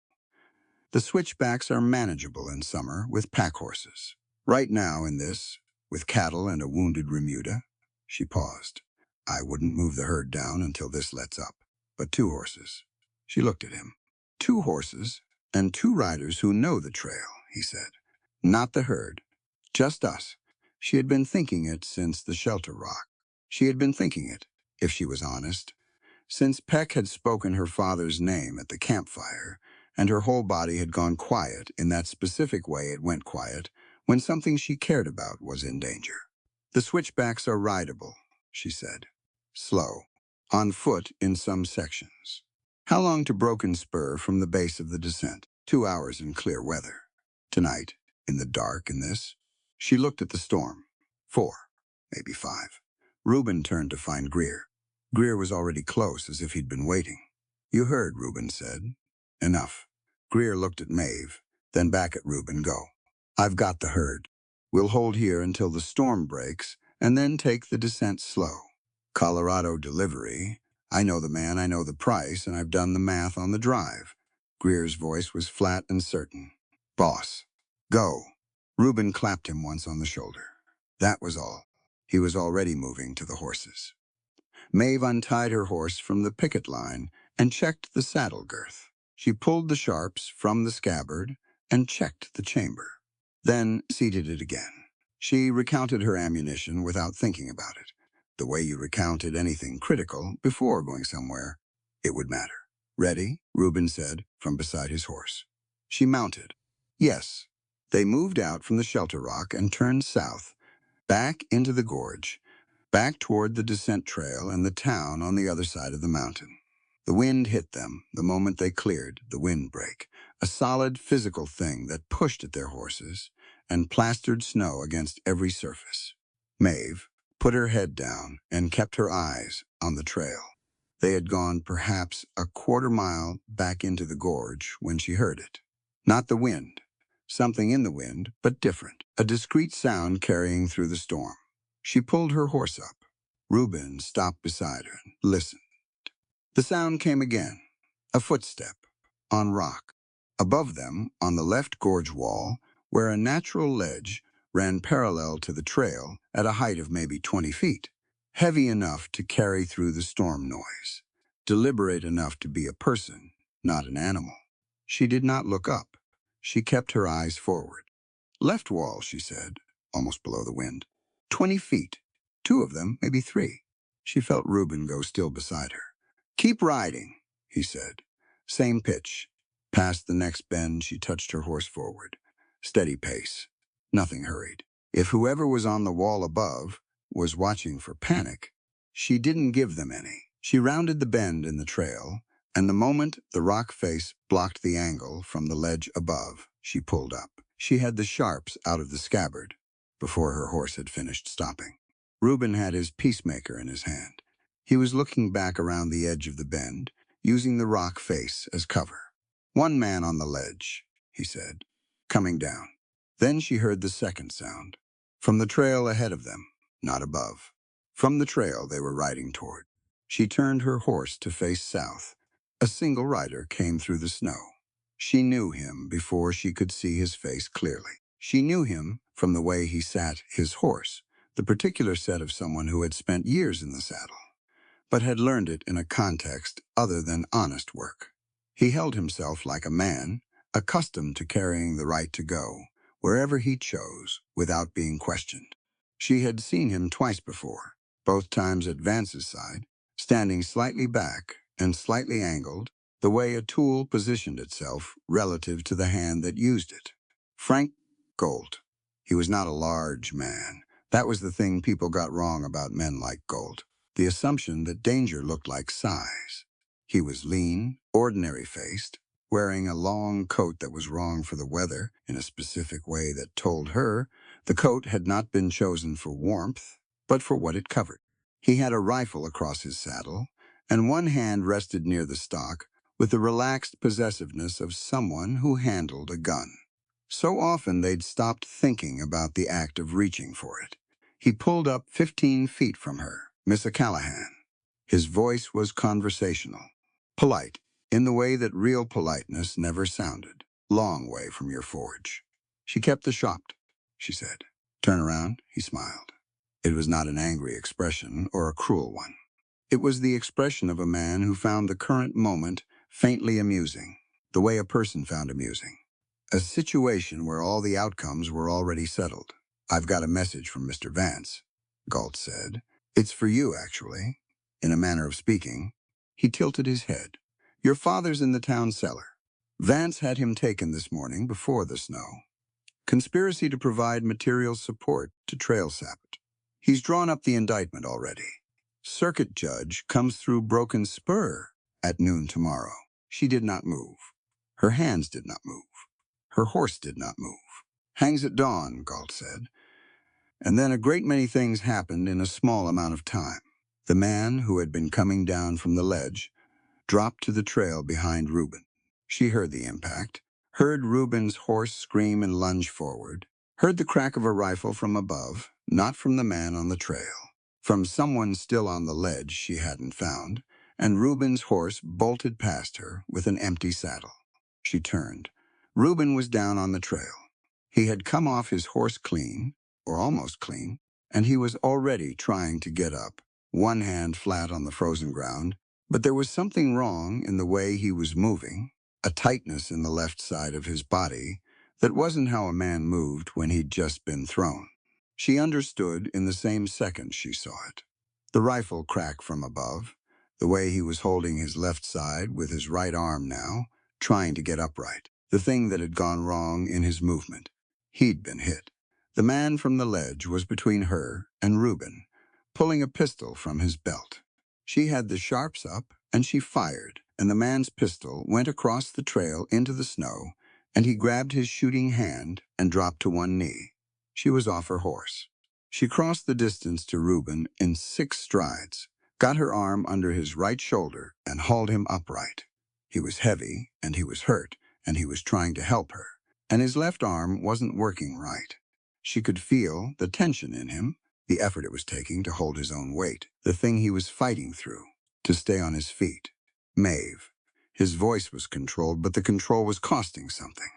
The switchbacks are manageable in summer with pack horses. Right now in this, with cattle and a wounded remuda." She paused. "I wouldn't move the herd down until this lets up. But 2 horses." She looked at him. "2 horses and 2 riders who know the trail," he said. "Not the herd. Just us." She had been thinking it since the shelter rock. She had been thinking it, if she was honest, since Peck had spoken her father's name at the campfire, and her whole body had gone quiet in that specific way it went quiet when something she cared about was in danger. "The switchbacks are rideable," she said. "Slow. On foot in some sections. How long to Broken Spur from the base of the descent?" 2 hours in clear weather. "Tonight, in the dark in this?" She looked at the storm. 4, maybe 5. Reuben turned to find Greer. Greer was already close, as if he'd been waiting. "You heard," Reuben said. "Enough." Greer looked at Maeve, then back at Reuben. "Go. I've got the herd. We'll hold here until the storm breaks, and then take the descent slow. Colorado delivery. I know the man, I know the price, and I've done the math on the drive." Greer's voice was flat and certain. "Boss. Go." Reuben clapped him once on the shoulder. That was all. He was already moving to the horses. Maeve untied her horse from the picket line and checked the saddle girth. She pulled the sharps from the scabbard and checked the chamber, then seated it again. She recounted her ammunition without thinking about it, the way you recounted anything critical before going somewhere it would matter. "Ready?" Reuben said from beside his horse. She mounted. "Yes." They moved out from the shelter rock and turned south, back into the gorge, back toward the descent trail and the town on the other side of the mountain. The wind hit them the moment they cleared the windbreak, a solid physical thing that pushed at their horses and plastered snow against every surface. Maeve put her head down and kept her eyes on the trail. They had gone perhaps a quarter mile back into the gorge when she heard it. Not the wind. Something in the wind, but different. A discreet sound carrying through the storm. She pulled her horse up. Reuben stopped beside her and listened. The sound came again. A footstep. On rock. Above them, on the left gorge wall, where a natural ledge ran parallel to the trail at a height of maybe 20 feet. Heavy enough to carry through the storm noise. Deliberate enough to be a person, not an animal. She did not look up. She kept her eyes forward. "Left wall," she said, almost below the wind. 20 feet. 2 of them, maybe 3. She felt Reuben go still beside her. "Keep riding," he said. Same pitch. Past the next bend, she touched her horse forward. Steady pace. Nothing hurried. If whoever was on the wall above was watching for panic, she didn't give them any. She rounded the bend in the trail, and the moment the rock face blocked the angle from the ledge above, she pulled up. She had the sharps out of the scabbard before her horse had finished stopping. Reuben had his peacemaker in his hand. He was looking back around the edge of the bend, using the rock face as cover. One man on the ledge, he said, coming down. Then she heard the second sound. From the trail ahead of them, not above. From the trail they were riding toward. She turned her horse to face south. A single rider came through the snow. She knew him before she could see his face clearly. She knew him from the way he sat his horse, the particular set of someone who had spent years in the saddle, but had learned it in a context other than honest work. He held himself like a man, accustomed to carrying the right to go wherever he chose without being questioned. She had seen him twice before, both times at Vance's side, standing slightly back and slightly angled, the way a tool positioned itself relative to the hand that used it. Frank Gold. He was not a large man. That was the thing people got wrong about men like Gold. The assumption that danger looked like size. He was lean, ordinary-faced, wearing a long coat that was wrong for the weather in a specific way that told her the coat had not been chosen for warmth, but for what it covered. He had a rifle across his saddle, and one hand rested near the stock with the relaxed possessiveness of someone who handled a gun. So often they'd stopped thinking about the act of reaching for it. He pulled up 15 feet from her, Miss O'Callahan. His voice was conversational, polite, in the way that real politeness never sounded. Long way from your forge. She kept the shop, she said. Turn around, he smiled. It was not an angry expression or a cruel one. It was the expression of a man who found the current moment faintly amusing, the way a person found amusing. A situation where all the outcomes were already settled. I've got a message from Mr. Vance, Galt said. It's for you, actually. In a manner of speaking, he tilted his head. Your father's in the town cellar. Vance had him taken this morning before the snow. Conspiracy to provide material support to trail sap it. He's drawn up the indictment already. Circuit judge comes through Broken Spur at noon tomorrow. She did not move. Her hands did not move. Her horse did not move. Hangs at dawn, Galt said. And then a great many things happened in a small amount of time. The man who had been coming down from the ledge dropped to the trail behind Reuben. She heard the impact, heard Reuben's horse scream and lunge forward, heard the crack of a rifle from above, not from the man on the trail, from someone still on the ledge she hadn't found, and Reuben's horse bolted past her with an empty saddle. She turned. Reuben was down on the trail. He had come off his horse clean, or almost clean, and he was already trying to get up, one hand flat on the frozen ground, but there was something wrong in the way he was moving, a tightness in the left side of his body that wasn't how a man moved when he'd just been thrown. She understood in the same second she saw it. The rifle crack from above, the way he was holding his left side with his right arm now, trying to get upright, the thing that had gone wrong in his movement. He'd been hit. The man from the ledge was between her and Reuben, pulling a pistol from his belt. She had the sharps up, and she fired, and the man's pistol went across the trail into the snow, and he grabbed his shooting hand and dropped to one knee. She was off her horse. She crossed the distance to Reuben in 6 strides, got her arm under his right shoulder, and hauled him upright. He was heavy, and he was hurt, and he was trying to help her, and his left arm wasn't working right. She could feel the tension in him, the effort it was taking to hold his own weight, the thing he was fighting through, to stay on his feet. Maeve. His voice was controlled, but the control was costing something.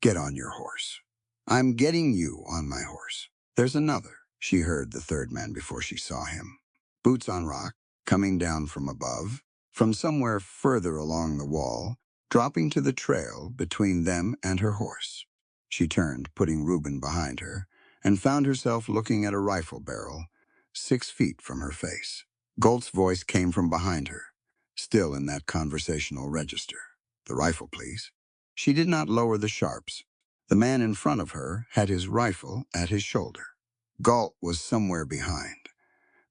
Get on your horse. I'm getting you on my horse. There's another. She heard the third man before she saw him. Boots on rock, coming down from above, from somewhere further along the wall, dropping to the trail between them and her horse. She turned, putting Reuben behind her, and found herself looking at a rifle barrel 6 feet from her face. Galt's voice came from behind her. still in that conversational register. The rifle, please. She did not lower the sharps. The man in front of her had his rifle at his shoulder. Galt was somewhere behind.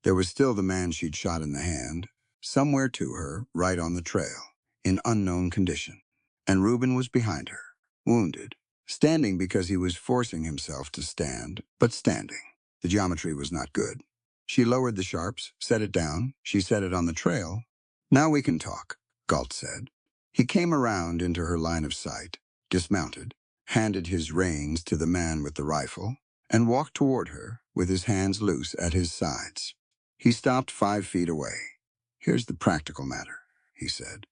There was still the man she'd shot in the hand, somewhere to her, right on the trail, in unknown condition. And Reuben was behind her, wounded, standing because he was forcing himself to stand, but standing. The geometry was not good. She lowered the sharps, set it down. She set it on the trail. Now we can talk, Galt said. He came around into her line of sight, dismounted, handed his reins to the man with the rifle, and walked toward her with his hands loose at his sides. He stopped 5 feet away. Here's the practical matter, he said.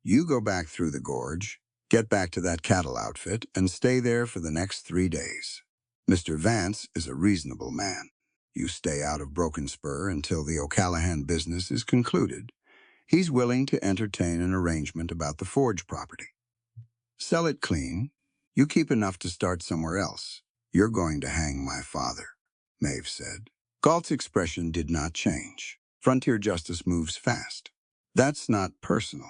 You go back through the gorge, get back to that cattle outfit, and stay there for the next 3 days. Mr. Vance is a reasonable man. You stay out of Broken Spur until the O'Callahan business is concluded. He's willing to entertain an arrangement about the forge property. Sell it clean. You keep enough to start somewhere else. You're going to hang my father, Maeve said. Galt's expression did not change. Frontier justice moves fast. That's not personal.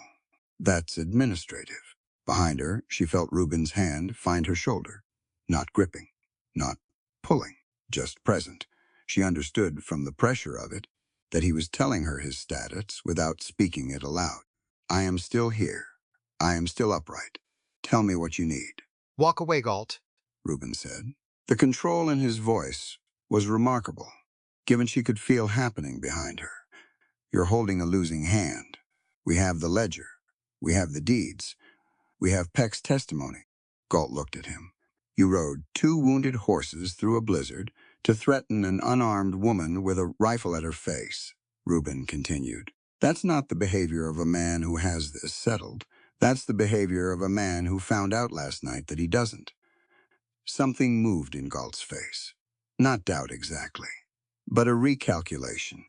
That's administrative. Behind her, she felt Reuben's hand find her shoulder. Not gripping, not pulling, just present. She understood from the pressure of it that he was telling her his status without speaking it aloud. I am still here. I am still upright. Tell me what you need. Walk away, Galt, Reuben said. The control in his voice was remarkable, given she could feel happening behind her. You're holding a losing hand. We have the ledger. We have the deeds. We have Peck's testimony. Galt looked at him. You rode 2 wounded horses through a blizzard to threaten an unarmed woman with a rifle at her face, Reuben continued. That's not the behavior of a man who has this settled. That's the behavior of a man who found out last night that he doesn't. Something moved in Galt's face. Not doubt exactly, but a recalculation.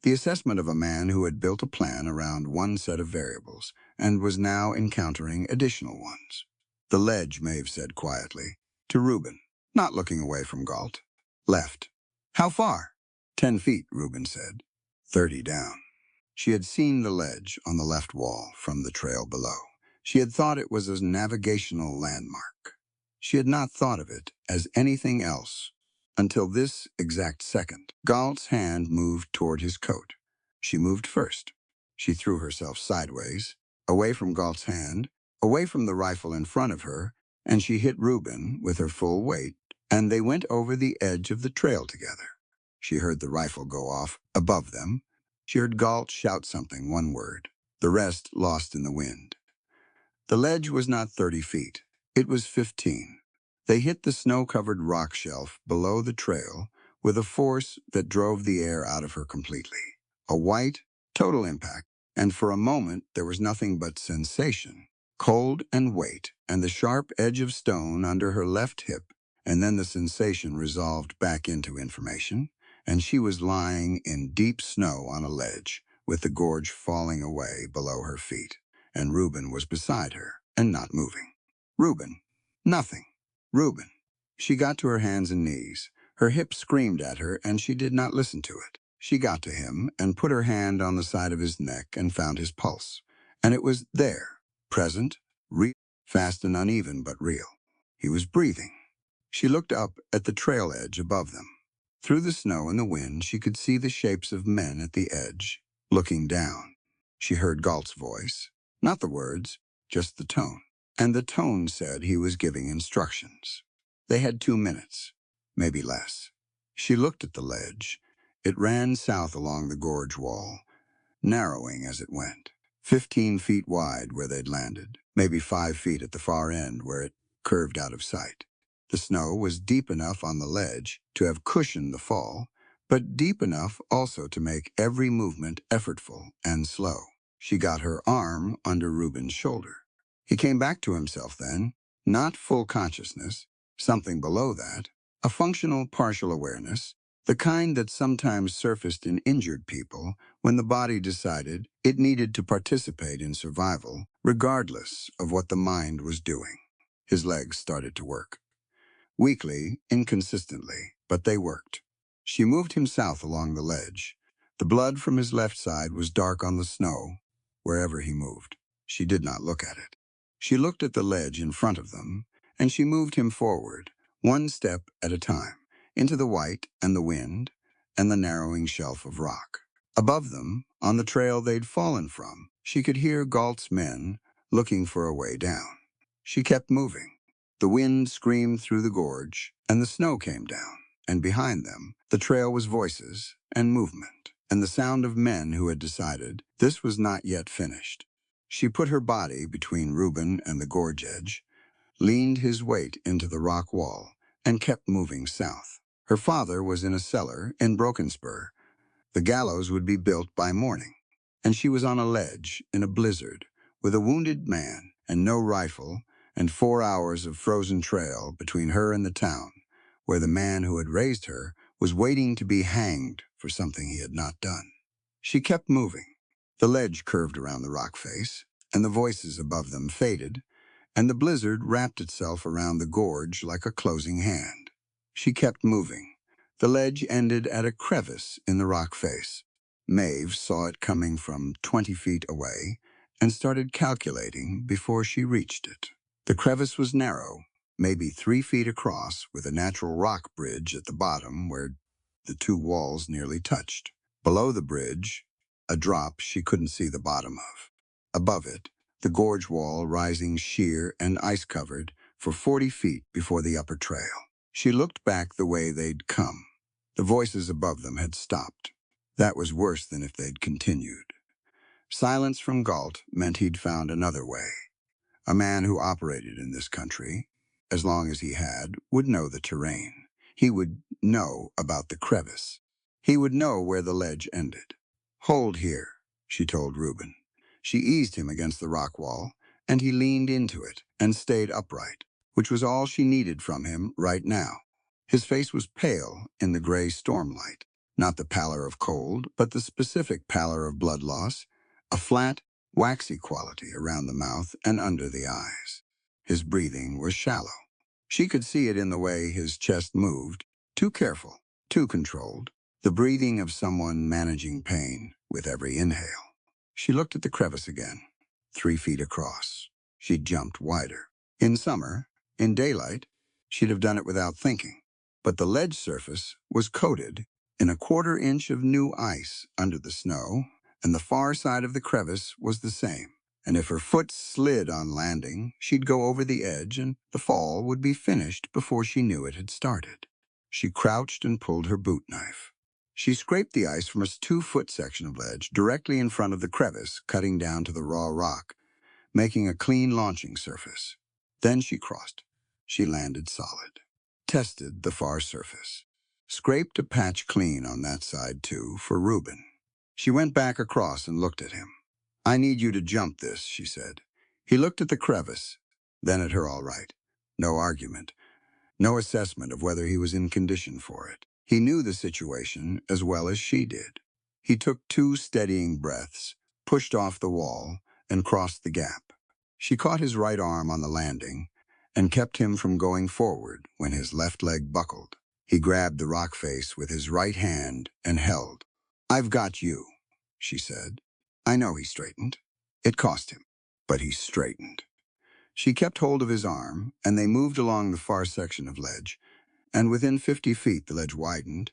The assessment of a man who had built a plan around one set of variables and was now encountering additional ones. The ledge, Maeve said quietly, to Reuben, not looking away from Galt. Left. How far? 10 feet, Reuben said. 30 down. She had seen the ledge on the left wall from the trail below. She had thought it was a navigational landmark. She had not thought of it as anything else until this exact second. Galt's hand moved toward his coat. She moved first. She threw herself sideways, away from Galt's hand, away from the rifle in front of her, and she hit Reuben with her full weight, and they went over the edge of the trail together. She heard the rifle go off above them. She heard Galt shout something, one word, the rest lost in the wind. The ledge was not 30 feet. It was 15. They hit the snow-covered rock shelf below the trail with a force that drove the air out of her completely. A white, total impact, and for a moment there was nothing but sensation, cold and weight, and the sharp edge of stone under her left hip, and then the sensation resolved back into information, and she was lying in deep snow on a ledge, with the gorge falling away below her feet, and Reuben was beside her and not moving. Reuben. Nothing. Reuben. She got to her hands and knees. Her hip screamed at her, and she did not listen to it. She got to him and put her hand on the side of his neck and found his pulse. And it was there, present, real, fast and uneven, but real. He was breathing. She looked up at the trail edge above them. Through the snow and the wind, she could see the shapes of men at the edge, looking down. She heard Galt's voice, not the words, just the tone. And the tone said he was giving instructions. They had 2 minutes, maybe less. She looked at the ledge. It ran south along the gorge wall, narrowing as it went, 15 feet wide where they'd landed, maybe 5 feet at the far end where it curved out of sight. The snow was deep enough on the ledge to have cushioned the fall, but deep enough also to make every movement effortful and slow. She got her arm under Reuben's shoulder. He came back to himself then, not full consciousness, something below that, a functional partial awareness, the kind that sometimes surfaced in injured people when the body decided it needed to participate in survival, regardless of what the mind was doing. His legs started to work. Weakly, inconsistently, but they worked. She moved him south along the ledge. The blood from his left side was dark on the snow, wherever he moved. She did not look at it. She looked at the ledge in front of them, and she moved him forward, one step at a time, into the white and the wind and the narrowing shelf of rock. Above them, on the trail they'd fallen from, she could hear Galt's men looking for a way down. She kept moving. The wind screamed through the gorge, and the snow came down, and behind them, the trail was voices and movement, and the sound of men who had decided this was not yet finished. She put her body between Reuben and the gorge edge, leaned his weight into the rock wall, and kept moving south. Her father was in a cellar in Broken Spur. The gallows would be built by morning, and she was on a ledge in a blizzard with a wounded man and no rifle and 4 hours of frozen trail between her and the town, where the man who had raised her was waiting to be hanged for something he had not done. She kept moving. The ledge curved around the rock face, and the voices above them faded, and the blizzard wrapped itself around the gorge like a closing hand. She kept moving. The ledge ended at a crevice in the rock face. Maeve saw it coming from 20 feet away and started calculating before she reached it. The crevice was narrow, maybe 3 feet across, with a natural rock bridge at the bottom where the two walls nearly touched. Below the bridge, a drop she couldn't see the bottom of. Above it, the gorge wall rising sheer and ice-covered for 40 feet before the upper trail. She looked back the way they'd come. The voices above them had stopped. That was worse than if they'd continued. Silence from Galt meant he'd found another way. A man who operated in this country, as long as he had, would know the terrain. He would know about the crevice. He would know where the ledge ended. "Hold here," she told Reuben. She eased him against the rock wall, and he leaned into it and stayed upright, which was all she needed from him right now. His face was pale in the gray stormlight, not the pallor of cold, but the specific pallor of blood loss, a flat, waxy quality around the mouth and under the eyes. His breathing was shallow. She could see it in the way his chest moved, too careful, too controlled, the breathing of someone managing pain with every inhale. She looked at the crevice again, 3 feet across. She jumped wider. In summer, in daylight, she'd have done it without thinking. But the ledge surface was coated in a 1/4 inch of new ice under the snow, and the far side of the crevice was the same. And if her foot slid on landing, she'd go over the edge and the fall would be finished before she knew it had started. She crouched and pulled her boot knife. She scraped the ice from a 2-foot section of ledge directly in front of the crevice, cutting down to the raw rock, making a clean launching surface. Then she crossed. She landed solid. Tested the far surface. Scraped a patch clean on that side, too, for Reuben. She went back across and looked at him. "I need you to jump this," she said. He looked at the crevice, then at her all right. No argument. No assessment of whether he was in condition for it. He knew the situation as well as she did. He took 2 steadying breaths, pushed off the wall, and crossed the gap. She caught his right arm on the landing and kept him from going forward when his left leg buckled. He grabbed the rock face with his right hand and held. "I've got you," she said. I know he straightened. It cost him, but he straightened. She kept hold of his arm, and they moved along the far section of ledge, and within 50 feet the ledge widened,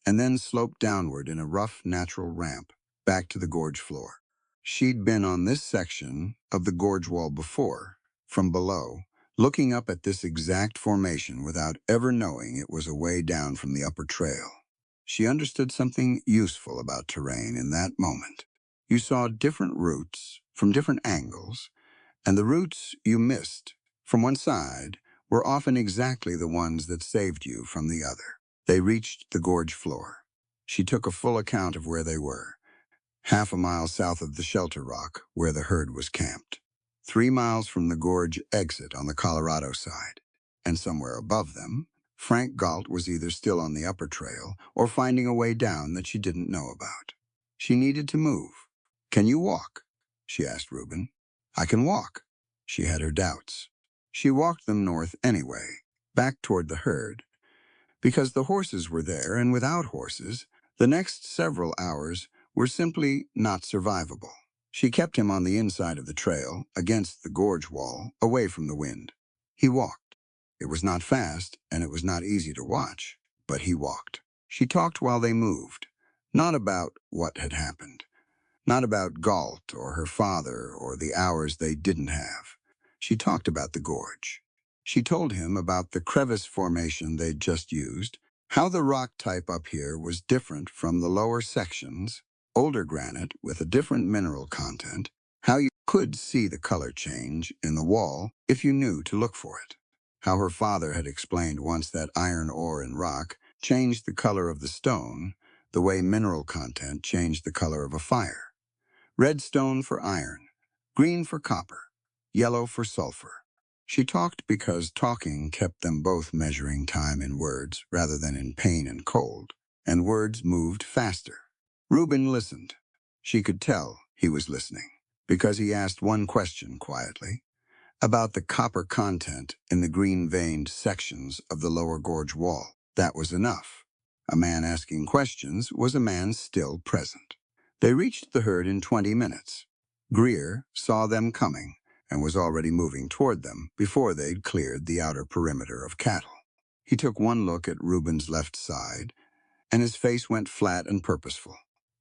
and then sloped downward in a rough, natural ramp back to the gorge floor. She'd been on this section of the gorge wall before, from below, looking up at this exact formation without ever knowing it was a way down from the upper trail. She understood something useful about terrain in that moment. You saw different routes from different angles, and the routes you missed from one side were often exactly the ones that saved you from the other. They reached the gorge floor. She took a full account of where they were. 1/2 mile south of the shelter rock, where the herd was camped. 3 miles from the gorge exit on the Colorado side. And somewhere above them, Frank Galt was either still on the upper trail or finding a way down that she didn't know about. She needed to move. "Can you walk?" she asked Reuben. "I can walk." She had her doubts. She walked them north anyway, back toward the herd, because the horses were there, and without horses, the next several hours were simply not survivable. She kept him on the inside of the trail, against the gorge wall, away from the wind. He walked. It was not fast, and it was not easy to watch, but he walked. She talked while they moved, not about what had happened, not about Galt or her father or the hours they didn't have. She talked about the gorge. She told him about the crevice formation they'd just used, how the rock type up here was different from the lower sections, older granite with a different mineral content, how you could see the color change in the wall if you knew to look for it, how her father had explained once that iron ore in rock changed the color of the stone the way mineral content changed the color of a fire. Red stone for iron, green for copper, yellow for sulfur. She talked because talking kept them both measuring time in words rather than in pain and cold, and words moved faster. Reuben listened. She could tell he was listening, because he asked one question quietly, about the copper content in the green-veined sections of the lower gorge wall. That was enough. A man asking questions was a man still present. They reached the herd in 20 minutes. Greer saw them coming and was already moving toward them before they'd cleared the outer perimeter of cattle. He took one look at Reuben's left side, and his face went flat and purposeful.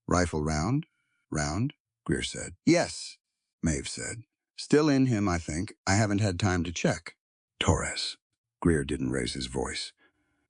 Rifle round? Round? Greer said. Yes, Maeve said. Still in him, I think. I haven't had time to check. Torres. Greer didn't raise his voice.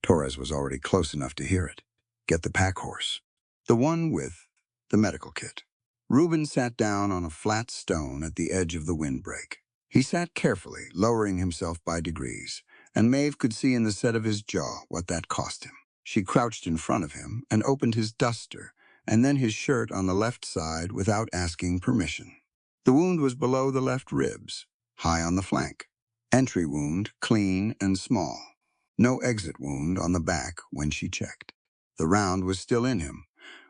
Torres was already close enough to hear it. Get the pack horse. The one with the medical kit. Reuben sat down on a flat stone at the edge of the windbreak. He sat carefully, lowering himself by degrees, and Maeve could see in the set of his jaw what that cost him. She crouched in front of him and opened his duster, and then his shirt on the left side without asking permission. The wound was below the left ribs, high on the flank. Entry wound, clean and small. No exit wound on the back when she checked. The round was still in him,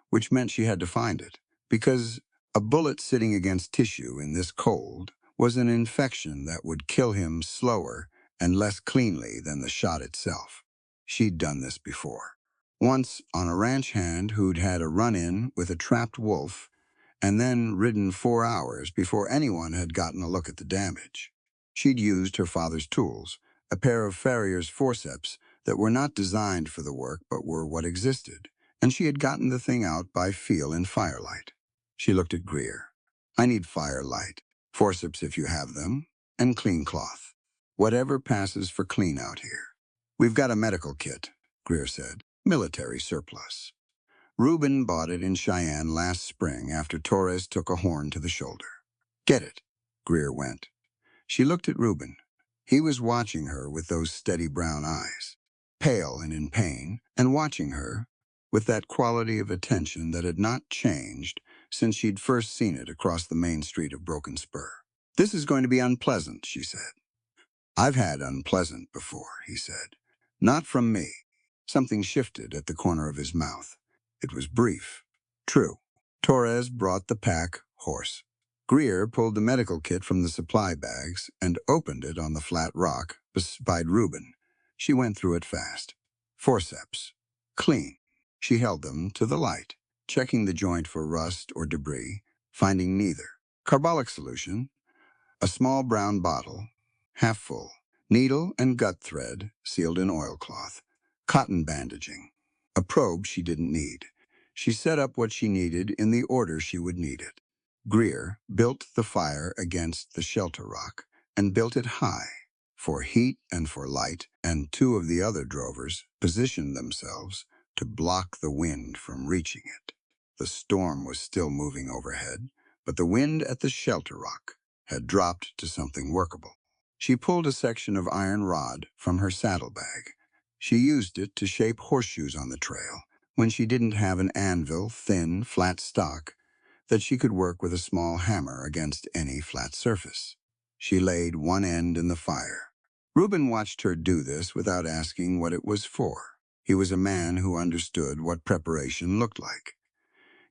which meant she had to find it, because a bullet sitting against tissue in this cold was an infection that would kill him slower and less cleanly than the shot itself. She'd done this before. Once on a ranch hand who'd had a run-in with a trapped wolf and then ridden 4 hours before anyone had gotten a look at the damage. She'd used her father's tools, a pair of farrier's forceps that were not designed for the work but were what existed, and she had gotten the thing out by feel in firelight. She looked at Greer. I need firelight, forceps if you have them, and clean cloth. Whatever passes for clean out here. We've got a medical kit, Greer said. Military surplus. Reuben bought it in Cheyenne last spring after Torres took a horn to the shoulder. Get it, Greer went. She looked at Reuben. He was watching her with those steady brown eyes, pale and in pain, and watching her with that quality of attention that had not changed since she'd first seen it across the main street of Broken Spur. This is going to be unpleasant, she said. I've had unpleasant before, he said. Not from me. Something shifted at the corner of his mouth. It was brief. True. Torres brought the pack horse. Greer pulled the medical kit from the supply bags and opened it on the flat rock beside Reuben. She went through it fast. Forceps. Clean. She held them to the light, checking the joint for rust or debris, finding neither. Carbolic solution. A small brown bottle, half full. Needle and gut thread sealed in oilcloth. Cotton bandaging. A probe she didn't need. She set up what she needed in the order she would need it. Greer built the fire against the shelter rock and built it high for heat and for light, and 2 of the other drovers positioned themselves to block the wind from reaching it. The storm was still moving overhead, but the wind at the shelter rock had dropped to something workable. She pulled a section of iron rod from her saddlebag. She used it to shape horseshoes on the trail when she didn't have an anvil, thin, flat stock, that she could work with a small hammer against any flat surface. She laid one end in the fire. Reuben watched her do this without asking what it was for. He was a man who understood what preparation looked like.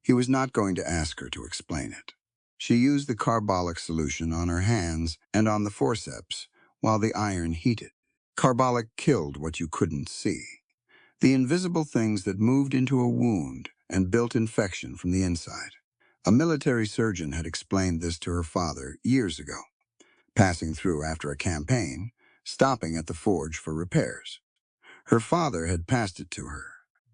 He was not going to ask her to explain it. She used the carbolic solution on her hands and on the forceps while the iron heated. Carbolic killed what you couldn't see, the invisible things that moved into a wound and built infection from the inside. A military surgeon had explained this to her father years ago, passing through after a campaign, stopping at the forge for repairs. Her father had passed it to her,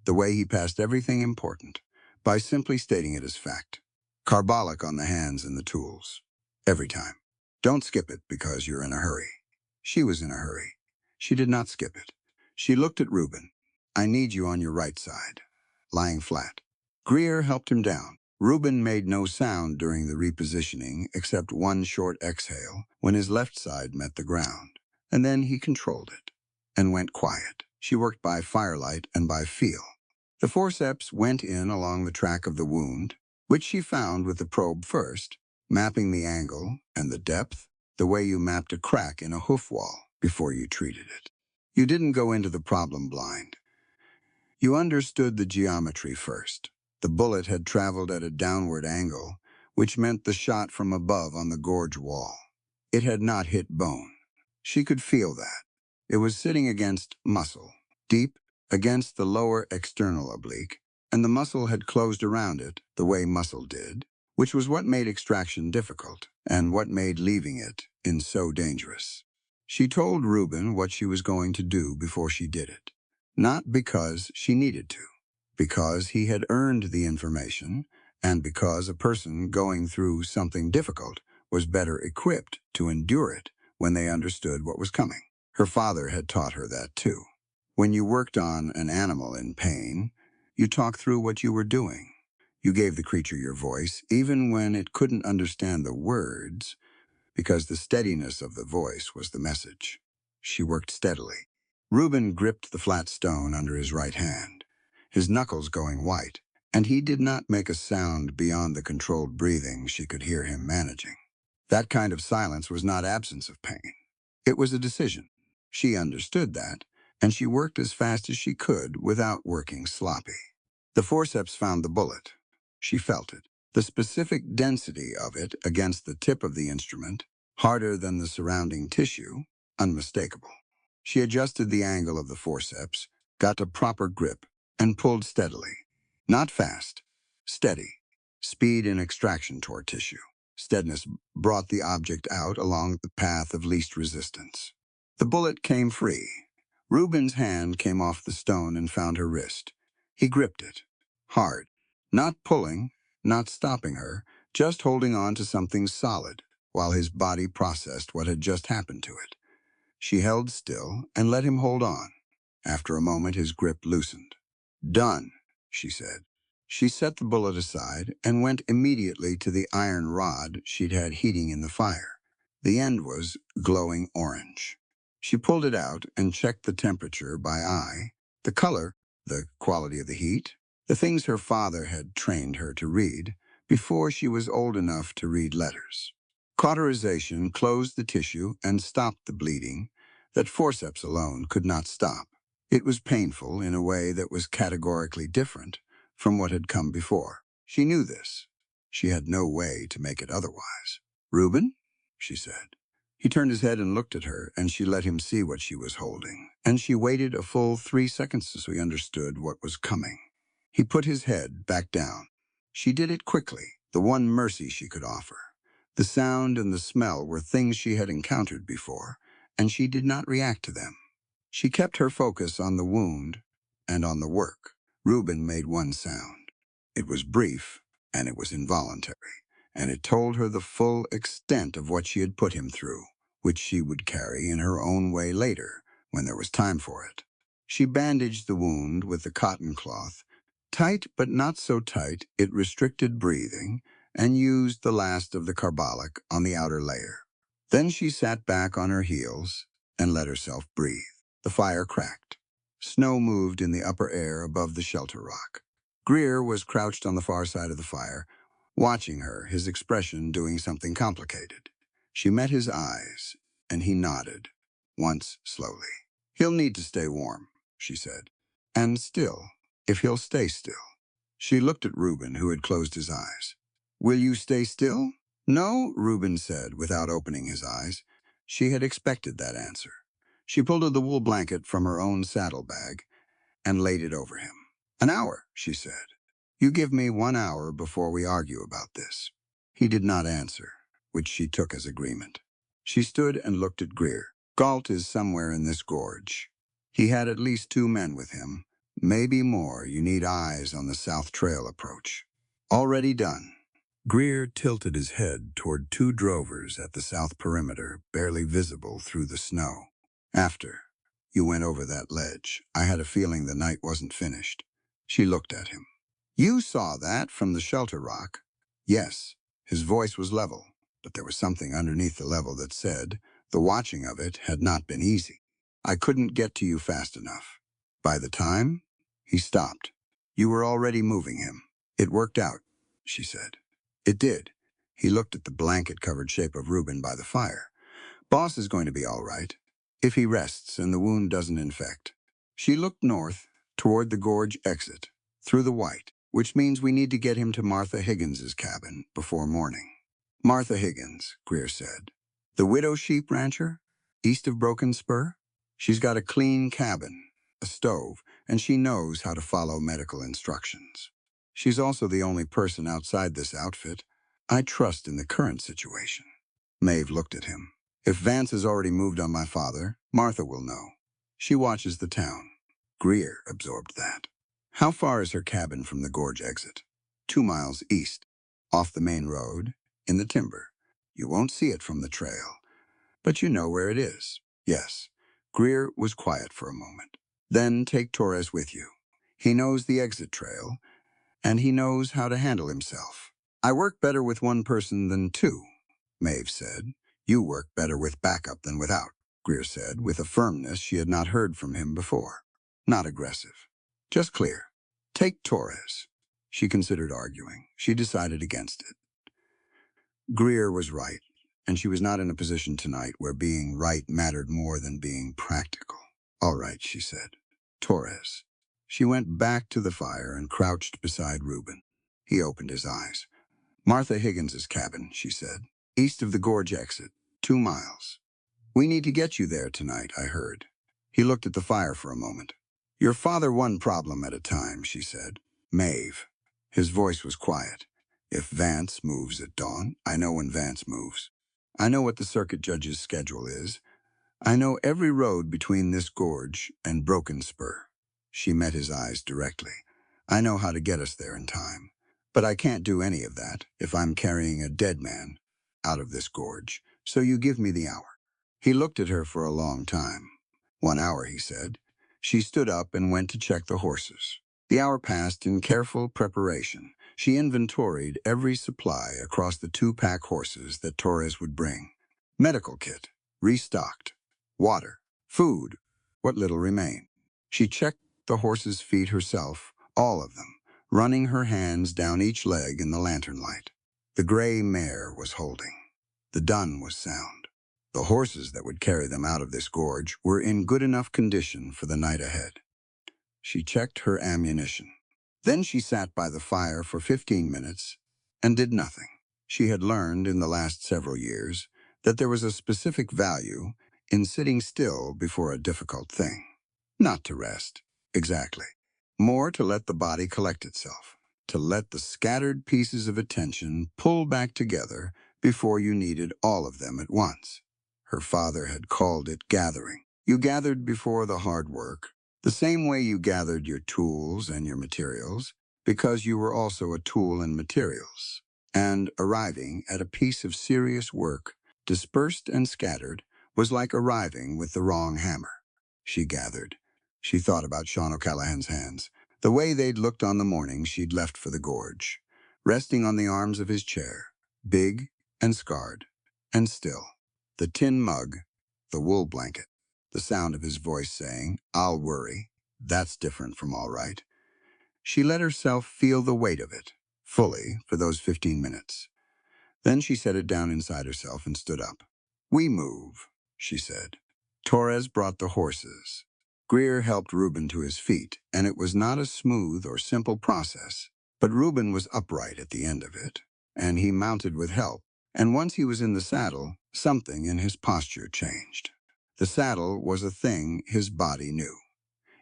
the way he passed everything important, by simply stating it as fact. Carbolic on the hands and the tools. Every time. Don't skip it because you're in a hurry. She was in a hurry. She did not skip it. She looked at Reuben. I need you on your right side. Lying flat. Greer helped him down. Reuben made no sound during the repositioning except one short exhale when his left side met the ground. And then he controlled it and went quiet. She worked by firelight and by feel. The forceps went in along the track of the wound, which she found with the probe first, mapping the angle and the depth, the way you mapped a crack in a hoof wall before you treated it. You didn't go into the problem blind. You understood the geometry first. The bullet had traveled at a downward angle, which meant the shot from above on the gorge wall. It had not hit bone. She could feel that. It was sitting against muscle, deep against the lower external oblique, and the muscle had closed around it the way muscle did, which was what made extraction difficult and what made leaving it in so dangerous. She told Reuben what she was going to do before she did it. Not because she needed to, because he had earned the information and because a person going through something difficult was better equipped to endure it when they understood what was coming. Her father had taught her that too. When you worked on an animal in pain, you talked through what you were doing. You gave the creature your voice, even when it couldn't understand the words, because the steadiness of the voice was the message. She worked steadily. Reuben gripped the flat stone under his right hand, his knuckles going white, and he did not make a sound beyond the controlled breathing she could hear him managing. That kind of silence was not absence of pain. It was a decision. She understood that, and she worked as fast as she could without working sloppy. The forceps found the bullet. She felt it. The specific density of it against the tip of the instrument, harder than the surrounding tissue, unmistakable. She adjusted the angle of the forceps, got a proper grip, and pulled steadily. Not fast, steady. Speed in extraction toward tissue. Steadiness brought the object out along the path of least resistance. The bullet came free. Reuben's hand came off the stone and found her wrist. He gripped it, hard, not pulling, not stopping her, just holding on to something solid, while his body processed what had just happened to it. She held still and let him hold on. After a moment, his grip loosened. Done, she said. She set the bullet aside and went immediately to the iron rod she'd had heating in the fire. The end was glowing orange. She pulled it out and checked the temperature by eye, the color, the quality of the heat, the things her father had trained her to read before she was old enough to read letters. Cauterization closed the tissue and stopped the bleeding that forceps alone could not stop. It was painful in a way that was categorically different from what had come before. She knew this. She had no way to make it otherwise. Reuben, she said. He turned his head and looked at her, and she let him see what she was holding. And she waited a full 3 seconds so he understood what was coming. He put his head back down. She did it quickly, the one mercy she could offer. The sound and the smell were things she had encountered before, and she did not react to them. She kept her focus on the wound and on the work. Reuben made one sound. It was brief, and it was involuntary, and it told her the full extent of what she had put him through, which she would carry in her own way later, when there was time for it. She bandaged the wound with the cotton cloth, tight but not so tight it restricted breathing, and used the last of the carbolic on the outer layer. Then she sat back on her heels and let herself breathe. The fire cracked. Snow moved in the upper air above the shelter rock. Greer was crouched on the far side of the fire, watching her, his expression doing something complicated. She met his eyes, and he nodded, once slowly. He'll need to stay warm, she said. And still, if he'll stay still. She looked at Reuben, who had closed his eyes. Will you stay still? No, Reuben said, without opening his eyes. She had expected that answer. She pulled the wool blanket from her own saddlebag and laid it over him. An hour, she said. You give me 1 hour before we argue about this." He did not answer, which she took as agreement. She stood and looked at Greer. "Galt is somewhere in this gorge. He had at least 2 men with him. Maybe more. You need eyes on the South Trail approach." "Already done." Greer tilted his head toward 2 drovers at the south perimeter, barely visible through the snow. "After you went over that ledge, I had a feeling the night wasn't finished." She looked at him. "You saw that from the shelter rock?" "Yes." His voice was level, but there was something underneath the level that said the watching of it had not been easy. "I couldn't get to you fast enough. By the time—" He stopped. "You were already moving him." "It worked out," she said. "It did." He looked at the blanket-covered shape of Reuben by the fire. "Boss is going to be all right, if he rests and the wound doesn't infect." She looked north, toward the gorge exit, through the white, "which means we need to get him to Martha Higgins's cabin before morning." "Martha Higgins," Greer said. "The widow sheep rancher, east of Broken Spur? She's got a clean cabin, a stove, and she knows how to follow medical instructions. She's also the only person outside this outfit I trust in the current situation." Maeve looked at him. "If Vance has already moved on my father, Martha will know. She watches the town." Greer absorbed that. "How far is her cabin from the gorge exit?" 2 miles east, off the main road, in the timber. You won't see it from the trail, but you know where it is." "Yes." Greer was quiet for a moment. "Then take Torres with you. He knows the exit trail, and he knows how to handle himself." "I work better with 1 person than 2, Maeve said. "You work better with backup than without," Greer said, with a firmness she had not heard from him before. Not aggressive, just clear. "Take Torres." She considered arguing. She decided against it. Greer was right, and she was not in a position tonight where being right mattered more than being practical. "All right," she said. "Torres." She went back to the fire and crouched beside Reuben. He opened his eyes. "Martha Higgins's cabin," she said. "East of the gorge exit, 2 miles. We need to get you there tonight, I heard." He looked at the fire for a moment. "Your father, one problem at a time," she said. "Maeve." His voice was quiet. "If Vance moves at dawn, I know when Vance moves. I know what the circuit judge's schedule is. I know every road between this gorge and Broken Spur." She met his eyes directly. "I know how to get us there in time. But I can't do any of that if I'm carrying a dead man out of this gorge. So you give me the hour." He looked at her for a long time. 1 hour, he said. She stood up and went to check the horses. The hour passed in careful preparation. She inventoried every supply across the 2-pack horses that Torres would bring. Medical kit, restocked. Water, food, what little remained. She checked the horses' feet herself, all of them, running her hands down each leg in the lantern light. The gray mare was holding. The dun was sound. The horses that would carry them out of this gorge were in good enough condition for the night ahead. She checked her ammunition. Then she sat by the fire for 15 minutes and did nothing. She had learned in the last several years that there was a specific value in sitting still before a difficult thing. Not to rest, exactly. More to let the body collect itself, to let the scattered pieces of attention pull back together before you needed all of them at once. Her father had called it gathering. You gathered before the hard work, the same way you gathered your tools and your materials, because you were also a tool and materials. And arriving at a piece of serious work, dispersed and scattered, was like arriving with the wrong hammer. She gathered. She thought about Sean O'Callahan's hands, the way they'd looked on the morning she'd left for the gorge, resting on the arms of his chair, big and scarred, and still. The tin mug, the wool blanket, the sound of his voice saying, "I'll worry. That's different from all right." She let herself feel the weight of it, fully, for those 15 minutes. Then she set it down inside herself and stood up. "We move," she said. Torres brought the horses. Greer helped Reuben to his feet, and it was not a smooth or simple process. But Reuben was upright at the end of it, and he mounted with help. And once he was in the saddle, something in his posture changed. The saddle was a thing his body knew.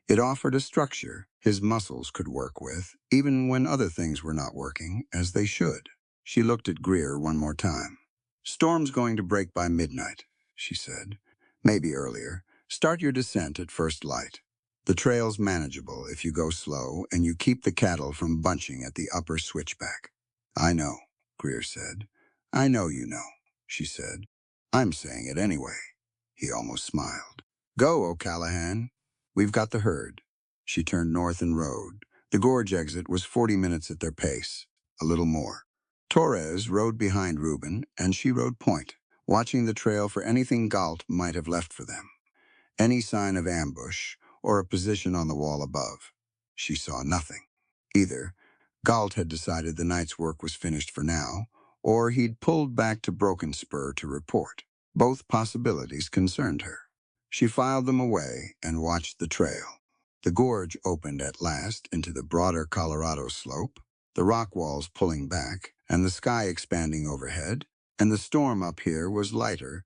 It offered a structure his muscles could work with, even when other things were not working as they should. She looked at Greer one more time. "Storm's going to break by midnight," she said. "Maybe earlier. Start your descent at first light. The trail's manageable if you go slow and you keep the cattle from bunching at the upper switchback." "I know," Greer said. "I know you know," she said. "I'm saying it anyway." He almost smiled. "Go, O'Callahan. We've got the herd." She turned north and rode. The gorge exit was 40 minutes at their pace, a little more. Torres rode behind Reuben, and she rode point, watching the trail for anything Galt might have left for them. Any sign of ambush or a position on the wall above. She saw nothing. Either Galt had decided the night's work was finished for now, or he'd pulled back to Broken Spur to report. Both possibilities concerned her. She filed them away and watched the trail. The gorge opened at last into the broader Colorado slope, the rock walls pulling back, and the sky expanding overhead, and the storm up here was lighter,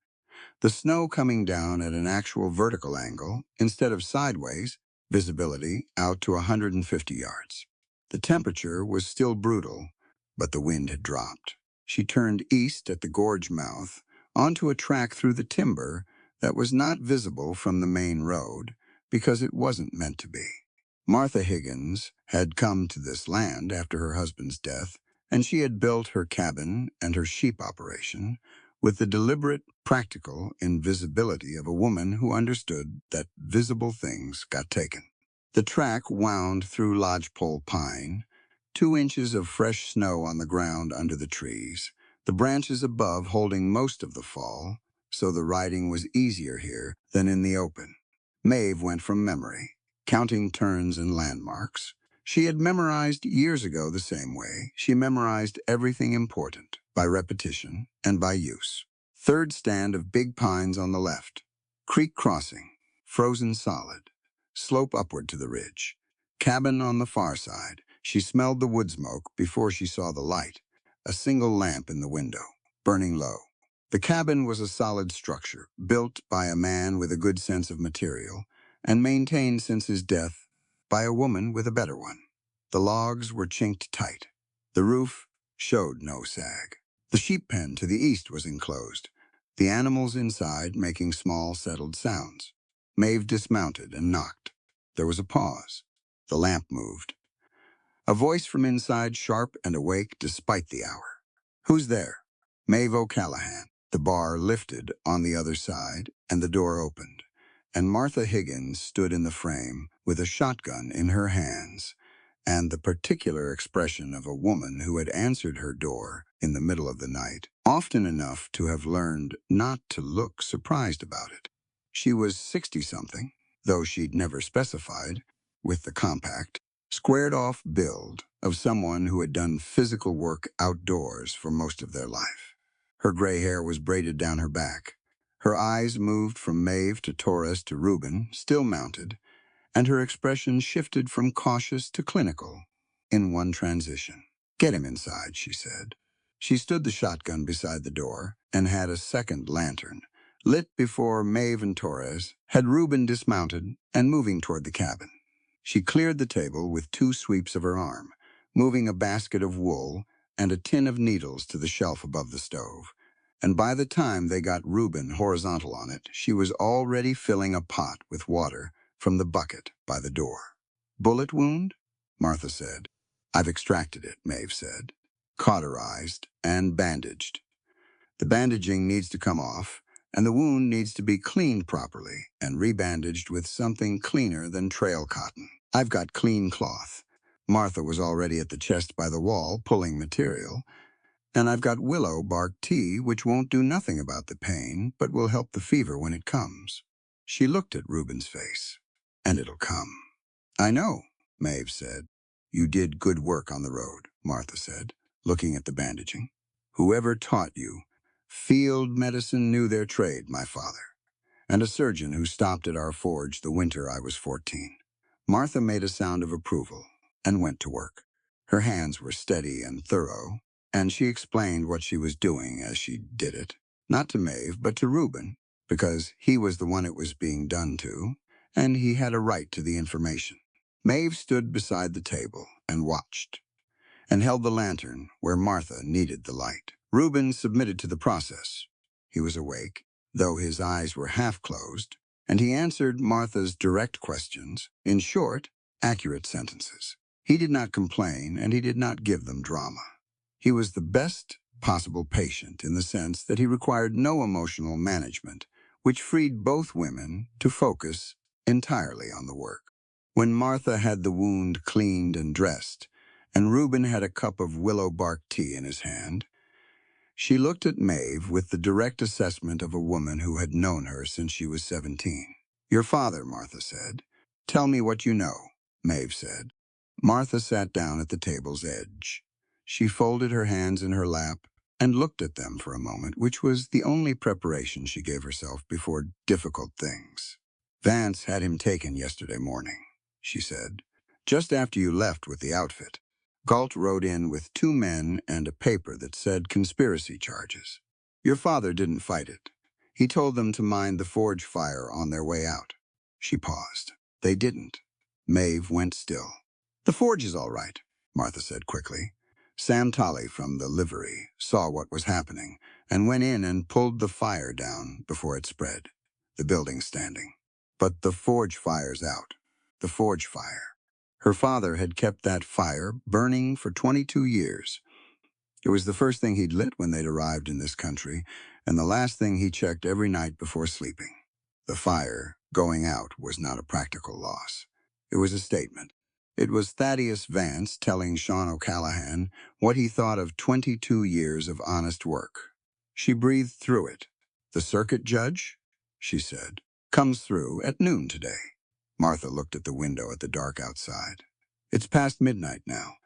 the snow coming down at an actual vertical angle instead of sideways, visibility out to 150 yards. The temperature was still brutal, but the wind had dropped. She turned east at the gorge mouth, onto a track through the timber that was not visible from the main road because it wasn't meant to be. Martha Higgins had come to this land after her husband's death, and she had built her cabin and her sheep operation with the deliberate, practical invisibility of a woman who understood that visible things got taken. The track wound through lodgepole pine, 2 inches of fresh snow on the ground under the trees, the branches above holding most of the fall, so the riding was easier here than in the open. Maeve went from memory, counting turns and landmarks. She had memorized years ago the same way. She memorized everything important, by repetition and by use. Third stand of big pines on the left. Creek crossing, frozen solid. Slope upward to the ridge. Cabin on the far side. She smelled the wood smoke before she saw the light. A single lamp in the window, burning low. The cabin was a solid structure, built by a man with a good sense of material, and maintained since his death by a woman with a better one. The logs were chinked tight. The roof showed no sag. The sheep pen to the east was enclosed, the animals inside making small, settled sounds. Maeve dismounted and knocked. There was a pause. The lamp moved. A voice from inside, sharp and awake despite the hour. "Who's there?" "Maeve O'Callahan." The bar lifted on the other side, and the door opened, and Martha Higgins stood in the frame with a shotgun in her hands, and the particular expression of a woman who had answered her door in the middle of the night, often enough to have learned not to look surprised about it. She was 60-something, though she'd never specified, with the compact, squared-off build of someone who had done physical work outdoors for most of their life. Her gray hair was braided down her back. Her eyes moved from Maeve to Torres to Reuben, still mounted, and her expression shifted from cautious to clinical in one transition. "Get him inside," she said. She stood the shotgun beside the door and had a second lantern, lit before Maeve and Torres had Reuben dismounted and moving toward the cabin. She cleared the table with 2 sweeps of her arm, moving a basket of wool and a tin of needles to the shelf above the stove. And by the time they got Reuben horizontal on it, she was already filling a pot with water from the bucket by the door. "Bullet wound?" Martha said. "I've extracted it," Maeve said. "Cauterized and bandaged. The bandaging needs to come off, and the wound needs to be cleaned properly and rebandaged with something cleaner than trail cotton. I've got clean cloth." Martha was already at the chest by the wall, pulling material. "And I've got willow bark tea, which won't do nothing about the pain, but will help the fever when it comes." She looked at Reuben's face. "And it'll come." "I know," Maeve said. "You did good work on the road," Martha said, looking at the bandaging. "Whoever taught you, field medicine knew their trade, my father, and a surgeon who stopped at our forge the winter I was 14. Martha made a sound of approval and went to work. Her hands were steady and thorough, and she explained what she was doing as she did it, not to Maeve, but to Reuben, because he was the one it was being done to, and he had a right to the information. Maeve stood beside the table and watched, and held the lantern where Martha needed the light. Reuben submitted to the process. He was awake, though his eyes were half closed, and he answered Martha's direct questions in short, accurate sentences. He did not complain, and he did not give them drama. He was the best possible patient in the sense that he required no emotional management, which freed both women to focus entirely on the work. When Martha had the wound cleaned and dressed, and Reuben had a cup of willow bark tea in his hand, she looked at Maeve with the direct assessment of a woman who had known her since she was 17. "Your father," Martha said. "Tell me what you know," Maeve said. Martha sat down at the table's edge. She folded her hands in her lap and looked at them for a moment, which was the only preparation she gave herself before difficult things. "Vance had him taken yesterday morning," she said, "just after you left with the outfit. Galt rode in with 2 men and a paper that said conspiracy charges. Your father didn't fight it. He told them to mind the forge fire on their way out." She paused. "They didn't." Maeve went still. "The forge is all right," Martha said quickly. "Sam Tolley from the livery saw what was happening and went in and pulled the fire down before it spread. The building's standing. But the forge fire's out. The forge fire. Her father had kept that fire burning for 22 years. It was the first thing he'd lit when they'd arrived in this country, and the last thing he checked every night before sleeping. The fire going out was not a practical loss. It was a statement. It was Thaddeus Vance telling Sean O'Callahan what he thought of 22 years of honest work. She breathed through it. "The circuit judge," she said, "comes through at noon today." Martha looked at the window at the dark outside. "It's past midnight now.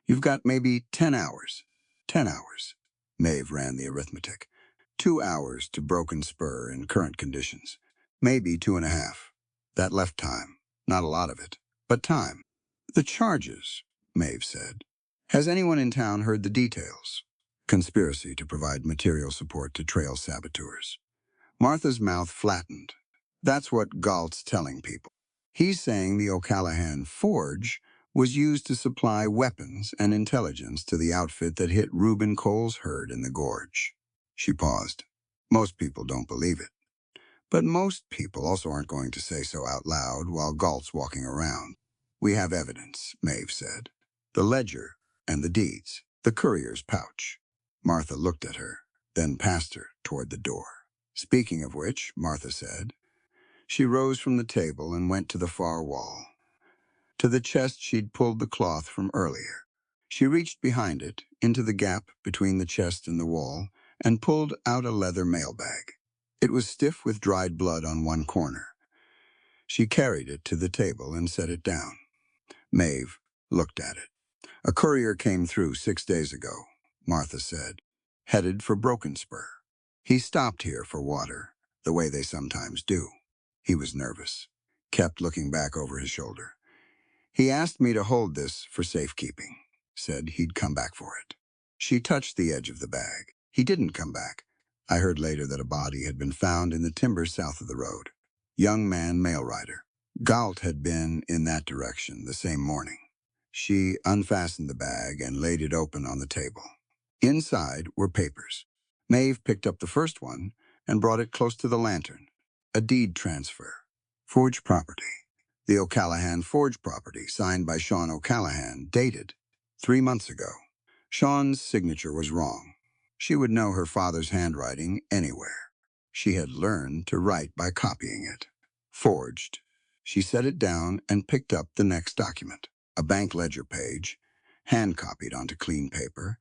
You've got maybe 10 hours. 10 hours. Maeve ran the arithmetic. 2 hours to Broken Spur in current conditions. Maybe 2.5. That left time. Not a lot of it, but time. "The charges," Maeve said. "Has anyone in town heard the details?" "Conspiracy to provide material support to trail saboteurs." Martha's mouth flattened. "That's what Galt's telling people. He's saying the O'Callahan forge was used to supply weapons and intelligence to the outfit that hit Reuben Cole's herd in the gorge." She paused. "Most people don't believe it. But most people also aren't going to say so out loud while Galt's walking around." "We have evidence," Maeve said. "The ledger and the deeds, the courier's pouch." Martha looked at her, then past her toward the door. "Speaking of which," Martha said. She rose from the table and went to the far wall, to the chest she'd pulled the cloth from earlier. She reached behind it, into the gap between the chest and the wall, and pulled out a leather mailbag. It was stiff with dried blood on one corner. She carried it to the table and set it down. Maeve looked at it. "A courier came through 6 days ago," Martha said, "headed for Broken Spur. He stopped here for water, the way they sometimes do." He was nervous, kept looking back over his shoulder. "He asked me to hold this for safekeeping, said he'd come back for it." She touched the edge of the bag. "He didn't come back. I heard later that a body had been found in the timber south of the road. Young man, mail rider. Galt had been in that direction the same morning." She unfastened the bag and laid it open on the table. Inside were papers. Maeve picked up the first one and brought it close to the lantern. A deed transfer. Forge property. The O'Callahan forge property, signed by Sean O'Callahan, dated 3 months ago. Sean's signature was wrong. She would know her father's handwriting anywhere. She had learned to write by copying it. Forged. She set it down and picked up the next document. A bank ledger page, hand-copied onto clean paper,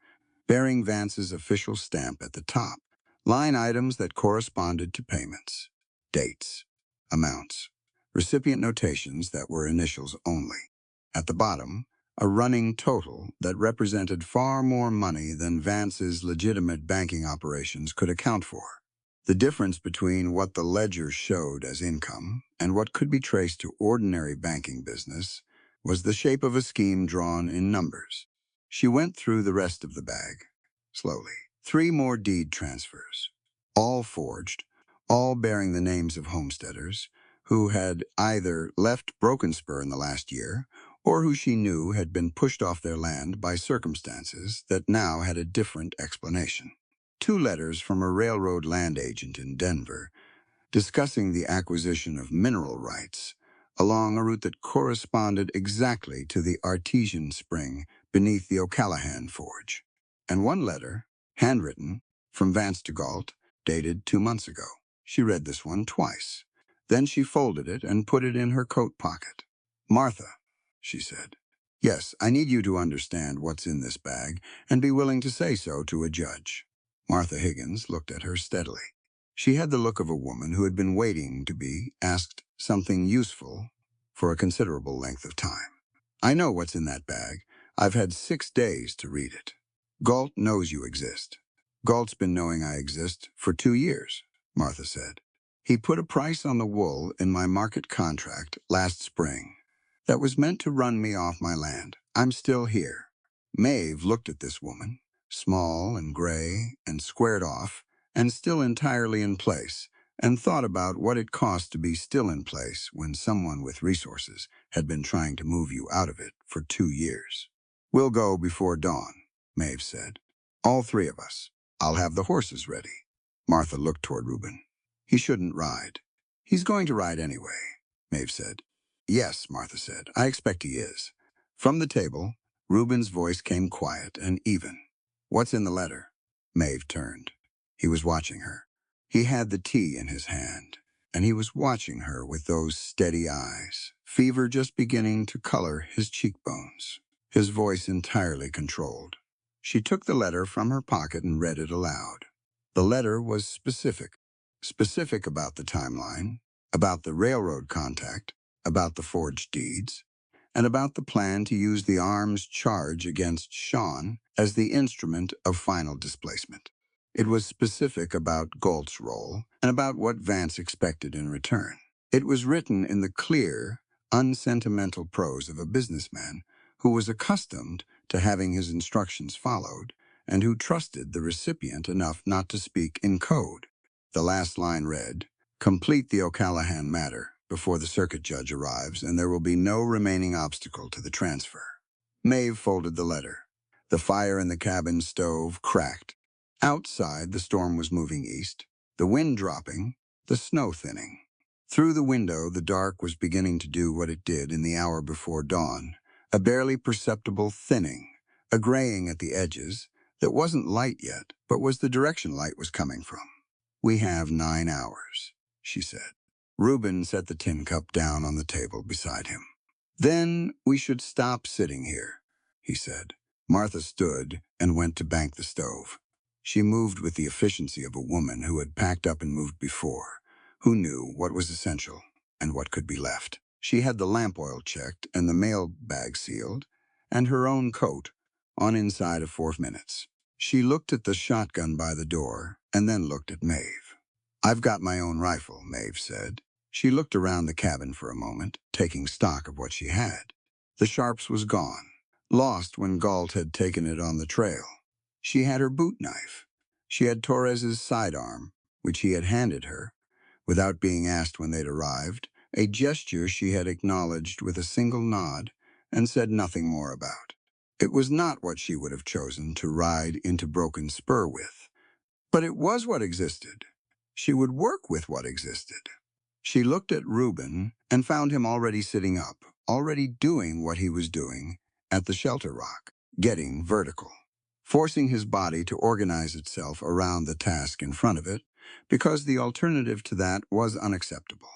bearing Vance's official stamp at the top. Line items that corresponded to payments. Dates. Amounts. Recipient notations that were initials only. At the bottom, a running total that represented far more money than Vance's legitimate banking operations could account for. The difference between what the ledger showed as income and what could be traced to ordinary banking business was the shape of a scheme drawn in numbers. She went through the rest of the bag, slowly. 3 more deed transfers, all forged, all bearing the names of homesteaders, who had either left Broken Spur in the last year or who she knew had been pushed off their land by circumstances that now had a different explanation. 2 letters from a railroad land agent in Denver discussing the acquisition of mineral rights along a route that corresponded exactly to the artesian spring beneath the O'Callahan Forge. And 1 letter, handwritten, from Vance to Galt, dated 2 months ago. She read this one twice. Then she folded it and put it in her coat pocket. "Martha," she said, "yes, I need you to understand what's in this bag and be willing to say so to a judge." Martha Higgins looked at her steadily. She had the look of a woman who had been waiting to be asked something useful for a considerable length of time. "I know what's in that bag. I've had 6 days to read it. Galt knows you exist. Galt's been knowing I exist for 2 years, Martha said. He put a price on the wool in my market contract last spring that was meant to run me off my land. I'm still here." Maeve looked at this woman, small and gray and squared off, and still entirely in place, and thought about what it cost to be still in place when someone with resources had been trying to move you out of it for 2 years. "We'll go before dawn," Maeve said. "All 3 of us. I'll have the horses ready." Martha looked toward Reuben. "He shouldn't ride." "He's going to ride anyway," Maeve said. "Yes," Martha said. "I expect he is." From the table, Reuben's voice came quiet and even. "What's in the letter?" Maeve turned. He was watching her. He had the tea in his hand, and he was watching her with those steady eyes, fever just beginning to color his cheekbones, his voice entirely controlled. She took the letter from her pocket and read it aloud. The letter was specific about the timeline, about the railroad contact, about the forged deeds, and about the plan to use the arms charge against Sean as the instrument of final displacement. It was specific about Galt's role and about what Vance expected in return. It was written in the clear, unsentimental prose of a businessman who was accustomed to having his instructions followed and who trusted the recipient enough not to speak in code. The last line read, "Complete the O'Callahan matter before the circuit judge arrives, and there will be no remaining obstacle to the transfer." Maeve folded the letter. The fire in the cabin stove cracked. Outside, the storm was moving east, the wind dropping, the snow thinning. Through the window, the dark was beginning to do what it did in the hour before dawn, a barely perceptible thinning, a graying at the edges that wasn't light yet, but was the direction light was coming from. "We have 9 hours, she said. Reuben set the tin cup down on the table beside him. "Then we should stop sitting here," he said. Martha stood and went to bank the stove. She moved with the efficiency of a woman who had packed up and moved before, who knew what was essential and what could be left. She had the lamp oil checked and the mail bag sealed, and her own coat on inside of 4 minutes. She looked at the shotgun by the door and then looked at Maeve. "I've got my own rifle," Maeve said. She looked around the cabin for a moment, taking stock of what she had. The Sharps was gone, lost when Galt had taken it on the trail. She had her boot knife. She had Torres's sidearm, which he had handed her, without being asked when they'd arrived, a gesture she had acknowledged with a single nod and said nothing more about. It was not what she would have chosen to ride into Broken Spur with, but it was what existed. She would work with what existed. She looked at Reuben and found him already sitting up, already doing what he was doing at the shelter rock, getting vertical, forcing his body to organize itself around the task in front of it, because the alternative to that was unacceptable.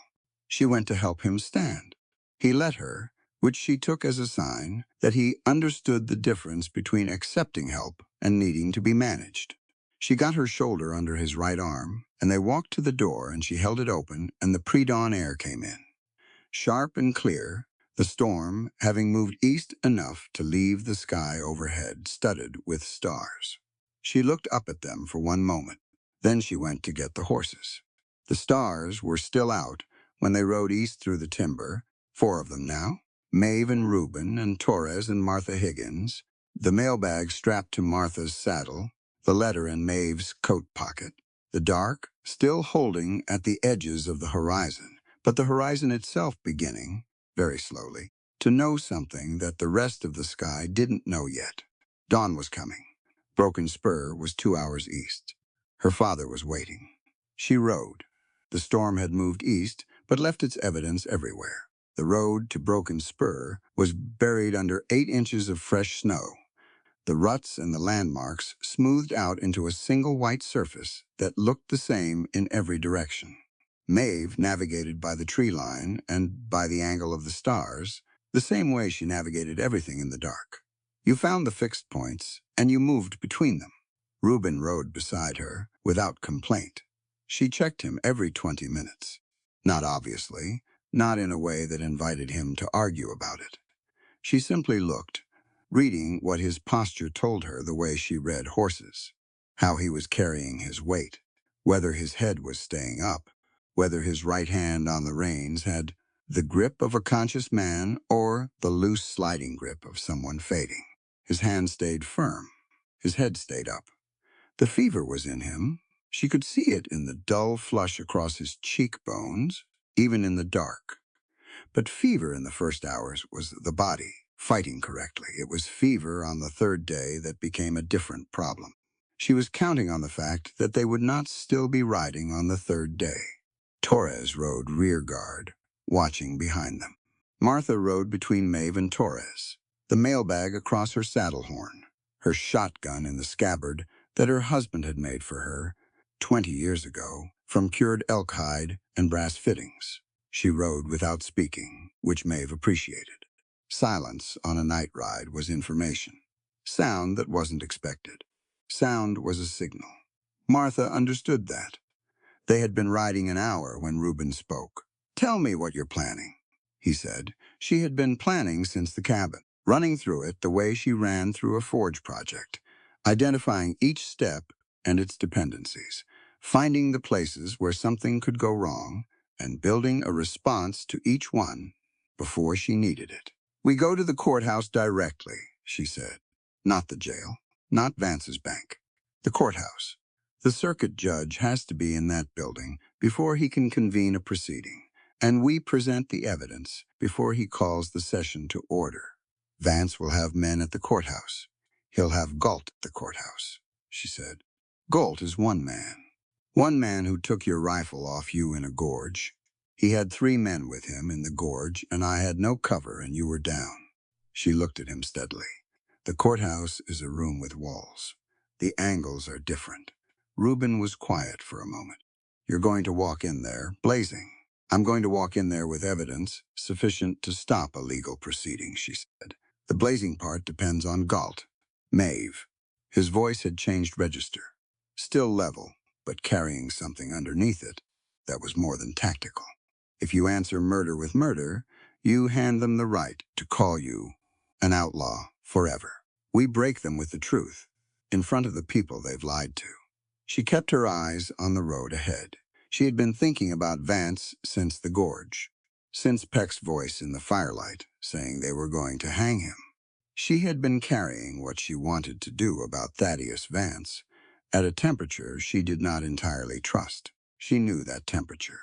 She went to help him stand. He let her, which she took as a sign that he understood the difference between accepting help and needing to be managed. She got her shoulder under his right arm, and they walked to the door, and she held it open, and the pre-dawn air came in. Sharp and clear, the storm having moved east enough to leave the sky overhead studded with stars. She looked up at them for one moment. Then she went to get the horses. The stars were still out when they rode east through the timber, 4 of them now, Maeve and Reuben and Torres and Martha Higgins, the mailbag strapped to Martha's saddle, the letter in Maeve's coat pocket, the dark still holding at the edges of the horizon, but the horizon itself beginning, very slowly, to know something that the rest of the sky didn't know yet. Dawn was coming. Broken Spur was 2 hours east. Her father was waiting. She rode. The storm had moved east, but left its evidence everywhere. The road to Broken Spur was buried under 8 inches of fresh snow. The ruts and the landmarks smoothed out into a single white surface that looked the same in every direction. Maeve navigated by the tree line and by the angle of the stars, the same way she navigated everything in the dark. You found the fixed points, and you moved between them. Reuben rode beside her, without complaint. She checked him every 20 minutes. Not obviously, not in a way that invited him to argue about it. She simply looked, reading what his posture told her the way she read horses, how he was carrying his weight, whether his head was staying up, whether his right hand on the reins had the grip of a conscious man or the loose sliding grip of someone fading. His hand stayed firm. His head stayed up. The fever was in him. She could see it in the dull flush across his cheekbones, even in the dark. But fever in the first hours was the body fighting correctly. It was fever on the third day that became a different problem. She was counting on the fact that they would not still be riding on the third day. Torres rode rear guard, watching behind them. Martha rode between Maeve and Torres, the mailbag across her saddle horn, her shotgun in the scabbard that her husband had made for her 20 years ago from cured elk hide and brass fittings. She rode without speaking, which Maeve appreciated. Silence on a night ride was information. Sound that wasn't expected. Sound was a signal. Martha understood that. They had been riding an hour when Reuben spoke. "Tell me what you're planning," he said. She had been planning since the cabin, running through it the way she ran through a forge project, identifying each step and its dependencies, finding the places where something could go wrong, and building a response to each one before she needed it. "We go to the courthouse directly," she said. "Not the jail, not Vance's bank. The courthouse. The circuit judge has to be in that building before he can convene a proceeding, and we present the evidence before he calls the session to order. Vance will have men at the courthouse. He'll have Galt at the courthouse," she said. "Galt is one man. One man who took your rifle off you in a gorge. He had 3 men with him in the gorge, and I had no cover and you were down." She looked at him steadily. "The courthouse is a room with walls. The angles are different." Reuben was quiet for a moment. "You're going to walk in there, blazing. I'm going to walk in there with evidence sufficient to stop a legal proceeding," she said. "The blazing part depends on Galt." Maeve. His voice had changed register. Still level, but carrying something underneath it that was more than tactical. "If you answer murder with murder, you hand them the right to call you an outlaw forever. We break them with the truth, in front of the people they've lied to." She kept her eyes on the road ahead. She had been thinking about Vance since the gorge, since Peck's voice in the firelight saying they were going to hang him. She had been carrying what she wanted to do about Thaddeus Vance at a temperature she did not entirely trust. She knew that temperature.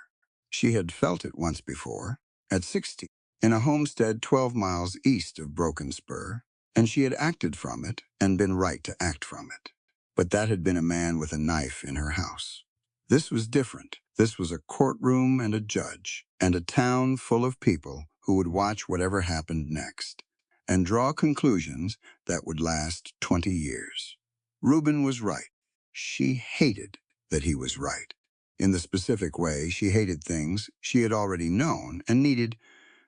She had felt it once before, at 60, in a homestead 12 miles east of Broken Spur, and she had acted from it and been right to act from it. But that had been a man with a knife in her house. This was different. This was a courtroom and a judge, and a town full of people who would watch whatever happened next, and draw conclusions that would last 20 years. Reuben was right. She hated that he was right. In the specific way, she hated things she had already known and needed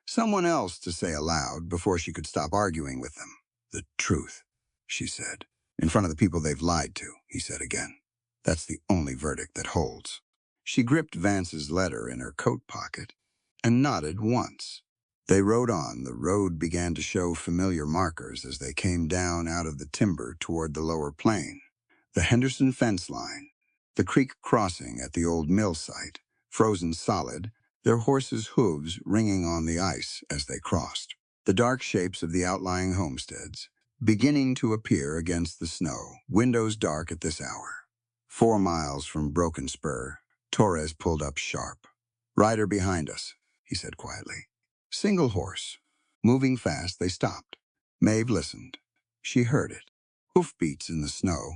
someone else to say aloud before she could stop arguing with them. "The truth," she said. "In front of the people they've lied to," he said again. "That's the only verdict that holds." She gripped Vance's letter in her coat pocket and nodded once. They rode on. The road began to show familiar markers as they came down out of the timber toward the lower plain. The Henderson fence line, the creek crossing at the old mill site, frozen solid, their horses' hooves ringing on the ice as they crossed. The dark shapes of the outlying homesteads, beginning to appear against the snow, windows dark at this hour. 4 miles from Broken Spur, Torres pulled up sharp. "Rider behind us," he said quietly. Single horse. Moving fast, they stopped. Maeve listened. She heard it. Hoofbeats in the snow,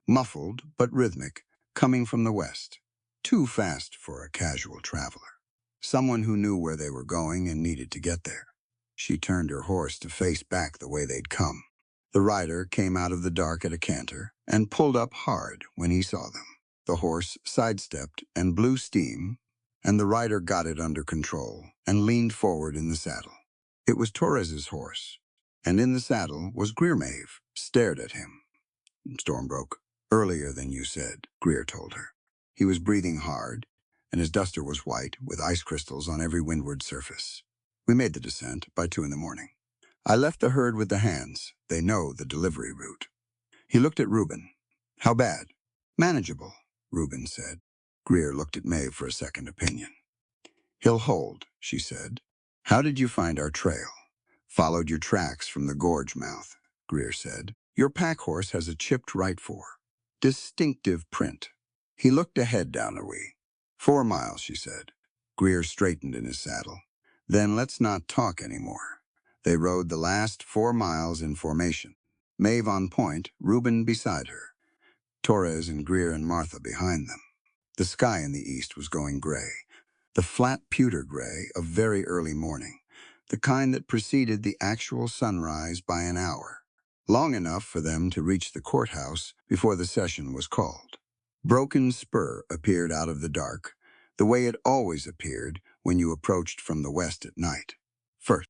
muffled but rhythmic, coming from the west. Too fast for a casual traveler. Someone who knew where they were going and needed to get there. She turned her horse to face back the way they'd come. The rider came out of the dark at a canter and pulled up hard when he saw them. The horse sidestepped and blew steam, and the rider got it under control and leaned forward in the saddle. It was Torres's horse, and in the saddle was Greer. Maeve stared at him. Storm broke. Earlier than you said, Greer told her. He was breathing hard, and his duster was white with ice crystals on every windward surface. We made the descent by 2 in the morning. I left the herd with the hands. They know the delivery route. He looked at Reuben. How bad? Manageable, Reuben said. Greer looked at Maeve for a second opinion. He'll hold, she said. How did you find our trail? Followed your tracks from the gorge mouth, Greer said. Your pack horse has a chipped right fore. Distinctive print. He looked ahead down the wee. 4 miles, she said. Greer straightened in his saddle. Then let's not talk anymore. They rode the last 4 miles in formation. Maeve on point, Reuben beside her. Torres and Greer and Martha behind them. The sky in the east was going gray. The flat pewter gray of very early morning. The kind that preceded the actual sunrise by an hour. Long enough for them to reach the courthouse before the session was called. Broken spur appeared out of the dark, the way it always appeared when you approached from the west at night. First,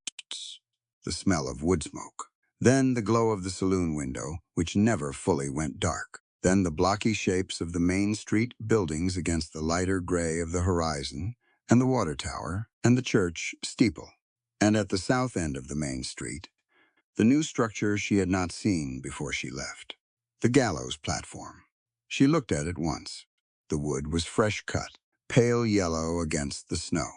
the smell of wood smoke. Then the glow of the saloon window, which never fully went dark. Then the blocky shapes of the Main Street buildings against the lighter gray of the horizon, and the water tower, and the church steeple. And at the south end of the Main Street, the new structure she had not seen before she left. The gallows platform. She looked at it once. The wood was fresh cut, pale yellow against the snow.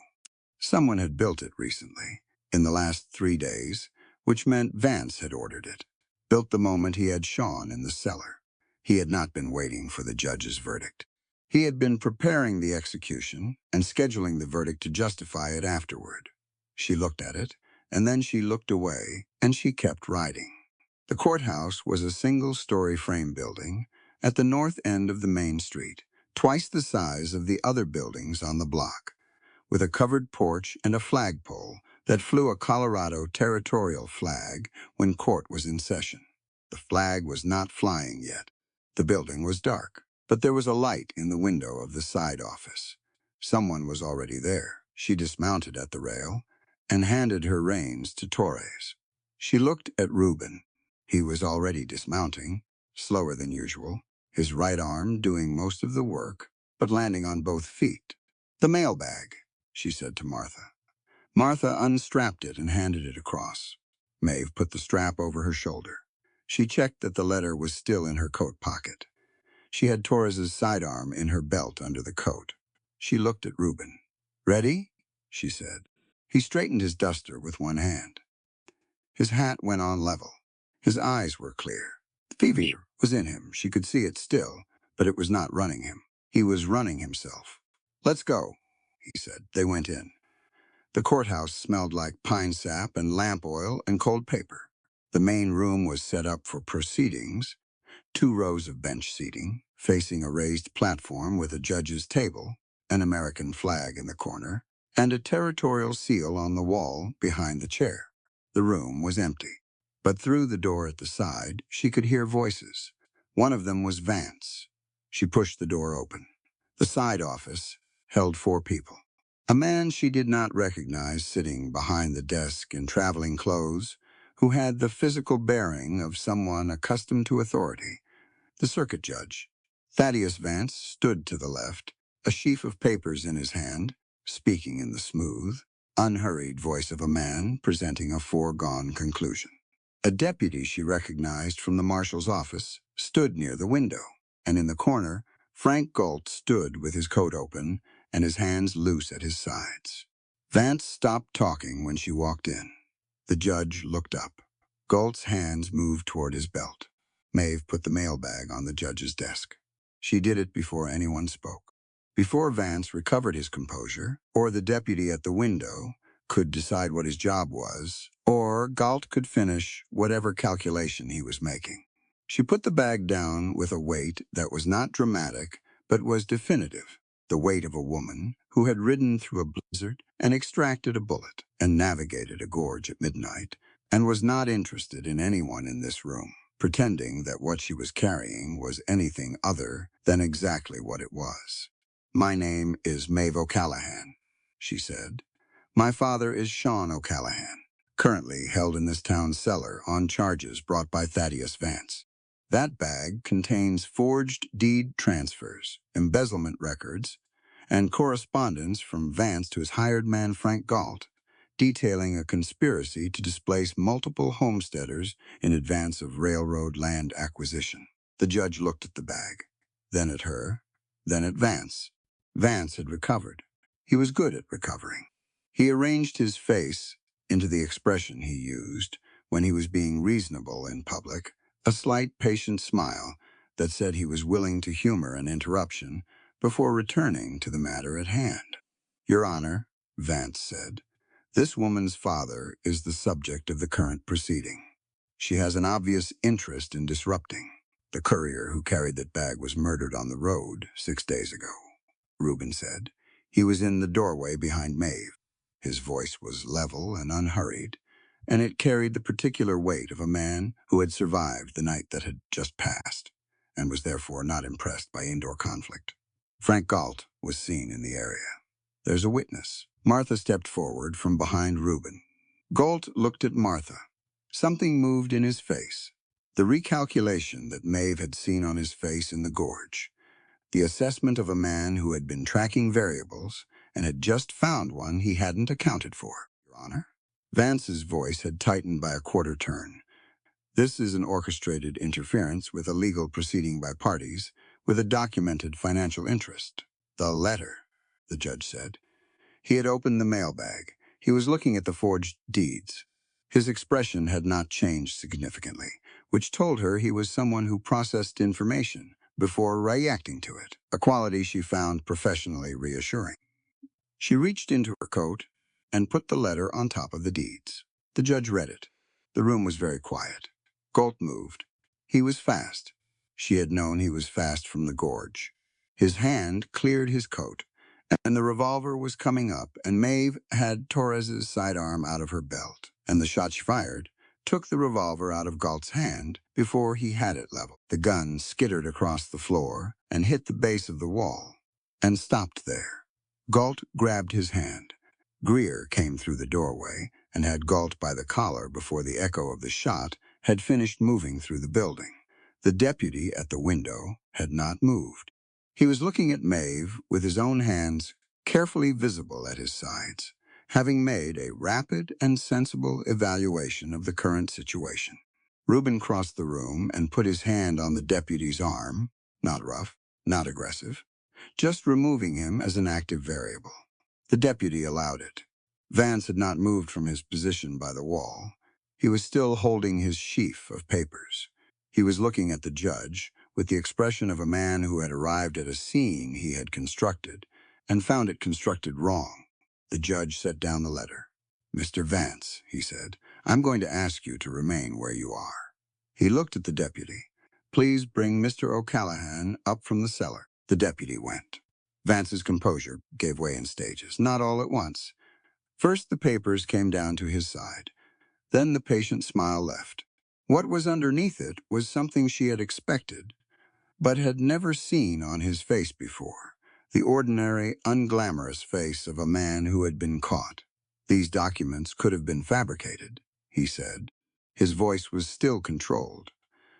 Someone had built it recently, in the last 3 days, which meant Vance had ordered it. Built the moment he had Sean in the cellar. He had not been waiting for the judge's verdict. He had been preparing the execution and scheduling the verdict to justify it afterward. She looked at it, and then she looked away, and she kept riding. The courthouse was a single-story frame building at the north end of the main street, twice the size of the other buildings on the block, with a covered porch and a flagpole that flew a Colorado territorial flag when court was in session. The flag was not flying yet. The building was dark, but there was a light in the window of the side office. Someone was already there. She dismounted at the rail and handed her reins to Torres. She looked at Reuben. He was already dismounting, slower than usual, his right arm doing most of the work, but landing on both feet. The mailbag, she said to Martha. Martha unstrapped it and handed it across. Maeve put the strap over her shoulder. She checked that the letter was still in her coat pocket. She had Torres's sidearm in her belt under the coat. She looked at Reuben. Ready? She said. He straightened his duster with one hand. His hat went on level. His eyes were clear. The fever was in him. She could see it still, but it was not running him. He was running himself. Let's go, he said. They went in. The courthouse smelled like pine sap and lamp oil and cold paper. The main room was set up for proceedings, 2 rows of bench seating, facing a raised platform with a judge's table, an American flag in the corner, and a territorial seal on the wall behind the chair. The room was empty, but through the door at the side, she could hear voices. One of them was Vance. She pushed the door open. The side office held 4 people. A man she did not recognize sitting behind the desk in traveling clothes, who had the physical bearing of someone accustomed to authority. The circuit judge. Thaddeus Vance stood to the left, a sheaf of papers in his hand, speaking in the smooth, unhurried voice of a man presenting a foregone conclusion. A deputy she recognized from the marshal's office stood near the window, and in the corner, Frank Galt stood with his coat open and his hands loose at his sides. Vance stopped talking when she walked in. The judge looked up. Galt's hands moved toward his belt. Maeve put the mailbag on the judge's desk. She did it before anyone spoke. Before Vance recovered his composure, or the deputy at the window could decide what his job was, or Galt could finish whatever calculation he was making. She put the bag down with a weight that was not dramatic, but was definitive, the weight of a woman who had ridden through a blizzard and extracted a bullet and navigated a gorge at midnight, and was not interested in anyone in this room, pretending that what she was carrying was anything other than exactly what it was. "My name is Maeve O'Callahan," she said. "My father is Sean O'Callahan, currently held in this town's cellar on charges brought by Thaddeus Vance. That bag contains forged deed transfers, embezzlement records, and correspondence from Vance to his hired man Frank Galt, detailing a conspiracy to displace multiple homesteaders in advance of railroad land acquisition." The judge looked at the bag, then at her, then at Vance. Vance had recovered. He was good at recovering. He arranged his face into the expression he used when he was being reasonable in public, a slight patient smile that said he was willing to humor an interruption before returning to the matter at hand. "Your Honor," Vance said, "this woman's father is the subject of the current proceeding. She has an obvious interest in disrupting. The courier who carried that bag was murdered on the road 6 days ago," Reuben said. He was in the doorway behind Maeve. His voice was level and unhurried, and it carried the particular weight of a man who had survived the night that had just passed, and was therefore not impressed by indoor conflict. Frank Galt was seen in the area. "There's a witness." Martha stepped forward from behind Reuben. Galt looked at Martha. Something moved in his face. The recalculation that Maeve had seen on his face in the gorge. The assessment of a man who had been tracking variables and had just found one he hadn't accounted for. "Your Honor?" Vance's voice had tightened by a quarter turn. "This is an orchestrated interference with a legal proceeding by parties with a documented financial interest." "The letter," the judge said. He had opened the mailbag. He was looking at the forged deeds. His expression had not changed significantly, which told her he was someone who processed information before reacting to it, a quality she found professionally reassuring. She reached into her coat and put the letter on top of the deeds. The judge read it. The room was very quiet. Galt moved. He was fast. She had known he was fast from the gorge. His hand cleared his coat, and the revolver was coming up, and Maeve had Torres's sidearm out of her belt, and the shot she fired took the revolver out of Galt's hand before he had it leveled. The gun skittered across the floor and hit the base of the wall, and stopped there. Galt grabbed his hand. Greer came through the doorway and had Galt by the collar before the echo of the shot had finished moving through the building. The deputy at the window had not moved. He was looking at Maeve with his own hands carefully visible at his sides, having made a rapid and sensible evaluation of the current situation. Reuben crossed the room and put his hand on the deputy's arm, not rough, not aggressive, just removing him as an active variable. The deputy allowed it. Vance had not moved from his position by the wall. He was still holding his sheaf of papers. He was looking at the judge with the expression of a man who had arrived at a scene he had constructed and found it constructed wrong. The judge set down the letter. "Mr. Vance," he said, "I'm going to ask you to remain where you are." He looked at the deputy. "Please bring Mr. O'Callahan up from the cellar." The deputy went. Vance's composure gave way in stages, not all at once. First the papers came down to his side. Then the patient smile left. What was underneath it was something she had expected, but had never seen on his face before. The ordinary, unglamorous face of a man who had been caught. "These documents could have been fabricated," he said. His voice was still controlled,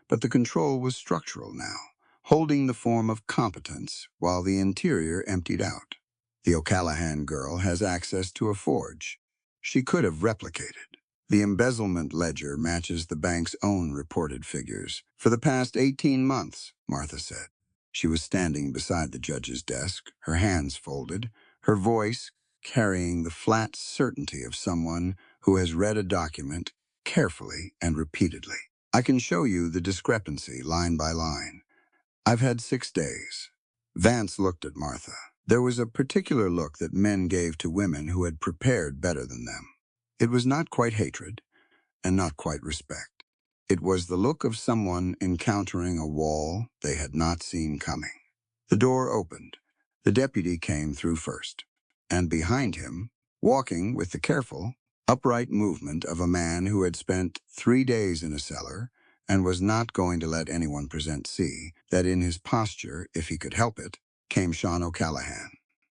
but the control was structural now, holding the form of competence while the interior emptied out. "The O'Callahan girl has access to a forge. She could have replicated. The embezzlement ledger matches the bank's own reported figures for the past 18 months, Martha said. She was standing beside the judge's desk, her hands folded, her voice carrying the flat certainty of someone who has read a document carefully and repeatedly. "I can show you the discrepancy line by line. I've had 6 days." Vance looked at Martha. There was a particular look that men gave to women who had prepared better than them. It was not quite hatred, and not quite respect. It was the look of someone encountering a wall they had not seen coming. The door opened. The deputy came through first, and behind him, walking with the careful, upright movement of a man who had spent 3 days in a cellar and was not going to let anyone see that in his posture, if he could help it, came Sean O'Callahan.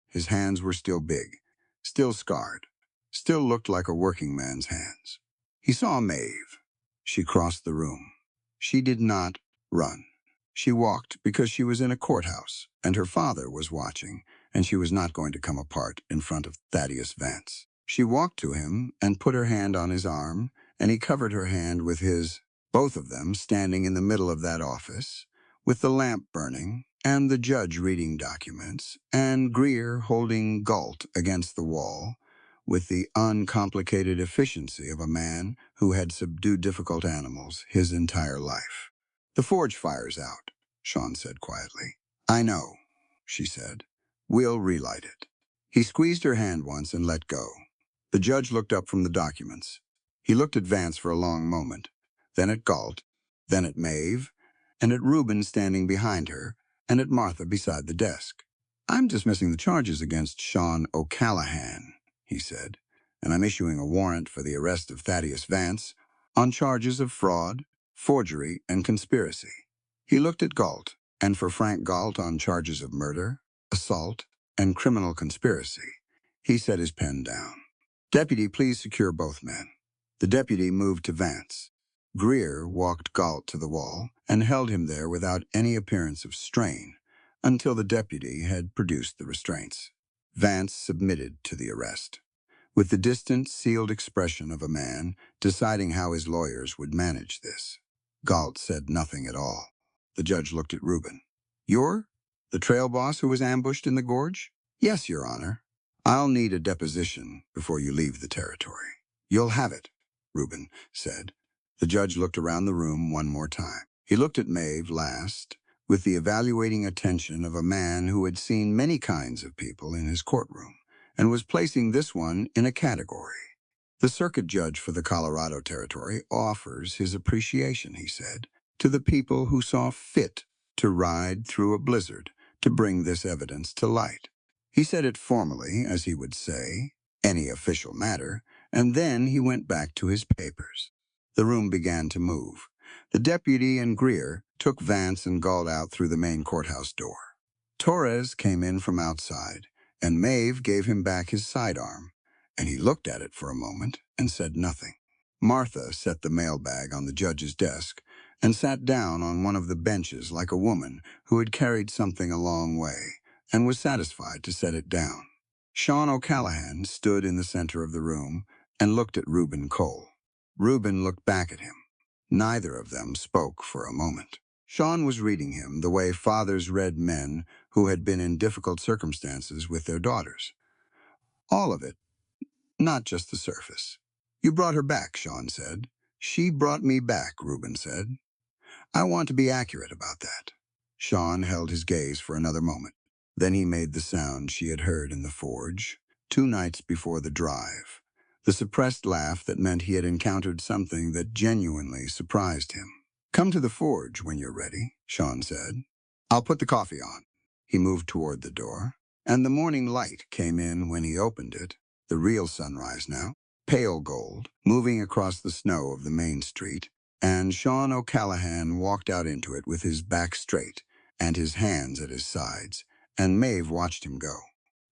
His hands were still big, still scarred, still looked like a working man's hands. He saw Maeve. She crossed the room. She did not run. She walked because she was in a courthouse, and her father was watching, and she was not going to come apart in front of Thaddeus Vance. She walked to him and put her hand on his arm, and he covered her hand with his, both of them standing in the middle of that office, with the lamp burning, and the judge reading documents, and Greer holding Galt against the wall, with the uncomplicated efficiency of a man who had subdued difficult animals his entire life. "The forge fire's out," Sean said quietly. "I know," she said. "We'll relight it." He squeezed her hand once and let go. The judge looked up from the documents. He looked at Vance for a long moment, then at Galt, then at Maeve, and at Reuben standing behind her, and at Martha beside the desk. "I'm dismissing the charges against Sean O'Callahan," he said, "and I'm issuing a warrant for the arrest of Thaddeus Vance on charges of fraud, forgery, and conspiracy." He looked at Galt, and for Frank Galt on charges of murder, assault, and criminal conspiracy. He set his pen down. "Deputy, please secure both men." The deputy moved to Vance. Greer walked Galt to the wall and held him there without any appearance of strain until the deputy had produced the restraints. Vance submitted to the arrest, with the distant, sealed expression of a man deciding how his lawyers would manage this. Galt said nothing at all. The judge looked at Reuben. "You're the trail boss who was ambushed in the gorge?" "Yes, Your Honor." "I'll need a deposition before you leave the territory." "You'll have it," Reuben said. The judge looked around the room one more time. He looked at Maeve last, with the evaluating attention of a man who had seen many kinds of people in his courtroom, and was placing this one in a category. "The circuit judge for the Colorado Territory offers his appreciation," he said, "to the people who saw fit to ride through a blizzard to bring this evidence to light." He said it formally, as he would say any official matter, and then he went back to his papers. The room began to move. The deputy and Greer took Vance and Galt out through the main courthouse door. Torres came in from outside, and Maeve gave him back his sidearm, and he looked at it for a moment and said nothing. Martha set the mailbag on the judge's desk and sat down on one of the benches like a woman who had carried something a long way and was satisfied to set it down. Sean O'Callahan stood in the center of the room and looked at Reuben Cole. Reuben looked back at him. Neither of them spoke for a moment. Sean was reading him the way fathers read men who had been in difficult circumstances with their daughters. All of it, not just the surface. "You brought her back," Sean said. "She brought me back," Reuben said. "I want to be accurate about that." Sean held his gaze for another moment. Then he made the sound she had heard in the forge 2 nights before the drive, the suppressed laugh that meant he had encountered something that genuinely surprised him. "Come to the forge when you're ready," Sean said. "I'll put the coffee on." He moved toward the door, and the morning light came in when he opened it, the real sunrise now, pale gold, moving across the snow of the main street, and Sean O'Callahan walked out into it with his back straight and his hands at his sides, and Maeve watched him go.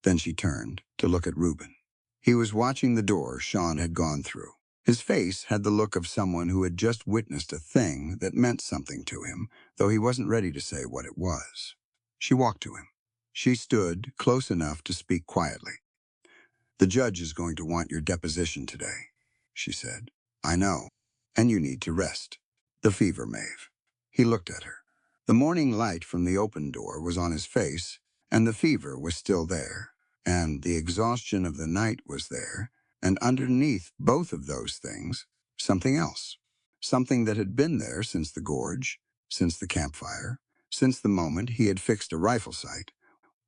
Then she turned to look at Reuben. He was watching the door Sean had gone through. His face had the look of someone who had just witnessed a thing that meant something to him, though he wasn't ready to say what it was. She walked to him. She stood close enough to speak quietly. "The judge is going to want your deposition today," she said. "I know. And you need to rest. The fever, Maeve." He looked at her. The morning light from the open door was on his face, and the fever was still there, and the exhaustion of the night was there, and underneath both of those things, something else. Something that had been there since the gorge, since the campfire, since the moment he had fixed a rifle sight,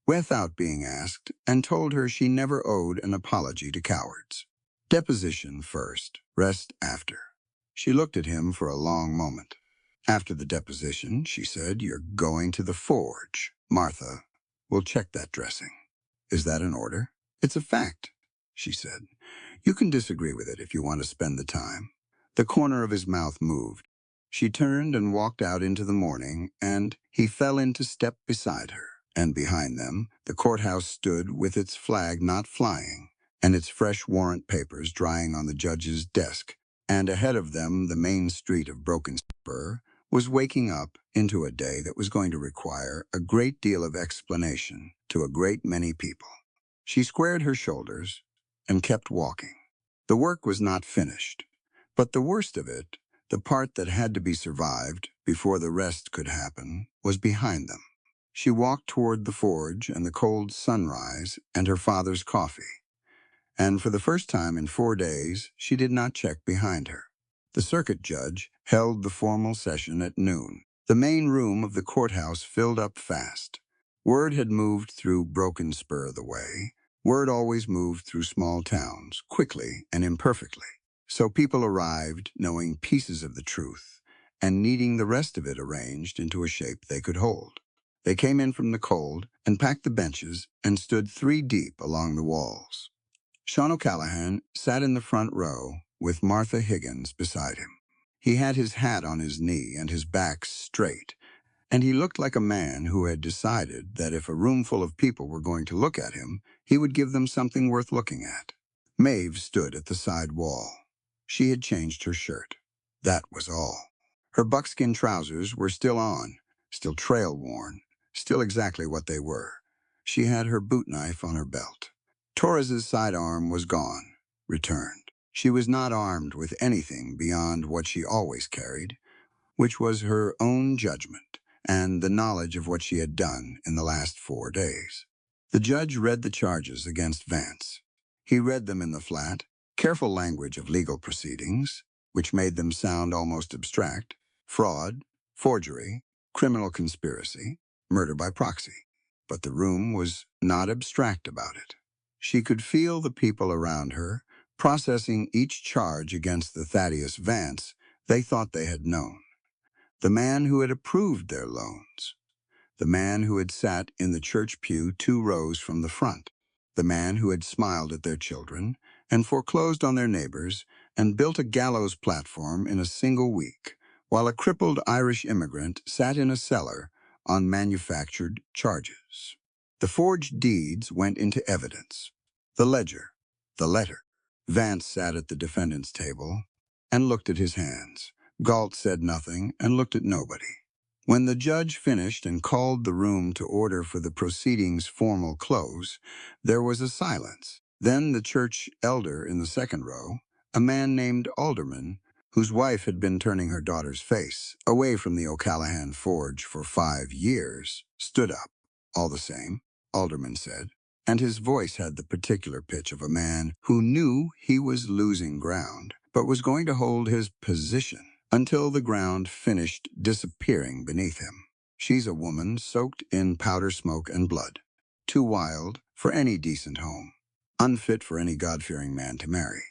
without being asked, and told her she never owed an apology to cowards. Deposition first, rest after. She looked at him for a long moment. After the deposition, she said, "You're going to the forge. Martha, we'll check that dressing." "Is that an order?" "It's a fact," she said. "You can disagree with it if you want to spend the time." The corner of his mouth moved. She turned and walked out into the morning, and he fell into step beside her. And behind them, the courthouse stood with its flag not flying, and its fresh warrant papers drying on the judge's desk. And ahead of them, the main street of Broken Spur was waking up into a day that was going to require a great deal of explanation to a great many people. She squared her shoulders and kept walking. The work was not finished, but the worst of it, the part that had to be survived before the rest could happen, was behind them. She walked toward the forge and the cold sunrise and her father's coffee. And for the first time in 4 days, she did not check behind her. The circuit judge held the formal session at noon. The main room of the courthouse filled up fast. Word had moved through Broken Spur the way. Word always moved through small towns, quickly and imperfectly. So people arrived knowing pieces of the truth and needing the rest of it arranged into a shape they could hold. They came in from the cold and packed the benches and stood 3 deep along the walls. Sean O'Callahan sat in the front row with Martha Higgins beside him. He had his hat on his knee and his back straight, and he looked like a man who had decided that if a room full of people were going to look at him, he would give them something worth looking at. Maeve stood at the side wall. She had changed her shirt. That was all. Her buckskin trousers were still on, still trail-worn, still exactly what they were. She had her boot knife on her belt. Torres's sidearm was gone, returned. She was not armed with anything beyond what she always carried, which was her own judgment and the knowledge of what she had done in the last 4 days. The judge read the charges against Vance. He read them in the flat, careful language of legal proceedings, which made them sound almost abstract: fraud, forgery, criminal conspiracy, murder by proxy. But the room was not abstract about it. She could feel the people around her processing each charge against the Thaddeus Vance they thought they had known. The man who had approved their loans. The man who had sat in the church pew 2 rows from the front. The man who had smiled at their children and foreclosed on their neighbors and built a gallows platform in a single week, while a crippled Irish immigrant sat in a cellar on manufactured charges. The forged deeds went into evidence. The ledger, the letter. Vance sat at the defendant's table and looked at his hands. Galt said nothing and looked at nobody. When the judge finished and called the room to order for the proceedings' formal close, there was a silence. Then the church elder in the second row, a man named Alderman, whose wife had been turning her daughter's face away from the O'Callahan forge for 5 years, stood up. "All the same," Alderman said, and his voice had the particular pitch of a man who knew he was losing ground, but was going to hold his position until the ground finished disappearing beneath him. "She's a woman soaked in powder smoke and blood, too wild for any decent home, unfit for any God-fearing man to marry."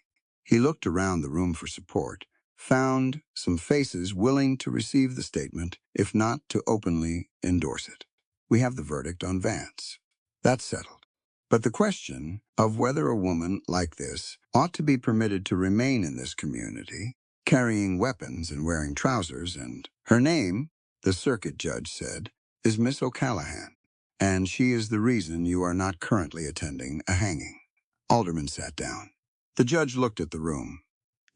He looked around the room for support, found some faces willing to receive the statement, if not to openly endorse it. "We have the verdict on Vance. That's settled. But the question of whether a woman like this ought to be permitted to remain in this community, carrying weapons and wearing trousers, and her name," the circuit judge said, "is Miss O'Callahan, and she is the reason you are not currently attending a hanging." Alderman sat down. The judge looked at the room.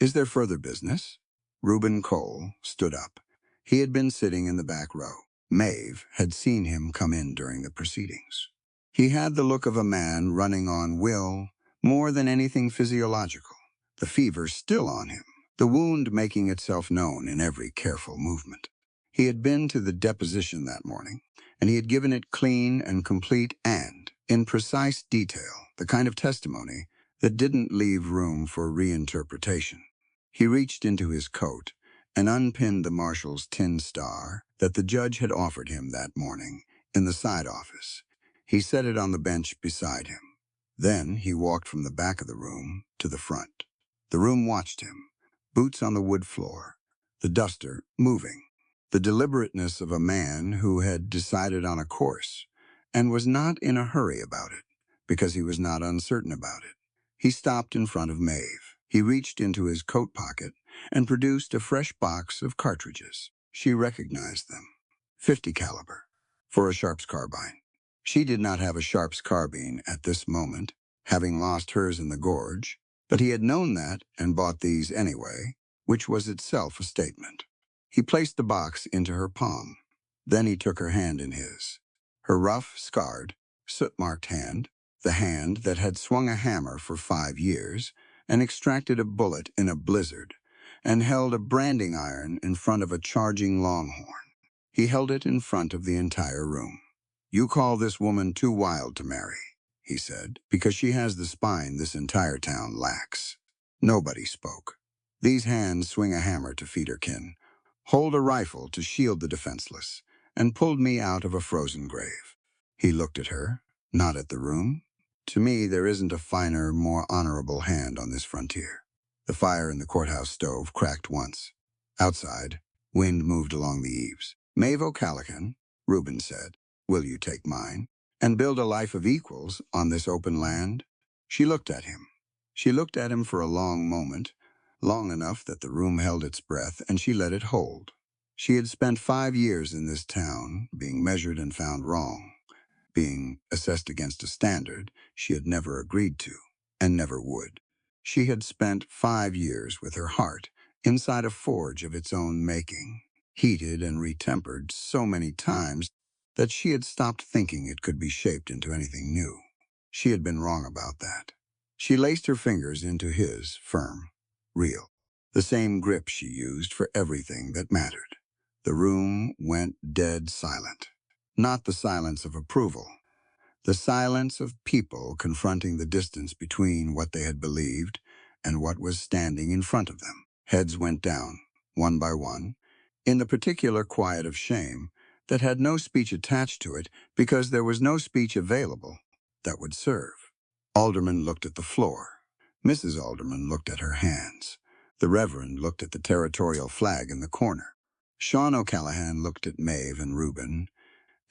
"Is there further business?" Reuben Cole stood up. He had been sitting in the back row. Maeve had seen him come in during the proceedings. He had the look of a man running on will more than anything physiological, the fever still on him, the wound making itself known in every careful movement. He had been to the deposition that morning, and he had given it clean and complete and, in precise detail, the kind of testimony that didn't leave room for reinterpretation. He reached into his coat and unpinned the marshal's tin star that the judge had offered him that morning in the side office. He set it on the bench beside him. Then he walked from the back of the room to the front. The room watched him, boots on the wood floor, the duster moving, the deliberateness of a man who had decided on a course and was not in a hurry about it because he was not uncertain about it. He stopped in front of Maeve. He reached into his coat pocket and produced a fresh box of cartridges. She recognized them. 50 caliber for a Sharps carbine. She did not have a Sharps carbine at this moment, having lost hers in the gorge, but he had known that and bought these anyway, which was itself a statement. He placed the box into her palm. Then he took her hand in his. Her rough, scarred, soot-marked hand, the hand that had swung a hammer for 5 years and extracted a bullet in a blizzard and held a branding iron in front of a charging longhorn. He held it in front of the entire room. "You call this woman too wild to marry," he said, "because she has the spine this entire town lacks." Nobody spoke. These hands swing a hammer to feed her kin, hold a rifle to shield the defenseless, and pulled me out of a frozen grave. He looked at her, not at the room. To me, there isn't a finer, more honorable hand on this frontier. The fire in the courthouse stove cracked once. Outside, wind moved along the eaves. "Maeve O'Callaghan," Reuben said, "will you take mine and build a life of equals on this open land?" She looked at him. She looked at him for a long moment, long enough that the room held its breath, and she let it hold. She had spent 5 years in this town, being measured and found wrong, being assessed against a standard she had never agreed to, and never would. She had spent 5 years with her heart inside a forge of its own making, heated and retempered so many times that she had stopped thinking it could be shaped into anything new. She had been wrong about that. She laced her fingers into his, firm, real, the same grip she used for everything that mattered. The room went dead silent. Not the silence of approval, the silence of people confronting the distance between what they had believed and what was standing in front of them. Heads went down, one by one, in the particular quiet of shame that had no speech attached to it because there was no speech available that would serve. Alderman looked at the floor. Mrs. Alderman looked at her hands. The Reverend looked at the territorial flag in the corner. Sean O'Callaghan looked at Maeve and Reuben,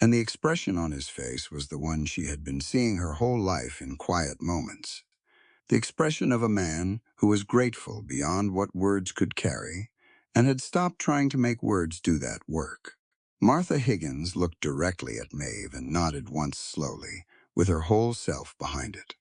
and the expression on his face was the one she had been seeing her whole life in quiet moments. The expression of a man who was grateful beyond what words could carry and had stopped trying to make words do that work. Martha Higgins looked directly at Maeve and nodded once slowly, with her whole self behind it.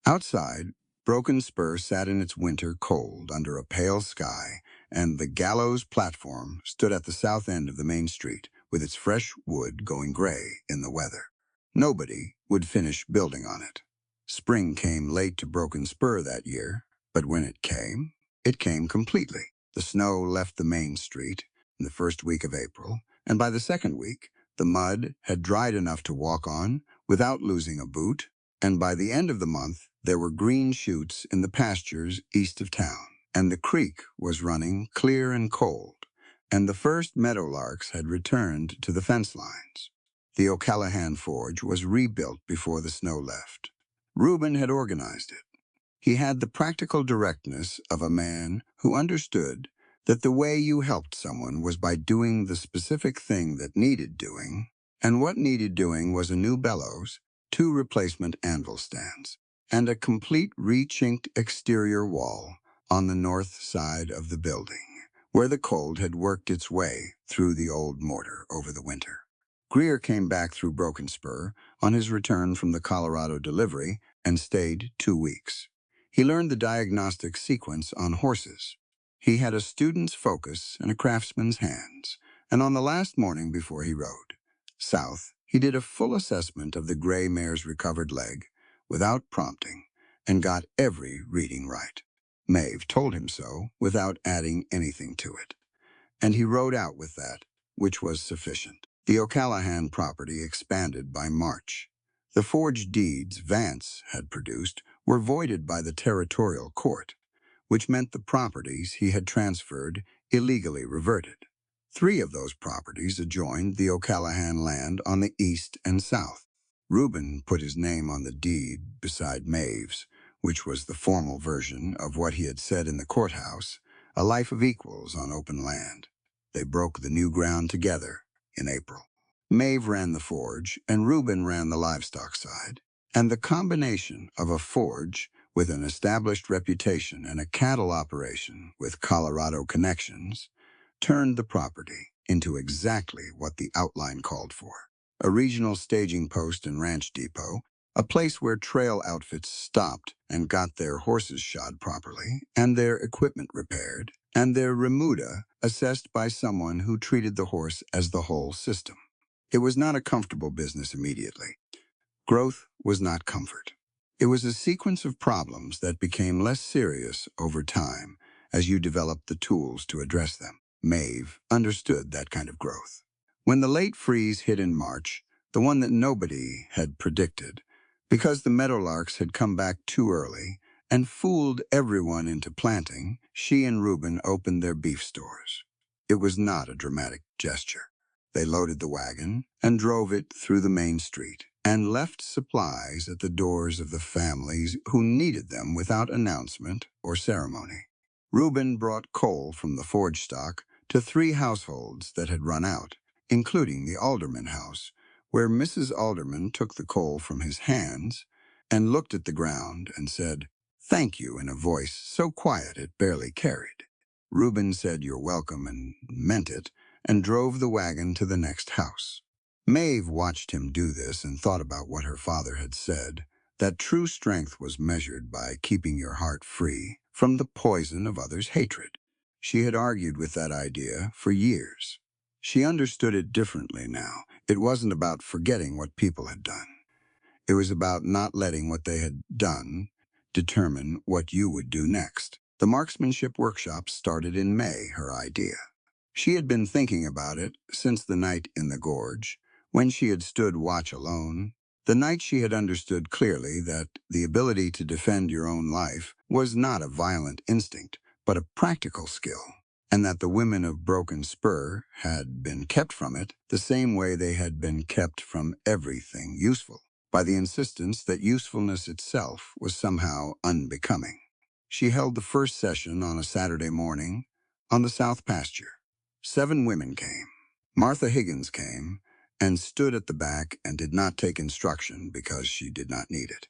Outside, Broken Spur sat in its winter cold under a pale sky, and the gallows platform stood at the south end of the main street, with its fresh wood going gray in the weather. Nobody would finish building on it. Spring came late to Broken Spur that year, but when it came completely. The snow left the main street in the first week of April, and by the second week, the mud had dried enough to walk on without losing a boot, and by the end of the month, there were green shoots in the pastures east of town, and the creek was running clear and cold, and the first meadowlarks had returned to the fence lines. The O'Callaghan Forge was rebuilt before the snow left. Reuben had organized it. He had the practical directness of a man who understood that the way you helped someone was by doing the specific thing that needed doing, and what needed doing was a new bellows, 2 replacement anvil stands, and a complete re-chinked exterior wall on the north side of the building, where the cold had worked its way through the old mortar over the winter. Greer came back through Broken Spur on his return from the Colorado delivery and stayed 2 weeks. He learned the diagnostic sequence on horses. He had a student's focus and a craftsman's hands, and on the last morning before he rode south, he did a full assessment of the gray mare's recovered leg without prompting and got every reading right. Maeve told him so without adding anything to it, and he rode out with that, which was sufficient. The O'Callaghan property expanded by March. The forged deeds Vance had produced were voided by the territorial court, which meant the properties he had transferred illegally reverted. 3 of those properties adjoined the O'Callaghan land on the east and south. Reuben put his name on the deed beside Maeve's, which was the formal version of what he had said in the courthouse, a life of equals on open land. They broke the new ground together in April. Maeve ran the forge, and Reuben ran the livestock side. And the combination of a forge with an established reputation and a cattle operation with Colorado connections turned the property into exactly what the outline called for. A regional staging post and ranch depot, a place where trail outfits stopped and got their horses shod properly, and their equipment repaired, and their remuda assessed by someone who treated the horse as the whole system. It was not a comfortable business immediately. Growth was not comfort. It was a sequence of problems that became less serious over time as you developed the tools to address them. Maeve understood that kind of growth. When the late freeze hit in March, the one that nobody had predicted, because the meadowlarks had come back too early and fooled everyone into planting, she and Reuben opened their beef stores. It was not a dramatic gesture. They loaded the wagon and drove it through the main street and left supplies at the doors of the families who needed them without announcement or ceremony. Reuben brought coal from the forge stock to 3 households that had run out, including the Alderman house, where Mrs. Alderman took the coal from his hands and looked at the ground and said, "Thank you," in a voice so quiet it barely carried. Reuben said, "You're welcome," and meant it, and drove the wagon to the next house. Maeve watched him do this and thought about what her father had said, that true strength was measured by keeping your heart free from the poison of others' hatred. She had argued with that idea for years. She understood it differently now. It wasn't about forgetting what people had done. It was about not letting what they had done determine what you would do next. The marksmanship workshop started in May, her idea. She had been thinking about it since the night in the gorge, when she had stood watch alone, the night she had understood clearly that the ability to defend your own life was not a violent instinct, but a practical skill, and that the women of Broken Spur had been kept from it the same way they had been kept from everything useful, by the insistence that usefulness itself was somehow unbecoming. She held the first session on a Saturday morning on the South Pasture. 7 women came. Martha Higgins came and stood at the back and did not take instruction because she did not need it.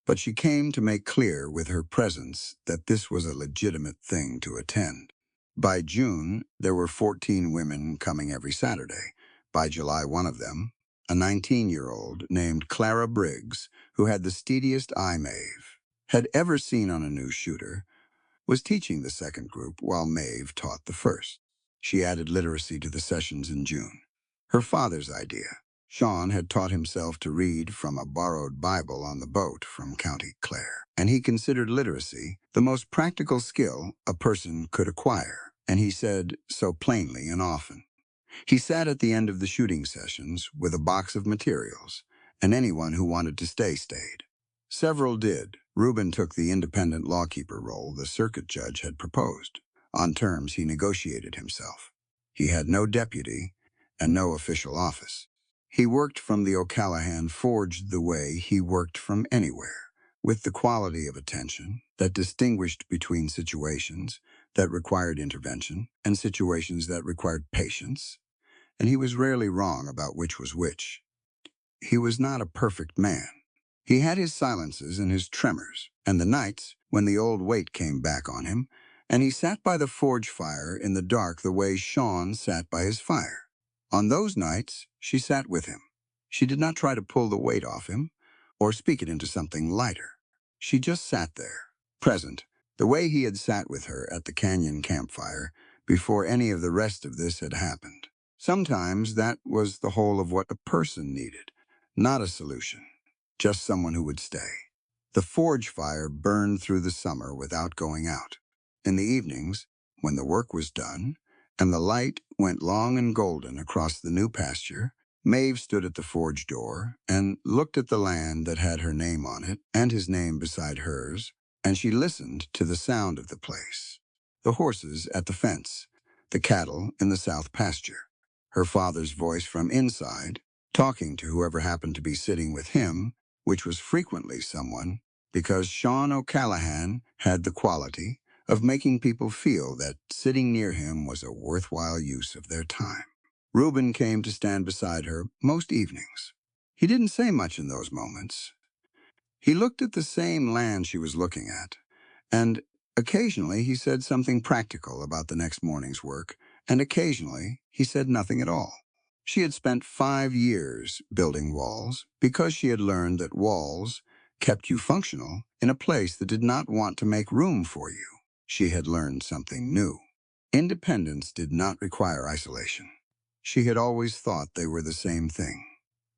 But she came to make clear with her presence that this was a legitimate thing to attend. By June, there were 14 women coming every Saturday. By July, one of them, a 19-year-old named Clara Briggs, who had the steadiest eye Maeve had ever seen on a new shooter, was teaching the second group while Maeve taught the first. She added literacy to the sessions in June. Her father's idea. Sean had taught himself to read from a borrowed Bible on the boat from County Clare, and he considered literacy the most practical skill a person could acquire, and he said so plainly and often. He sat at the end of the shooting sessions with a box of materials, and anyone who wanted to stay stayed. Several did. Reuben took the independent lawkeeper role the circuit judge had proposed. On terms he negotiated himself. He had no deputy and no official office. He worked from the O'Callahan forge the way he worked from anywhere, with the quality of attention that distinguished between situations that required intervention and situations that required patience, and he was rarely wrong about which was which. He was not a perfect man. He had his silences and his tremors, and the nights when the old weight came back on him, and he sat by the forge fire in the dark the way Sean sat by his fire. On those nights, she sat with him. She did not try to pull the weight off him or speak it into something lighter. She just sat there, present, the way he had sat with her at the canyon campfire before any of the rest of this had happened. Sometimes that was the whole of what a person needed, not a solution. Just someone who would stay. The forge fire burned through the summer without going out. In the evenings, when the work was done, and the light went long and golden across the new pasture, Maeve stood at the forge door and looked at the land that had her name on it and his name beside hers, and she listened to the sound of the place. The horses at the fence, the cattle in the south pasture, her father's voice from inside, talking to whoever happened to be sitting with him, which was frequently someone, because Sean O'Callahan had the quality of making people feel that sitting near him was a worthwhile use of their time. Reuben came to stand beside her most evenings. He didn't say much in those moments. He looked at the same land she was looking at, and occasionally he said something practical about the next morning's work, and occasionally he said nothing at all. She had spent 5 years building walls because she had learned that walls kept you functional in a place that did not want to make room for you. She had learned something new. Independence did not require isolation. She had always thought they were the same thing.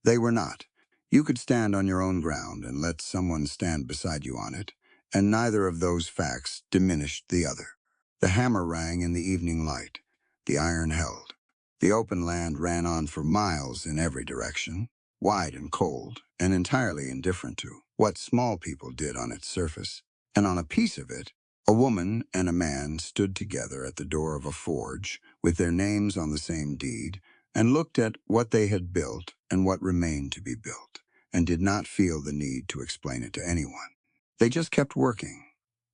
They were not. You could stand on your own ground and let someone stand beside you on it, and neither of those facts diminished the other. The hammer rang in the evening light. The iron held. The open land ran on for miles in every direction, wide and cold, and entirely indifferent to what small people did on its surface. And on a piece of it, a woman and a man stood together at the door of a forge with their names on the same deed, and looked at what they had built and what remained to be built, and did not feel the need to explain it to anyone. They just kept working.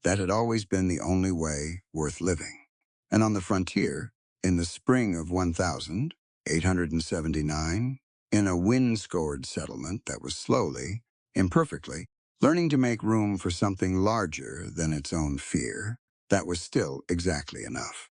That had always been the only way worth living. And on the frontier, in the spring of 1879, in a wind-scored settlement that was slowly, imperfectly, learning to make room for something larger than its own fear, that was still exactly enough.